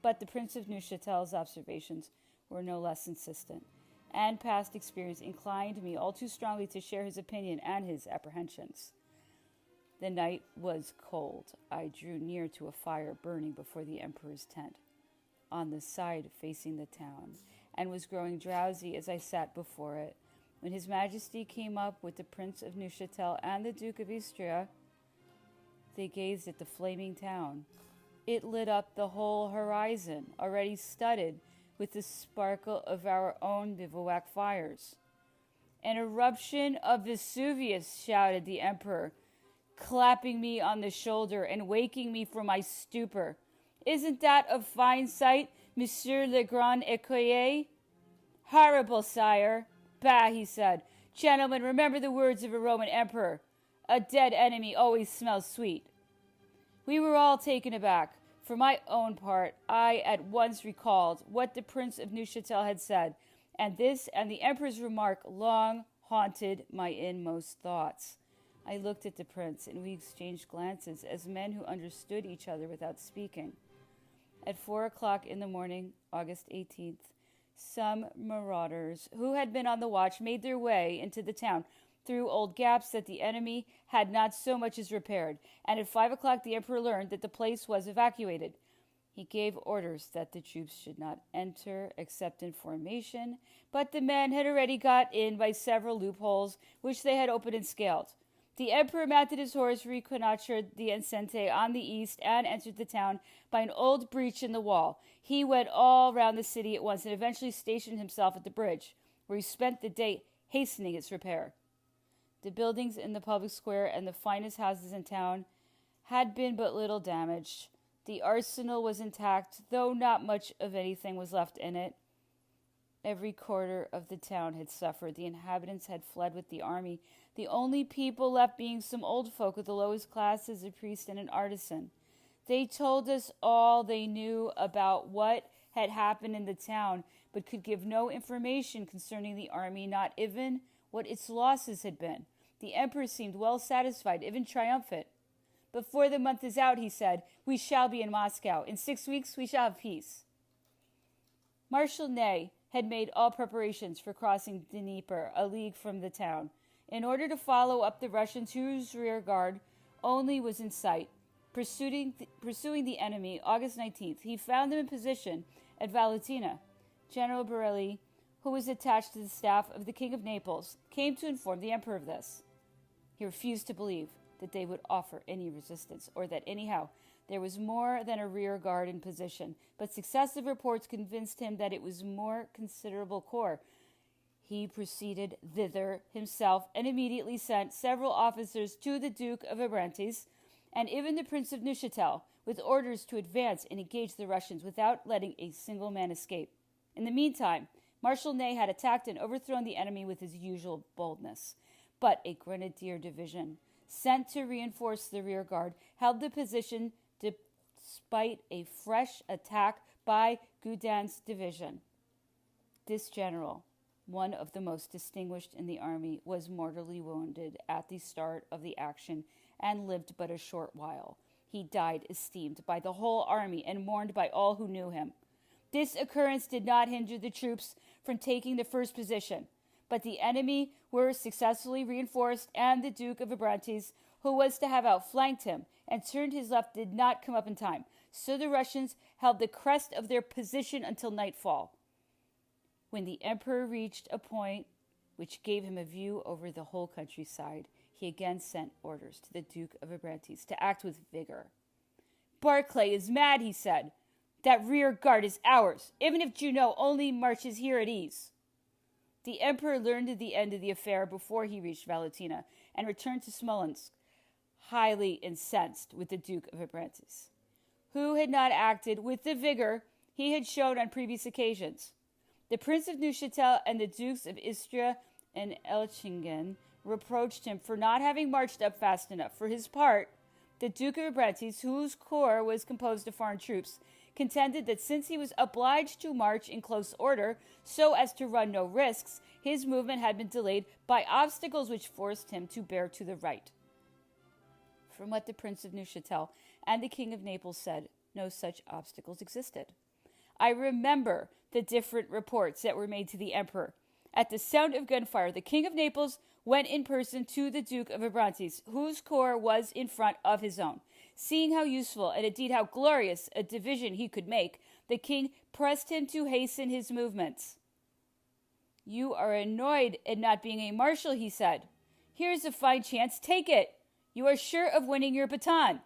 but the Prince of Neuchatel's observations were no less insistent, and past experience inclined me all too strongly to share his opinion and his apprehensions. The night was cold. I drew near to a fire burning before the emperor's tent, on the side facing the town, and was growing drowsy as I sat before it, when His Majesty came up with the Prince of Neuchatel and the Duke of Istria. They gazed at the flaming town. It lit up the whole horizon, already studded with the sparkle of our own bivouac fires. An eruption of Vesuvius, shouted the emperor, clapping me on the shoulder and waking me from my stupor. Isn't that a fine sight? Monsieur le Grand Écuyer? Horrible, sire. Bah, he said. Gentlemen, remember the words of a Roman emperor. A dead enemy always smells sweet. We were all taken aback. For my own part, I at once recalled what the Prince of Neuchâtel had said, and this and the emperor's remark long haunted my inmost thoughts. I looked at the prince, and we exchanged glances as men who understood each other without speaking. At 4 o'clock in the morning, August 18th, some marauders who had been on the watch made their way into the town through old gaps that the enemy had not so much as repaired, and at 5 o'clock the emperor learned that the place was evacuated. He gave orders that the troops should not enter except in formation, but the men had already got in by several loopholes which they had opened and scaled. The emperor mounted his horse, reconnoitred the enceinte on the east, and entered the town by an old breach in the wall. He went all round the city at once and eventually stationed himself at the bridge, where he spent the day hastening its repair. The buildings in the public square and the finest houses in town had been but little damaged. The arsenal was intact, though not much of anything was left in it. Every quarter of the town had suffered. The inhabitants had fled with the army, the only people left being some old folk of the lowest classes, a priest and an artisan. They told us all they knew about what had happened in the town, but could give no information concerning the army, not even what its losses had been. The emperor seemed well satisfied, even triumphant. Before the month is out, he said, we shall be in Moscow. In 6 weeks we shall have peace. Marshal Ney had made all preparations for crossing Dnieper, a league from the town, in order to follow up the Russians whose rear guard only was in sight. Pursuing the enemy, August 19th, he found them in position at Valentina. General Borelli, who was attached to the staff of the King of Naples, came to inform the emperor of this. He refused to believe that they would offer any resistance, or that anyhow there was more than a rear guard in position, but successive reports convinced him that it was a more considerable corps. He proceeded thither himself and immediately sent several officers to the Duke of Abrantes and even the Prince of Neuchâtel with orders to advance and engage the Russians without letting a single man escape. In the meantime, Marshal Ney had attacked and overthrown the enemy with his usual boldness, but a grenadier division sent to reinforce the rear guard held the position despite a fresh attack by Gudin's division. This general, one of the most distinguished in the army, was mortally wounded at the start of the action and lived but a short while. He died esteemed by the whole army and mourned by all who knew him. This occurrence did not hinder the troops from taking the first position, but the enemy were successfully reinforced, and the Duke of Abrantes, who was to have outflanked him and turned his left, did not come up in time. So the Russians held the crest of their position until nightfall, when the emperor reached a point which gave him a view over the whole countryside. He again sent orders to the Duke of Abrantes to act with vigor. Barclay is mad, he said. That rear guard is ours, even if Junot only marches here at ease. The emperor learned of the end of the affair before he reached Valentina and returned to Smolensk, highly incensed with the Duke of Abrantes, who had not acted with the vigor he had shown on previous occasions. The Prince of Neuchâtel and the Dukes of Istria and Elchingen reproached him for not having marched up fast enough. For his part, the Duke of Abrantes, whose corps was composed of foreign troops, contended that since he was obliged to march in close order so as to run no risks, his movement had been delayed by obstacles which forced him to bear to the right. From what the Prince of Neuchâtel and the King of Naples said, no such obstacles existed. I remember the different reports that were made to the emperor. At the sound of gunfire, the King of Naples went in person to the Duke of Abrantes, whose corps was in front of his own. Seeing how useful and indeed how glorious a division he could make, the king pressed him to hasten his movements. You are annoyed at not being a marshal, he said. Here's a fine chance, take it. You are sure of winning your baton.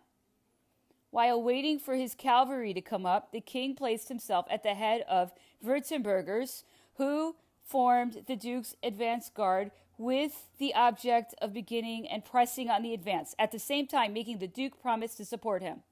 While waiting for his cavalry to come up, the king placed himself at the head of Württembergers, who formed the Duke's advance guard with the object of beginning and pressing on the advance, at the same time making the Duke promise to support him.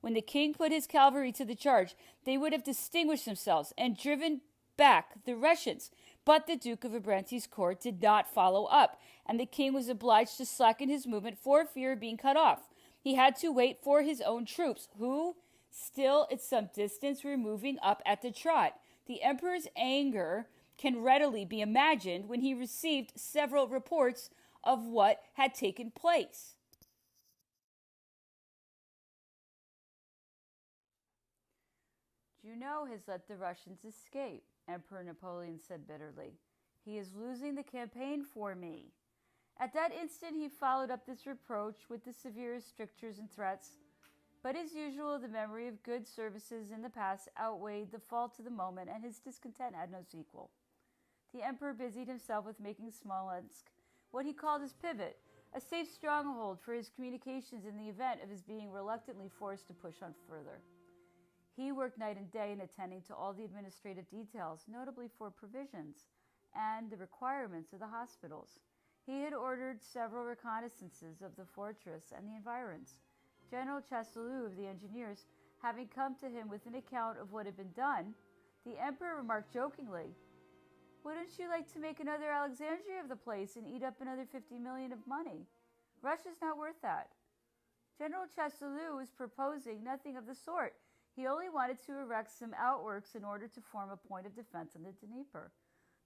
When the king put his cavalry to the charge, they would have distinguished themselves and driven back the Russians. But the Duke of Abrantes' court did not follow up, and the king was obliged to slacken his movement for fear of being cut off. He had to wait for his own troops, who, still at some distance, were moving up at the trot. The emperor's anger can readily be imagined when he received several reports of what had taken place. Junot has let the Russians escape, Emperor Napoleon said bitterly. He is losing the campaign for me. At that instant he followed up this reproach with the severest strictures and threats. But as usual, the memory of good services in the past outweighed the fault of the moment, and his discontent had no sequel. The emperor busied himself with making Smolensk what he called his pivot, a safe stronghold for his communications in the event of his being reluctantly forced to push on further. He worked night and day in attending to all the administrative details, notably for provisions and the requirements of the hospitals. He had ordered several reconnaissances of the fortress and the environs. General Chastellux of the engineers, having come to him with an account of what had been done, the emperor remarked jokingly, "Wouldn't you like to make another Alexandria of the place and eat up another 50 million of money? Russia's not worth that." General Chastellux was proposing nothing of the sort. He only wanted to erect some outworks in order to form a point of defense on the Dnieper.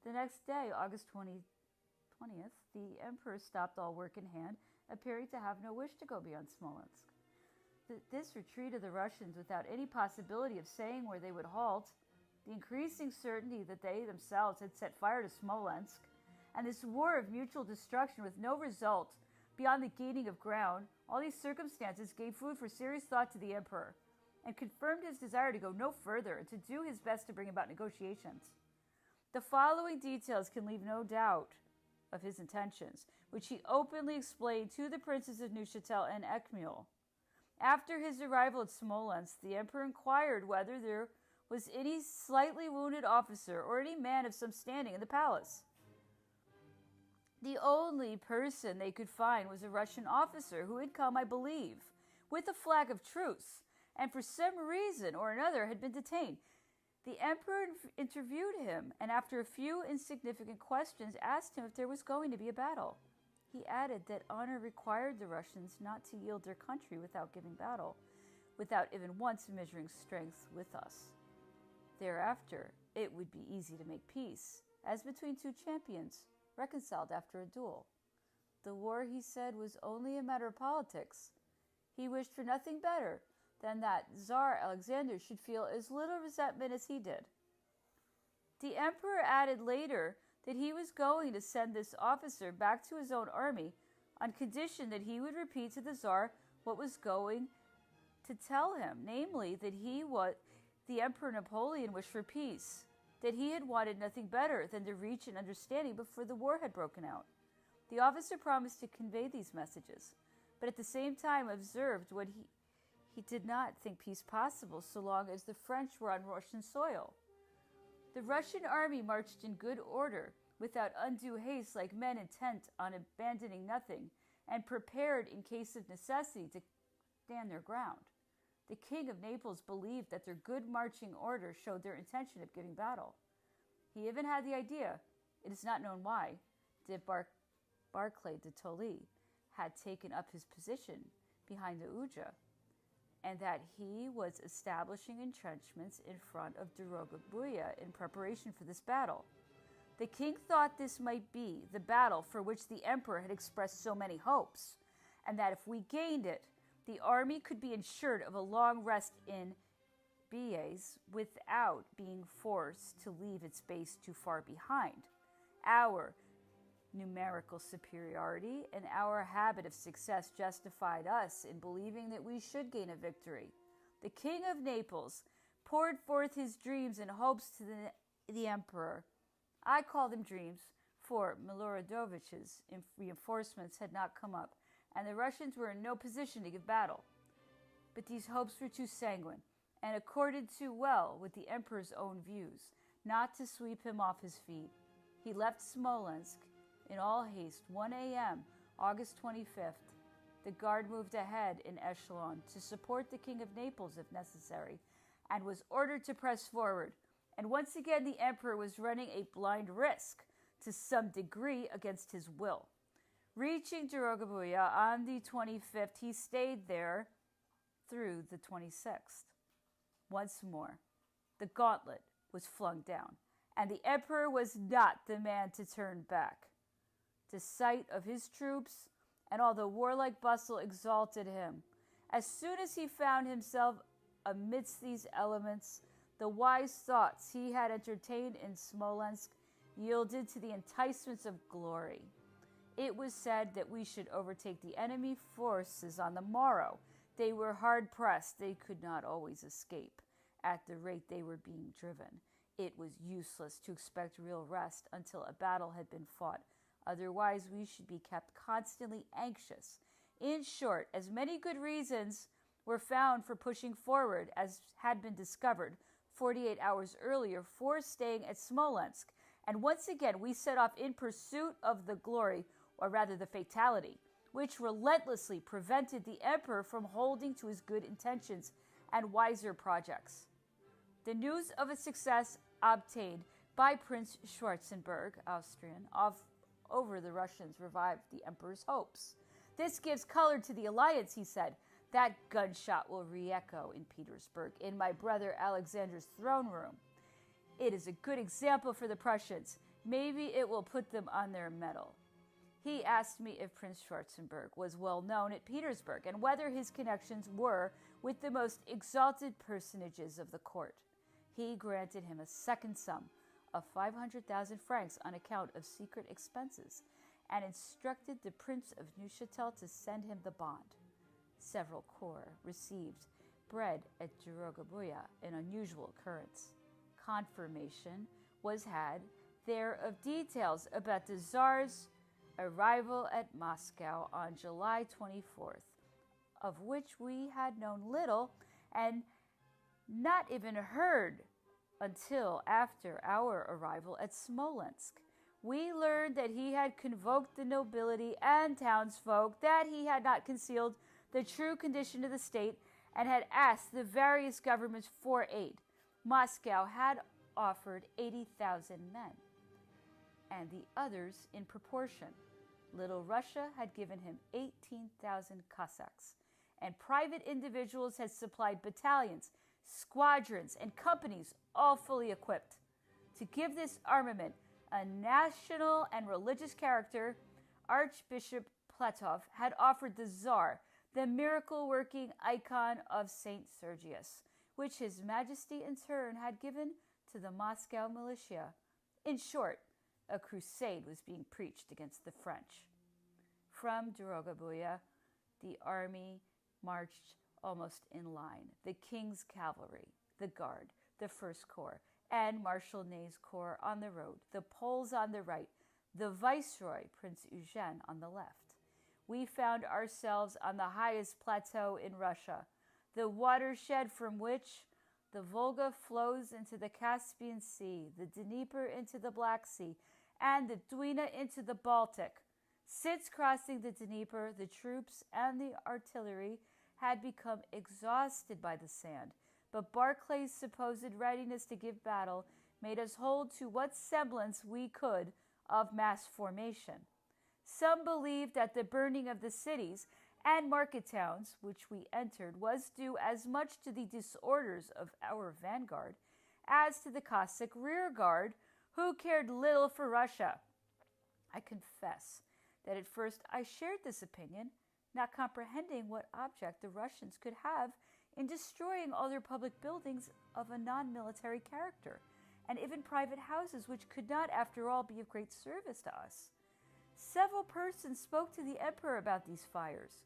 The next day, August 20th, the emperor stopped all work in hand, appearing to have no wish to go beyond Smolensk. This retreat of the Russians, without any possibility of saying where they would halt, the increasing certainty that they themselves had set fire to Smolensk, and this war of mutual destruction with no result beyond the gaining of ground, all these circumstances gave food for serious thought to the emperor, and confirmed his desire to go no further and to do his best to bring about negotiations. The following details can leave no doubt of his intentions, which he openly explained to the princes of Neuchatel and Eckmühl. After his arrival at Smolensk, the emperor inquired whether there was any slightly wounded officer or any man of some standing in the palace. The only person they could find was a Russian officer who had come, I believe, with a flag of truce, and for some reason or another had been detained. The emperor interviewed him, and after a few insignificant questions, asked him if there was going to be a battle. He added that honor required the Russians not to yield their country without giving battle, without even once measuring strength with us. Thereafter, it would be easy to make peace, as between two champions, reconciled after a duel. The war, he said, was only a matter of politics. He wished for nothing better than that Tsar Alexander should feel as little resentment as he did. The emperor added later that he was going to send this officer back to his own army on condition that he would repeat to the Tsar what was going to tell him, namely that the Emperor Napoleon wished for peace, that he had wanted nothing better than to reach an understanding before the war had broken out. The officer promised to convey these messages, but at the same time observed what he did not think peace possible so long as the French were on Russian soil. The Russian army marched in good order, without undue haste, like men intent on abandoning nothing, and prepared in case of necessity to stand their ground. The King of Naples believed that their good marching order showed their intention of giving battle. He even had the idea, it is not known why, that Barclay de Tolly had taken up his position behind the Uja, and that he was establishing entrenchments in front of Dorogobuya in preparation for this battle. The king thought this might be the battle for which the emperor had expressed so many hopes, and that if we gained it, the army could be ensured of a long rest in Bies without being forced to leave its base too far behind. Our numerical superiority and our habit of success justified us in believing that we should gain a victory. The King of Naples poured forth his dreams and hopes to the emperor. I call them dreams, for Miloradovich's reinforcements had not come up, and the Russians were in no position to give battle. But these hopes were too sanguine, and accorded too well with the emperor's own views, not to sweep him off his feet. He left Smolensk in all haste, 1 a.m., August 25th. The guard moved ahead in echelon to support the King of Naples if necessary, and was ordered to press forward. And once again the emperor was running a blind risk, to some degree against his will. Reaching Dorogobuya on the 25th, he stayed there through the 26th. Once more, the gauntlet was flung down, and the emperor was not the man to turn back. The sight of his troops and all the warlike bustle exalted him. As soon as he found himself amidst these elements, the wise thoughts he had entertained in Smolensk yielded to the enticements of glory. It was said that we should overtake the enemy forces on the morrow. They were hard pressed. They could not always escape at the rate they were being driven. It was useless to expect real rest until a battle had been fought. Otherwise, we should be kept constantly anxious. In short, as many good reasons were found for pushing forward as had been discovered 48 hours earlier for staying at Smolensk. And once again, we set off in pursuit of the glory, or rather the fatality, which relentlessly prevented the emperor from holding to his good intentions and wiser projects. The news of a success obtained by Prince Schwarzenberg, Austrian, over the Russians revived the emperor's hopes. This gives color to the alliance, he said. That gunshot will re-echo in Petersburg, in my brother Alexander's throne room. It is a good example for the Prussians. Maybe it will put them on their mettle. He asked me if Prince Schwarzenberg was well known at Petersburg and whether his connections were with the most exalted personages of the court. He granted him a second sum of 500,000 francs on account of secret expenses and instructed the Prince of Neuchâtel to send him the bond. Several corps received bread at Dorogobuya, an unusual occurrence. Confirmation was had there of details about the Tsar's arrival at Moscow on July 24th, of which we had known little and not even heard until after our arrival at Smolensk. We learned that he had convoked the nobility and townsfolk, that he had not concealed the true condition of the state, and had asked the various governments for aid. Moscow had offered 80,000 men, and the others in proportion. Little Russia had given him 18,000 Cossacks, and private individuals had supplied battalions, squadrons, and companies, all fully equipped. To give this armament a national and religious character, Archbishop Platov had offered the Tsar the miracle-working icon of Saint Sergius, which His Majesty in turn had given to the Moscow militia. In short, a crusade was being preached against the French. From Dorogobuya, the army marched almost in line. The king's cavalry, the guard, the First Corps, and Marshal Ney's corps on the road, the Poles on the right, the Viceroy, Prince Eugene, on the left. We found ourselves on the highest plateau in Russia, the watershed from which the Volga flows into the Caspian Sea, the Dnieper into the Black Sea, and the Dwina into the Baltic. Since crossing the Dnieper, the troops and the artillery had become exhausted by the sand, but Barclay's supposed readiness to give battle made us hold to what semblance we could of mass formation. Some believed that the burning of the cities and market towns which we entered was due as much to the disorders of our vanguard as to the Cossack rearguard, who cared little for Russia. I confess that at first I shared this opinion, not comprehending what object the Russians could have in destroying all their public buildings of a non-military character, and even private houses which could not, after all, be of great service to us. Several persons spoke to the emperor about these fires.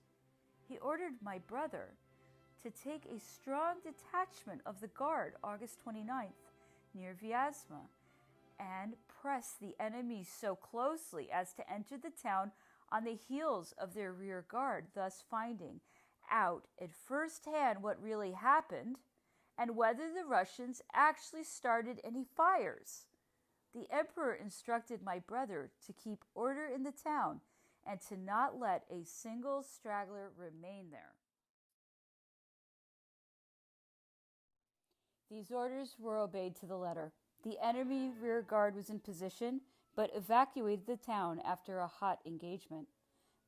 He ordered my brother to take a strong detachment of the guard August 29th near Vyazma and press the enemy so closely as to enter the town on the heels of their rear guard, thus finding out at first hand what really happened and whether the Russians actually started any fires. The emperor instructed my brother to keep order in the town and to not let a single straggler remain there. These orders were obeyed to the letter. The enemy rear guard was in position, but evacuated the town after a hot engagement.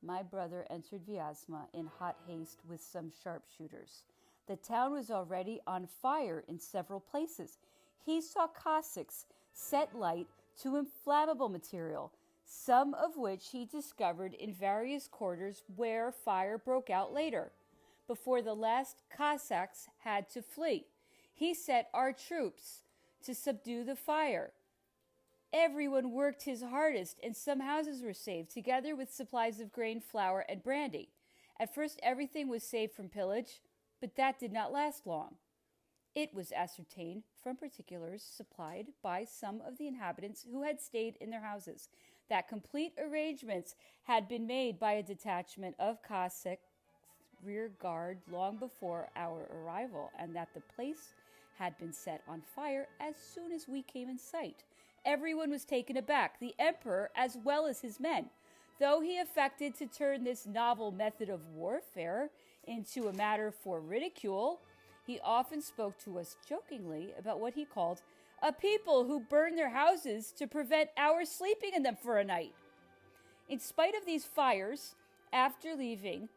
My brother entered Vyazma in hot haste with some sharpshooters. The town was already on fire in several places. He saw Cossacks set light to inflammable material, some of which he discovered in various quarters where fire broke out later. Before the last Cossacks had to flee, he set our troops to subdue the fire. Everyone worked his hardest, and some houses were saved, together with supplies of grain, flour, and brandy. At first, everything was saved from pillage, but that did not last long. It was ascertained from particulars supplied by some of the inhabitants who had stayed in their houses that complete arrangements had been made by a detachment of Cossack rear guard long before our arrival, and that the place had been set on fire as soon as we came in sight. Everyone was taken aback, the emperor as well as his men. Though he affected to turn this novel method of warfare into a matter for ridicule, he often spoke to us jokingly about what he called a people who burned their houses to prevent our sleeping in them for a night. In spite of these fires, after leaving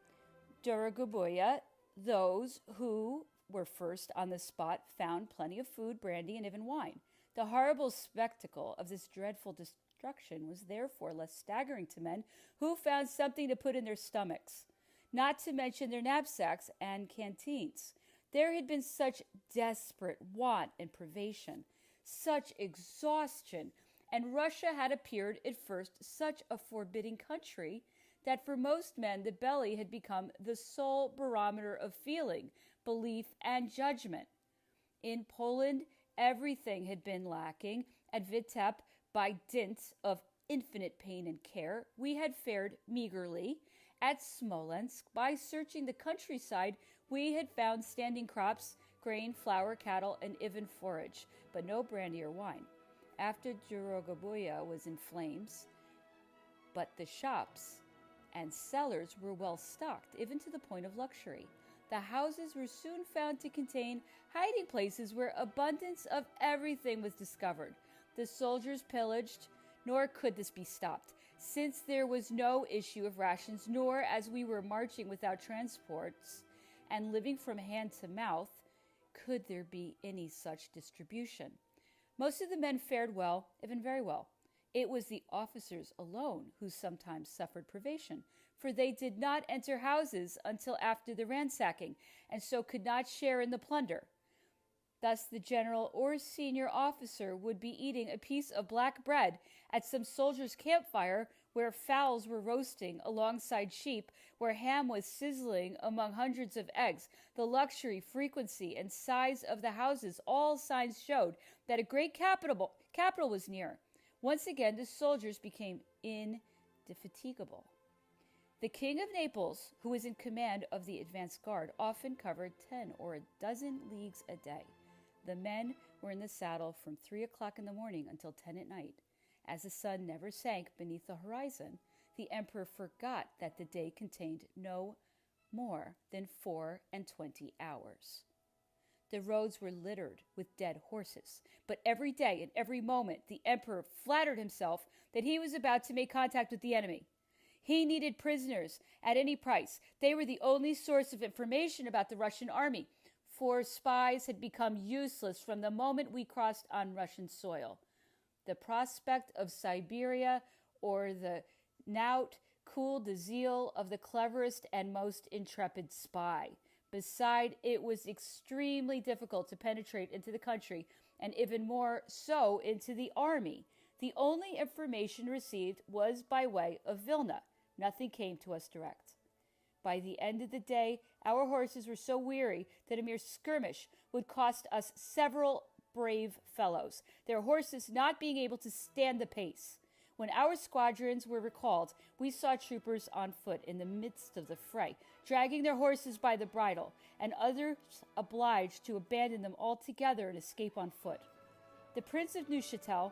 Dorogobuya, those who were first on the spot found plenty of food, brandy, and even wine. The horrible spectacle of this dreadful destruction was therefore less staggering to men who found something to put in their stomachs, not to mention their knapsacks and canteens. There had been such desperate want and privation, such exhaustion, and Russia had appeared at first such a forbidding country that for most men the belly had become the sole barometer of feeling, belief, and judgment. In Poland, everything had been lacking. At Vitebsk, by dint of infinite pain and care, we had fared meagerly. At Smolensk, by searching the countryside, we had found standing crops, grain, flour, cattle, and even forage, but no brandy or wine. After Dorogobuya was in flames, but the shops and cellars were well stocked, even to the point of luxury. The houses were soon found to contain hiding places where abundance of everything was discovered. The soldiers pillaged, nor could this be stopped, since there was no issue of rations, nor, as we were marching without transports and living from hand to mouth, could there be any such distribution. Most of the men fared well, even very well. It was the officers alone who sometimes suffered privation, for they did not enter houses until after the ransacking, and so could not share in the plunder. Thus the general or senior officer would be eating a piece of black bread at some soldier's campfire where fowls were roasting alongside sheep, where ham was sizzling among hundreds of eggs. The luxury, frequency, and size of the houses, all signs showed that a great capital was near. Once again, the soldiers became indefatigable. The King of Naples, who was in command of the advance guard, often covered 10 or a dozen leagues a day. The men were in the saddle from 3 o'clock in the morning until 10 at night. As the sun never sank beneath the horizon, the emperor forgot that the day contained no more than 24 hours. The roads were littered with dead horses, but every day and every moment the emperor flattered himself that he was about to make contact with the enemy. He needed prisoners at any price. They were the only source of information about the Russian army, for spies had become useless from the moment we crossed on Russian soil. The prospect of Siberia or the knout cooled the zeal of the cleverest and most intrepid spy. Beside, it was extremely difficult to penetrate into the country, and even more so into the army. The only information received was by way of Vilna. Nothing came to us direct. By the end of the day, our horses were so weary that a mere skirmish would cost us several brave fellows, their horses not being able to stand the pace. When our squadrons were recalled, we saw troopers on foot in the midst of the fray, dragging their horses by the bridle, and others obliged to abandon them altogether and escape on foot. The Prince of Neuchâtel,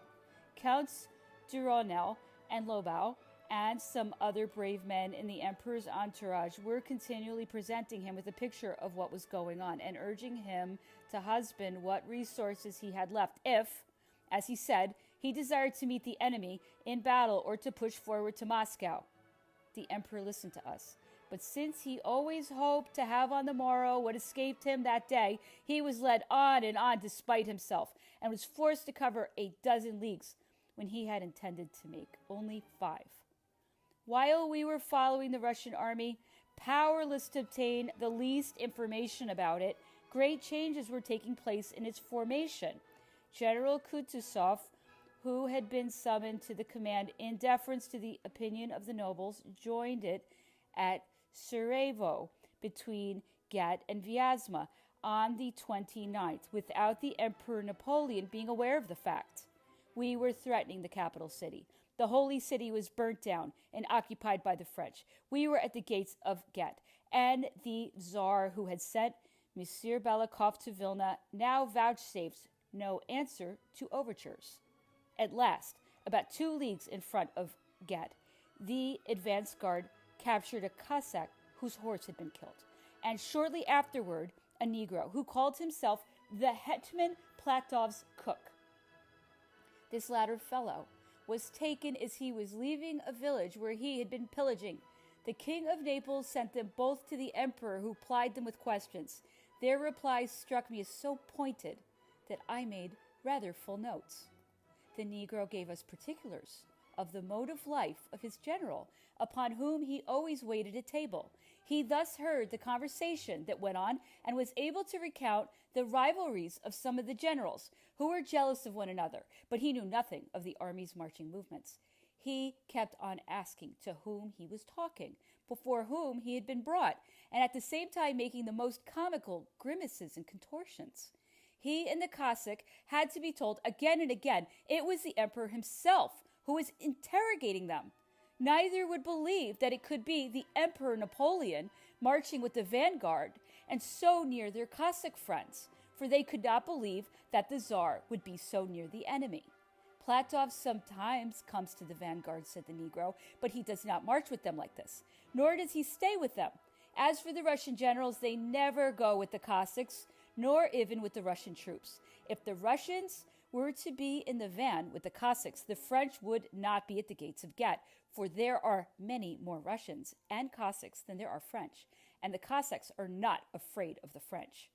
Counts Duronel and Lobau, and some other brave men in the emperor's entourage were continually presenting him with a picture of what was going on and urging him to husband what resources he had left if, as he said, he desired to meet the enemy in battle or to push forward to Moscow. The emperor listened to us, but since he always hoped to have on the morrow what escaped him that day, he was led on and on despite himself, and was forced to cover 12 leagues when he had intended to make only 5. While we were following the Russian army, powerless to obtain the least information about it, great changes were taking place in its formation. General Kutuzov, who had been summoned to the command in deference to the opinion of the nobles, joined it at Sarajevo between Gat and Vyazma on the 29th, without the Emperor Napoleon being aware of the fact. We were threatening the capital city. The holy city was burnt down and occupied by the French. We were at the gates of Gat, and the Tsar, who had sent Monsieur Balakov to Vilna, now vouchsafed no answer to overtures. At last, about 2 leagues in front of Gat, the advance guard captured a Cossack whose horse had been killed, and shortly afterward, a Negro who called himself the Hetman Platov's cook. This latter fellow was taken as he was leaving a village where he had been pillaging. The King of Naples sent them both to the emperor, who plied them with questions. Their replies struck me as so pointed that I made rather full notes. The Negro gave us particulars of the mode of life of his general, upon whom he always waited at table. He thus heard the conversation that went on, and was able to recount the rivalries of some of the generals, who were jealous of one another, but he knew nothing of the army's marching movements. He kept on asking to whom he was talking, before whom he had been brought, and at the same time making the most comical grimaces and contortions. He and the Cossack had to be told again and again it was the emperor himself who was interrogating them. Neither would believe that it could be the Emperor Napoleon marching with the vanguard and so near their Cossack friends, for they could not believe that the Tsar would be so near the enemy. Platov sometimes comes to the vanguard, said the Negro, but he does not march with them like this, nor does he stay with them. As for the Russian generals, they never go with the Cossacks, nor even with the Russian troops. If the Russians were to be in the van with the Cossacks, the French would not be at the gates of Gat, for there are many more Russians and Cossacks than there are French, and the Cossacks are not afraid of the French.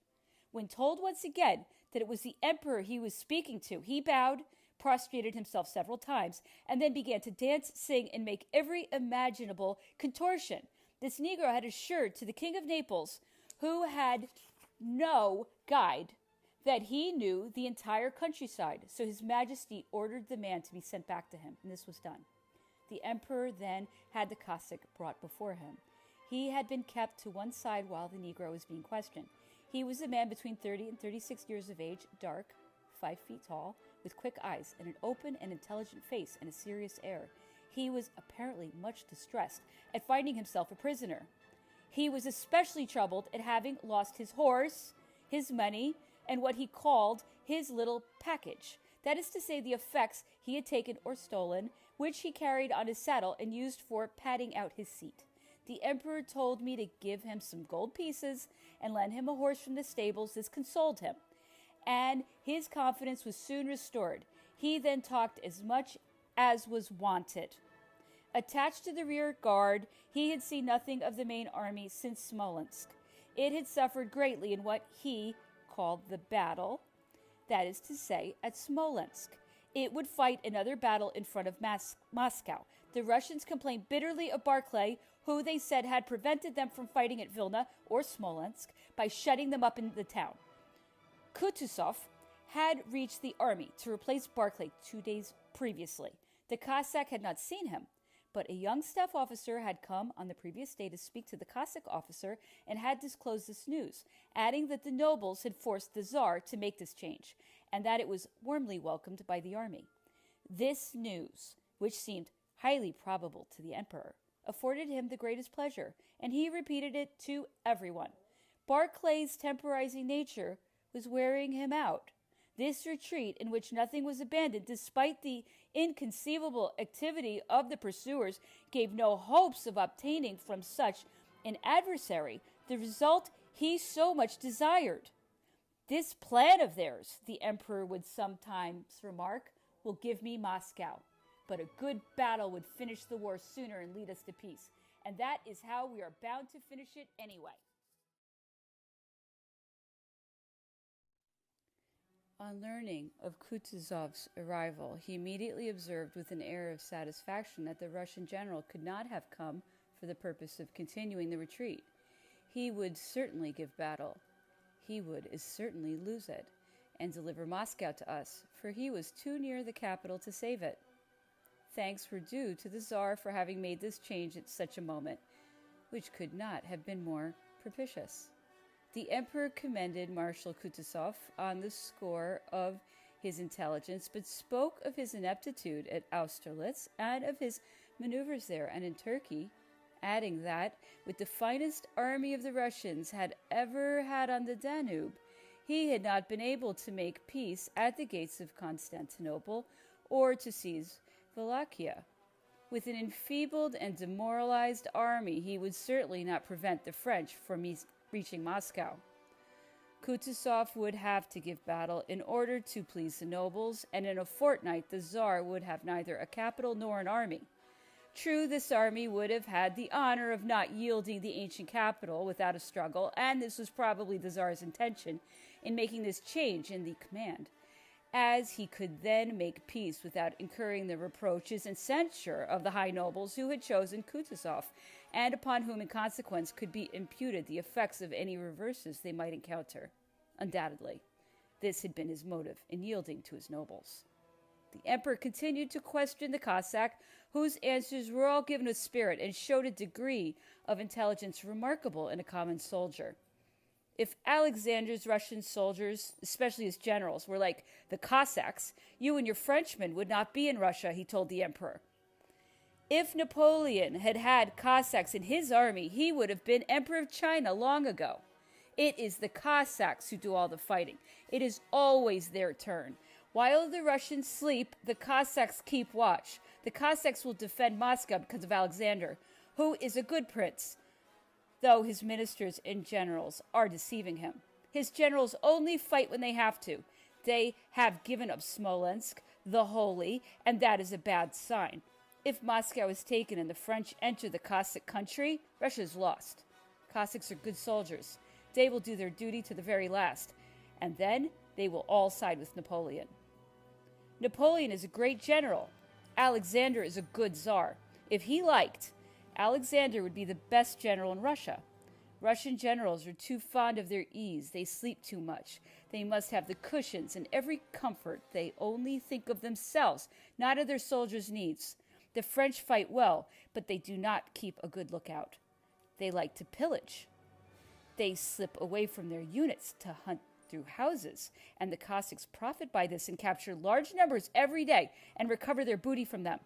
When told once again that it was the emperor he was speaking to, he bowed, prostrated himself several times, and then began to dance, sing, and make every imaginable contortion. This Negro had assured to the King of Naples, who had no guide, that he knew the entire countryside, so His Majesty ordered the man to be sent back to him, and this was done. The emperor then had the Cossack brought before him. He had been kept to one side while the Negro was being questioned. He was a man between 30 and 36 years of age, dark, 5 feet tall, with quick eyes and an open and intelligent face and a serious air. He was apparently much distressed at finding himself a prisoner. He was especially troubled at having lost his horse, his money, and what he called his little package. That is to say, the effects he had taken or stolen, which he carried on his saddle and used for padding out his seat. The emperor told me to give him some gold pieces and lend him a horse from the stables. This consoled him, and his confidence was soon restored. He then talked as much as was wanted. Attached to the rear guard, he had seen nothing of the main army since Smolensk. It had suffered greatly in what he called the battle, that is to say, at Smolensk. It would fight another battle in front of Moscow. The Russians complained bitterly of Barclay, who they said had prevented them from fighting at Vilna or Smolensk by shutting them up in the town. Kutuzov had reached the army to replace Barclay 2 days previously. The Cossack had not seen him, but a young staff officer had come on the previous day to speak to the Cossack officer and had disclosed this news, adding that the nobles had forced the Tsar to make this change, and that it was warmly welcomed by the army. This news, which seemed highly probable to the emperor, afforded him the greatest pleasure, and he repeated it to everyone. Barclay's temporizing nature was wearing him out. This retreat, in which nothing was abandoned despite the inconceivable activity of the pursuers, gave no hopes of obtaining from such an adversary the result he so much desired. This plan of theirs, the emperor would sometimes remark, will give me Moscow. But a good battle would finish the war sooner and lead us to peace. And that is how we are bound to finish it anyway. On learning of Kutuzov's arrival, he immediately observed with an air of satisfaction that the Russian general could not have come for the purpose of continuing the retreat. He would certainly give battle. He would as certainly lose it, and deliver Moscow to us, for he was too near the capital to save it. Thanks were due to the Tsar for having made this change at such a moment, which could not have been more propitious. The emperor commended Marshal Kutuzov on the score of his intelligence, but spoke of his ineptitude at Austerlitz and of his maneuvers there and in Turkey, adding that, with the finest army of the Russians had ever had on the Danube, he had not been able to make peace at the gates of Constantinople or to seize Wallachia. With an enfeebled and demoralized army, he would certainly not prevent the French from reaching Moscow. Kutuzov would have to give battle in order to please the nobles, and in a fortnight the Tsar would have neither a capital nor an army. True, this army would have had the honor of not yielding the ancient capital without a struggle, and this was probably the Tsar's intention in making this change in the command, as he could then make peace without incurring the reproaches and censure of the high nobles who had chosen Kutuzov, and upon whom in consequence could be imputed the effects of any reverses they might encounter. Undoubtedly, this had been his motive in yielding to his nobles. The emperor continued to question the Cossack, whose answers were all given with spirit and showed a degree of intelligence remarkable in a common soldier. If Alexander's Russian soldiers, especially his generals, were like the Cossacks, you and your Frenchmen would not be in Russia, he told the emperor. If Napoleon had had Cossacks in his army, he would have been emperor of China long ago. It is the Cossacks who do all the fighting. It is always their turn. While the Russians sleep, the Cossacks keep watch. The Cossacks will defend Moscow because of Alexander, who is a good prince, though his ministers and generals are deceiving him. His generals only fight when they have to. They have given up Smolensk, the holy, and that is a bad sign. If Moscow is taken and the French enter the Cossack country, Russia is lost. Cossacks are good soldiers. They will do their duty to the very last, and then they will all side with Napoleon. Napoleon is a great general. Alexander is a good Tsar. If he liked, Alexander would be the best general in Russia. Russian generals are too fond of their ease. They sleep too much. They must have the cushions and every comfort. They only think of themselves, not of their soldiers' needs. The French fight well, but they do not keep a good lookout. They like to pillage. They slip away from their units to hunt through houses, and the Cossacks profit by this and capture large numbers every day and recover their booty from them.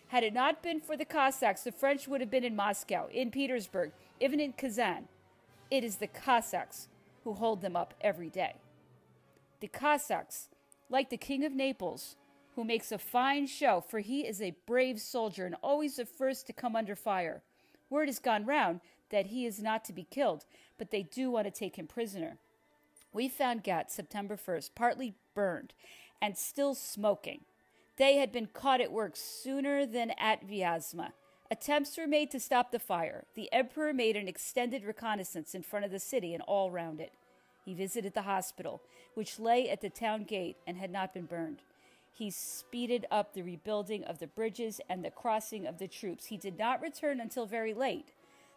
Had it not been for the Cossacks, the French would have been in Moscow, in Petersburg, even in Kazan. It is the Cossacks who hold them up every day. The Cossacks, like the King of Naples, who makes a fine show, for he is a brave soldier and always the first to come under fire. Word has gone round that he is not to be killed, but they do want to take him prisoner. We found Gat September 1st, partly burned and still smoking. They had been caught at work sooner than at Vyazma. Attempts were made to stop the fire. The emperor made an extended reconnaissance in front of the city and all round it. He visited the hospital, which lay at the town gate and had not been burned. He speeded up the rebuilding of the bridges and the crossing of the troops. He did not return until very late.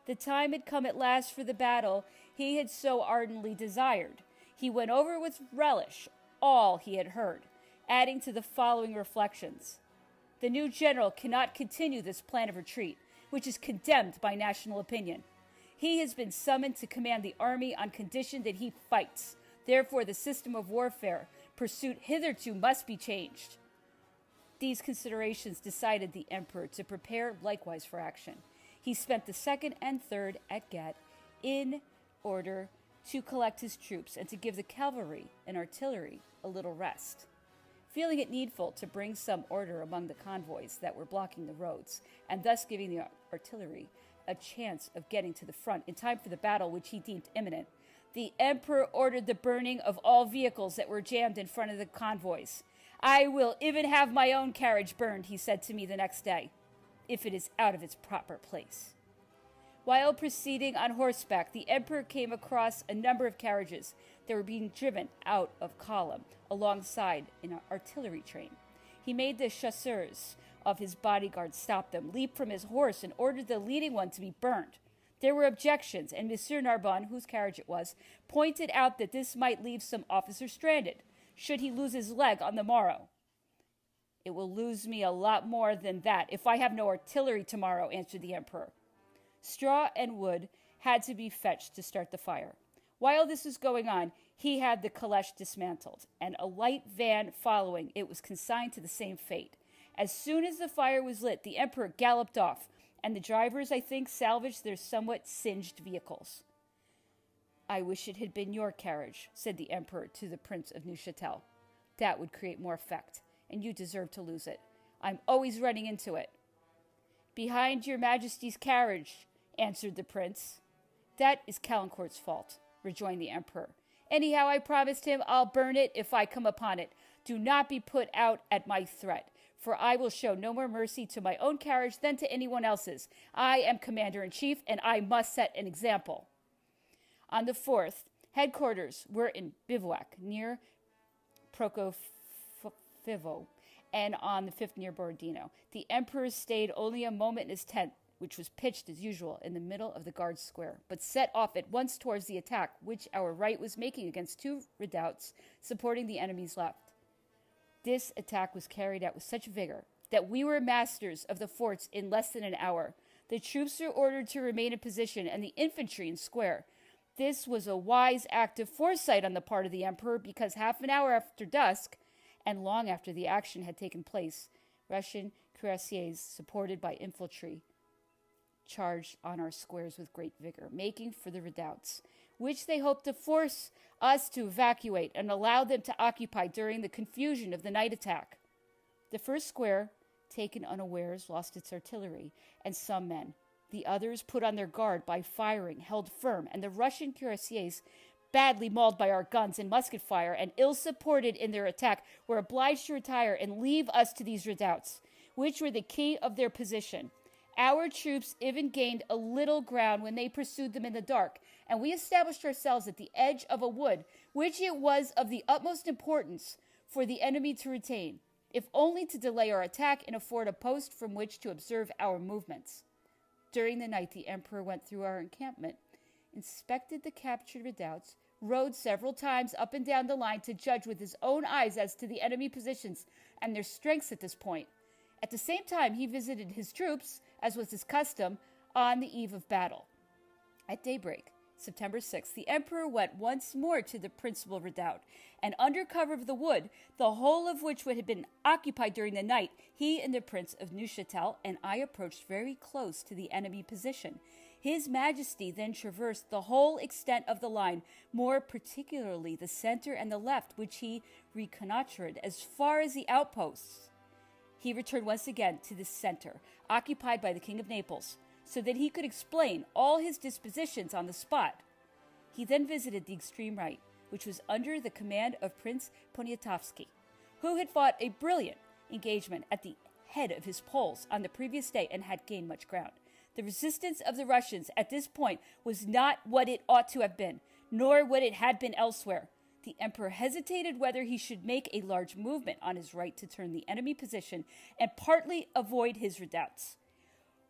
The time had come at last for the battle he had so ardently desired. He went over with relish all he had heard, adding to the following reflections. The new general cannot continue this plan of retreat, which is condemned by national opinion. He has been summoned to command the army on condition that he fights. Therefore, the system of warfare pursued hitherto must be changed. These considerations decided the emperor to prepare likewise for action. He spent the 2nd and 3rd at Gat in order to collect his troops and to give the cavalry and artillery a little rest. Feeling it needful to bring some order among the convoys that were blocking the roads, and thus giving the artillery a chance of getting to the front in time for the battle which he deemed imminent, the emperor ordered the burning of all vehicles that were jammed in front of the convoys. "I will even have my own carriage burned," he said to me the next day, "if it is out of its proper place." While proceeding on horseback, the emperor came across a number of carriages that were being driven out of column alongside an artillery train. He made the chasseurs of his bodyguard stop them, leap from his horse, and ordered the leading one to be burned. There were objections, and Monsieur Narbonne, whose carriage it was, pointed out that this might leave some officer stranded, should he lose his leg on the morrow. "It will lose me a lot more than that if I have no artillery tomorrow," answered the emperor. Straw and wood had to be fetched to start the fire. While this was going on, he had the caleche dismantled, and a light van following it was consigned to the same fate. As soon as the fire was lit, the emperor galloped off, and the drivers, I think, salvaged their somewhat singed vehicles. "I wish it had been your carriage," said the emperor to the Prince of Neuchâtel. "That would create more effect, and you deserve to lose it. I'm always running into it." "Behind your Majesty's carriage," answered the prince. "That is Caulaincourt's fault," rejoined the emperor. "Anyhow, I promised him I'll burn it if I come upon it. Do not be put out at my threat, for I will show no more mercy to my own carriage than to anyone else's. I am commander-in-chief, and I must set an example." On the 4th, headquarters were in bivouac near Prokofievo, and on the 5th near Borodino. The emperor stayed only a moment in his tent, which was pitched as usual in the middle of the guard square, but set off at once towards the attack which our right was making against two redoubts supporting the enemy's left. This attack was carried out with such vigor that we were masters of the forts in less than an hour. The troops were ordered to remain in position, and the infantry in square. This was a wise act of foresight on the part of the emperor, because half an hour after dusk, and long after the action had taken place, Russian cuirassiers, supported by infantry, charged on our squares with great vigor, making for the redoubts, which they hoped to force us to evacuate and allow them to occupy during the confusion of the night attack. The first square, taken unawares, lost its artillery and some men. The others, put on their guard by firing, held firm, and the Russian cuirassiers, badly mauled by our guns and musket fire and ill supported in their attack, were obliged to retire and leave us to these redoubts, which were the key of their position. Our troops even gained a little ground when they pursued them in the dark, and we established ourselves at the edge of a wood, which it was of the utmost importance for the enemy to retain, if only to delay our attack and afford a post from which to observe our movements. During the night, the emperor went through our encampment, inspected the captured redoubts, rode several times up and down the line to judge with his own eyes as to the enemy positions and their strengths at this point. At the same time, he visited his troops, as was his custom, on the eve of battle. At daybreak, September 6th, the emperor went once more to the principal redoubt, and under cover of the wood, the whole of which had been occupied during the night, he and the Prince of Neuchâtel and I approached very close to the enemy position. His Majesty then traversed the whole extent of the line, more particularly the center and the left, which he reconnoitred as far as the outposts. He returned once again to the center, occupied by the King of Naples, so that he could explain all his dispositions on the spot. He then visited the extreme right, which was under the command of Prince Poniatowski, who had fought a brilliant engagement at the head of his poles on the previous day and had gained much ground. The resistance of the Russians at this point was not what it ought to have been, nor what it had been elsewhere. The emperor hesitated whether he should make a large movement on his right to turn the enemy position and partly avoid his redoubts,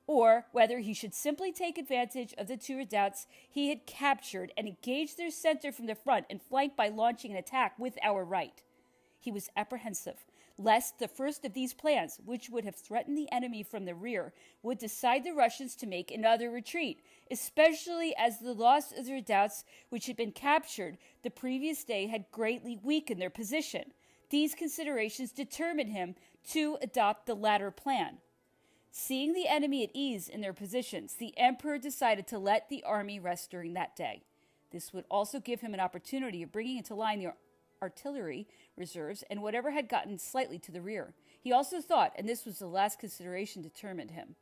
or whether he should simply take advantage of the two redoubts he had captured and engage their center from the front and flank by launching an attack with our right. He was apprehensive lest the first of these plans, which would have threatened the enemy from the rear, would decide the Russians to make another retreat, especially as the loss of the redoubts which had been captured the previous day had greatly weakened their position. These considerations determined him to adopt the latter plan. Seeing the enemy at ease in their positions, the emperor decided to let the army rest during that day. This would also give him an opportunity of bringing into line the artillery reserves and whatever had gotten slightly to the rear. He also thought, and this was the last consideration determined him,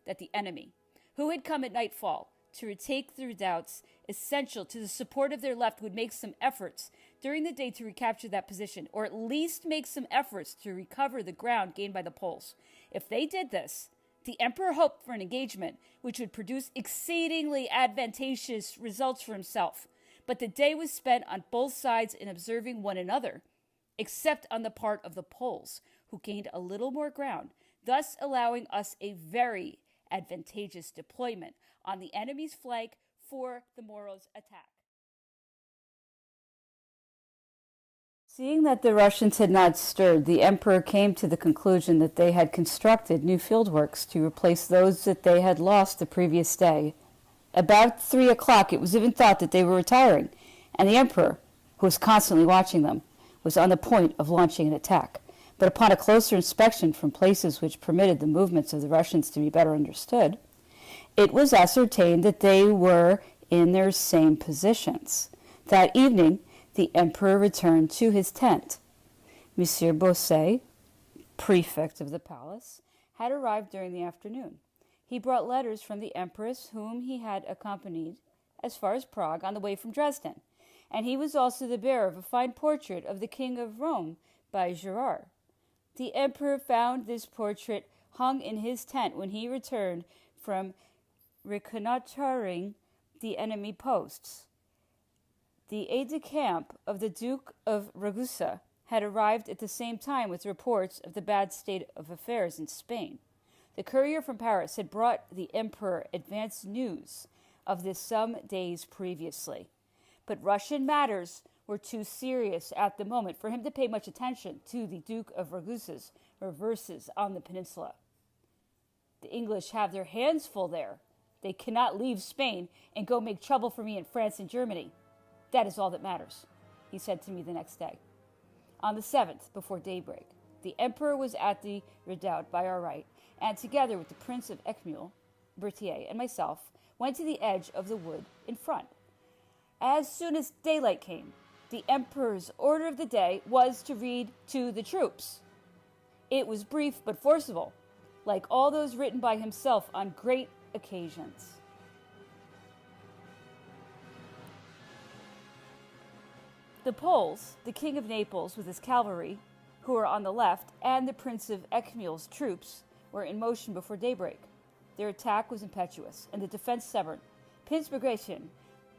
that the enemy, who had come at nightfall to retake the redoubts essential to the support of their left, would make some efforts during the day to recapture that position, or at least make some efforts to recover the ground gained by the Poles. If they did this, the emperor hoped for an engagement which would produce exceedingly advantageous results for himself. But the day was spent on both sides in observing one another, except on the part of the Poles, who gained a little more ground, thus allowing us a very advantageous deployment on the enemy's flank for the morrow's attack. Seeing that the Russians had not stirred, the emperor came to the conclusion that they had constructed new fieldworks to replace those that they had lost the previous day. About 3 o'clock, it was even thought that they were retiring, and the emperor, who was constantly watching them, was on the point of launching an attack. But upon a closer inspection from places which permitted the movements of the Russians to be better understood, it was ascertained that they were in their same positions. That evening, the emperor returned to his tent. Monsieur Bossuet, prefect of the palace, had arrived during the afternoon. He brought letters from the empress, whom he had accompanied as far as Prague on the way from Dresden, and he was also the bearer of a fine portrait of the King of Rome by Gerard. The emperor found this portrait hung in his tent when he returned from reconnoitering the enemy posts. The aide-de-camp of the Duke of Ragusa had arrived at the same time with reports of the bad state of affairs in Spain. The courier from Paris had brought the emperor advance news of this some days previously. But Russian matters were too serious at the moment for him to pay much attention to the Duke of Ragusa's reverses on the peninsula. The English have their hands full there. They cannot leave Spain and go make trouble for me in France and Germany. That is all that matters, he said to me the next day. On the 7th, before daybreak, the emperor was at the redoubt by our right, and together with the Prince of Eckmühl, Berthier, and myself, went to the edge of the wood in front. As soon as daylight came, the emperor's order of the day was to read to the troops. It was brief but forcible, like all those written by himself on great occasions. The Poles, the King of Naples with his cavalry, who were on the left, and the Prince of Eckmühl's troops were in motion before daybreak. Their attack was impetuous, and the defense stubborn. Prince Bagration,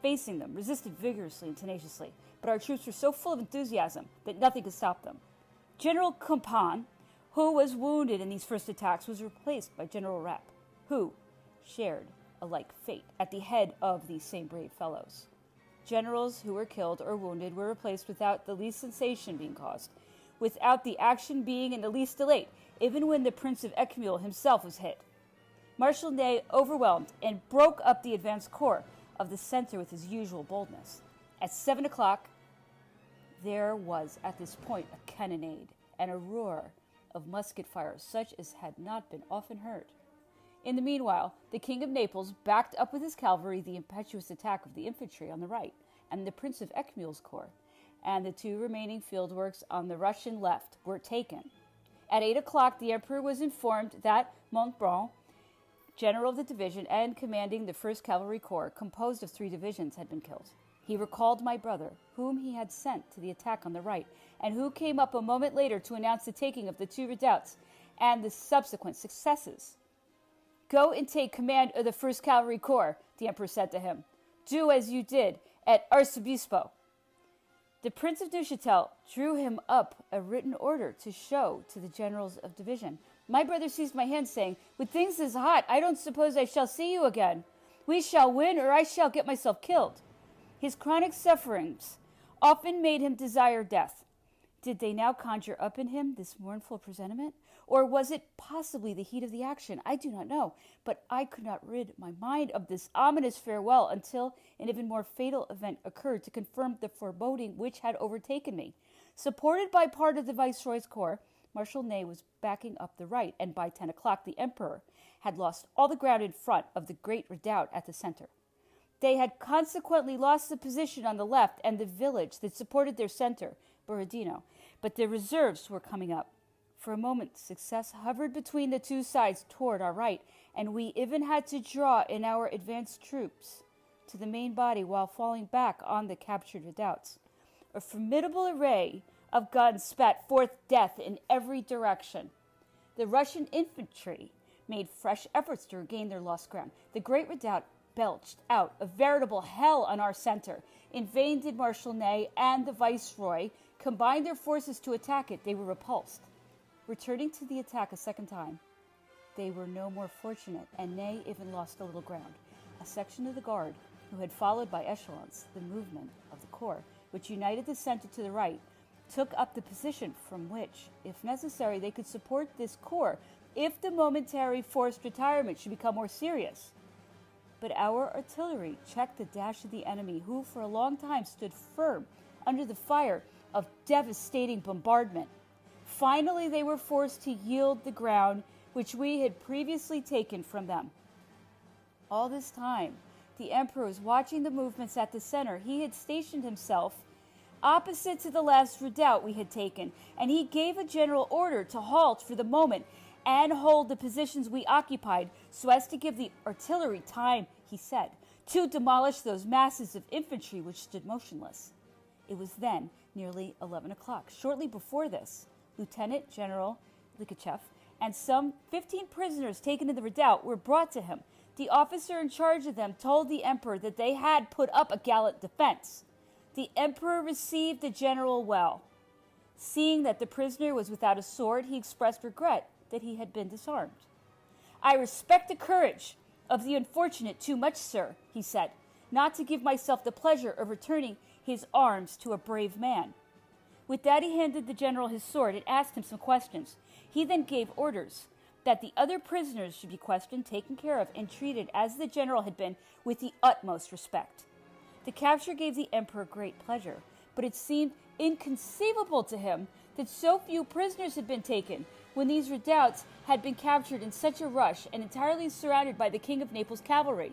facing them, resisted vigorously and tenaciously, but our troops were so full of enthusiasm that nothing could stop them. General Campan, who was wounded in these first attacks, was replaced by General Rapp, who shared a like fate at the head of these same brave fellows. Generals who were killed or wounded were replaced without the least sensation being caused, without the action being in the least delayed, even when the Prince of Eckmühl himself was hit. Marshal Ney overwhelmed and broke up the advanced corps of the center with his usual boldness. At 7 o'clock, there was at this point a cannonade and a roar of musket fire such as had not been often heard. In the meanwhile, the King of Naples backed up with his cavalry the impetuous attack of the infantry on the right and the Prince of Eckmühl's corps, and the 2 remaining fieldworks on the Russian left were taken. At 8 o'clock, the emperor was informed that Montbrun, general of the division and commanding the 1st Cavalry Corps, composed of 3 divisions, had been killed. He recalled my brother, whom he had sent to the attack on the right, and who came up a moment later to announce the taking of the 2 redoubts and the subsequent successes. "Go and take command of the 1st Cavalry Corps," the emperor said to him. "Do as you did at Arcebispo." The Prince of Neuchâtel drew him up a written order to show to the generals of division. My brother seized my hand, saying, "With things this hot, I don't suppose I shall see you again. We shall win, or I shall get myself killed." His chronic sufferings often made him desire death. Did they now conjure up in him this mournful presentiment? Or was it possibly the heat of the action? I do not know, but I could not rid my mind of this ominous farewell until an even more fatal event occurred to confirm the foreboding which had overtaken me. Supported by part of the Viceroy's corps, Marshal Ney was backing up the right, and by 10 o'clock the emperor had lost all the ground in front of the great redoubt at the center. They had consequently lost the position on the left and the village that supported their center, Borodino, but their reserves were coming up. For a moment, success hovered between the two sides toward our right, and we even had to draw in our advanced troops to the main body while falling back on the captured redoubts. A formidable array of guns spat forth death in every direction. The Russian infantry made fresh efforts to regain their lost ground. The great redoubt belched out a veritable hell on our center. In vain did Marshal Ney and the Viceroy combine their forces to attack it. They were repulsed. Returning to the attack a second time, they were no more fortunate, and Ney even lost a little ground. A section of the guard, who had followed by echelons the movement of the corps, which united the center to the right, took up the position from which, if necessary, they could support this corps if the momentary forced retirement should become more serious. But our artillery checked the dash of the enemy, who for a long time stood firm under the fire of devastating bombardment. Finally, they were forced to yield the ground which we had previously taken from them. All this time, the emperor was watching the movements at the center. He had stationed himself opposite to the last redoubt we had taken, and he gave a general order to halt for the moment and hold the positions we occupied so as to give the artillery time, he said, to demolish those masses of infantry which stood motionless. It was then nearly 11 o'clock. Shortly before this, Lieutenant General Likachev and some 15 prisoners taken in the redoubt were brought to him. The officer in charge of them told the emperor that they had put up a gallant defense. The emperor received the general well. Seeing that the prisoner was without a sword, he expressed regret that he had been disarmed. "I respect the courage of the unfortunate too much, sir," he said, "not to give myself the pleasure of returning his arms to a brave man." With that, he handed the general his sword and asked him some questions. He then gave orders that the other prisoners should be questioned, taken care of, and treated as the general had been, with the utmost respect. The capture gave the emperor great pleasure, but it seemed inconceivable to him that so few prisoners had been taken when these redoubts had been captured in such a rush and entirely surrounded by the King of Naples' cavalry.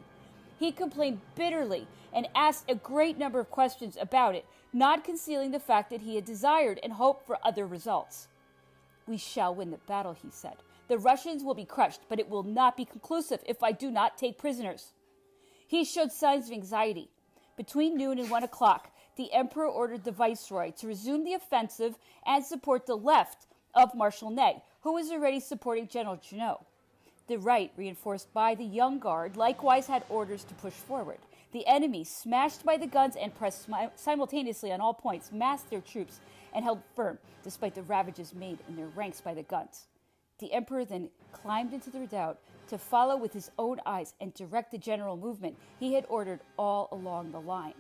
He complained bitterly and asked a great number of questions about it, not concealing the fact that he had desired and hoped for other results. "We shall win the battle," he said. "The Russians will be crushed, but it will not be conclusive if I do not take prisoners." He showed signs of anxiety. Between noon and 1 o'clock, the emperor ordered the viceroy to resume the offensive and support the left of Marshal Ney, who was already supporting General Junot. The right, reinforced by the young guard, likewise had orders to push forward. The enemy, smashed by the guns and pressed simultaneously on all points, massed their troops and held firm, despite the ravages made in their ranks by the guns. The emperor then climbed into the redoubt to follow with his own eyes and direct the general movement he had ordered all along the line.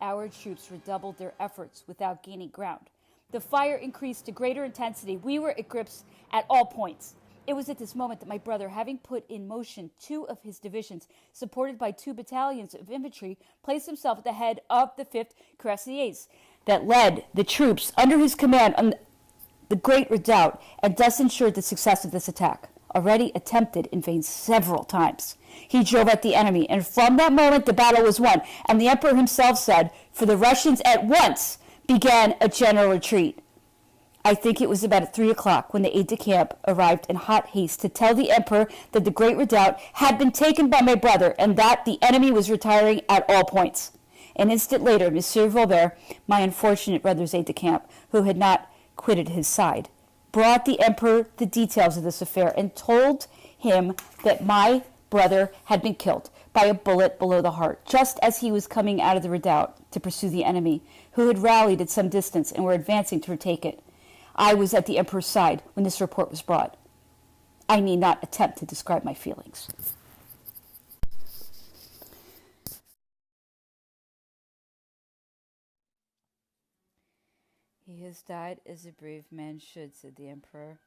Our troops redoubled their efforts without gaining ground. The fire increased to greater intensity. We were at grips at all points. It was at this moment that my brother, having put in motion 2 of his divisions, supported by 2 battalions of infantry, placed himself at the head of the 5th Cuirassiers that led the troops under his command on the great redoubt, and thus ensured the success of this attack, already attempted in vain several times. He drove at the enemy, and from that moment the battle was won, and the emperor himself said, for the Russians at once began a general retreat. I think it was about 3 o'clock when the aide-de-camp arrived in hot haste to tell the emperor that the great redoubt had been taken by my brother and that the enemy was retiring at all points. An instant later, Monsieur Volbert, my unfortunate brother's aide-de-camp, who had not quitted his side, brought the emperor the details of this affair and told him that my brother had been killed by a bullet below the heart, just as he was coming out of the redoubt to pursue the enemy, who had rallied at some distance and were advancing to retake it. I was at the emperor's side when this report was brought. I need not attempt to describe my feelings. "He has died as a brave man should," said the emperor.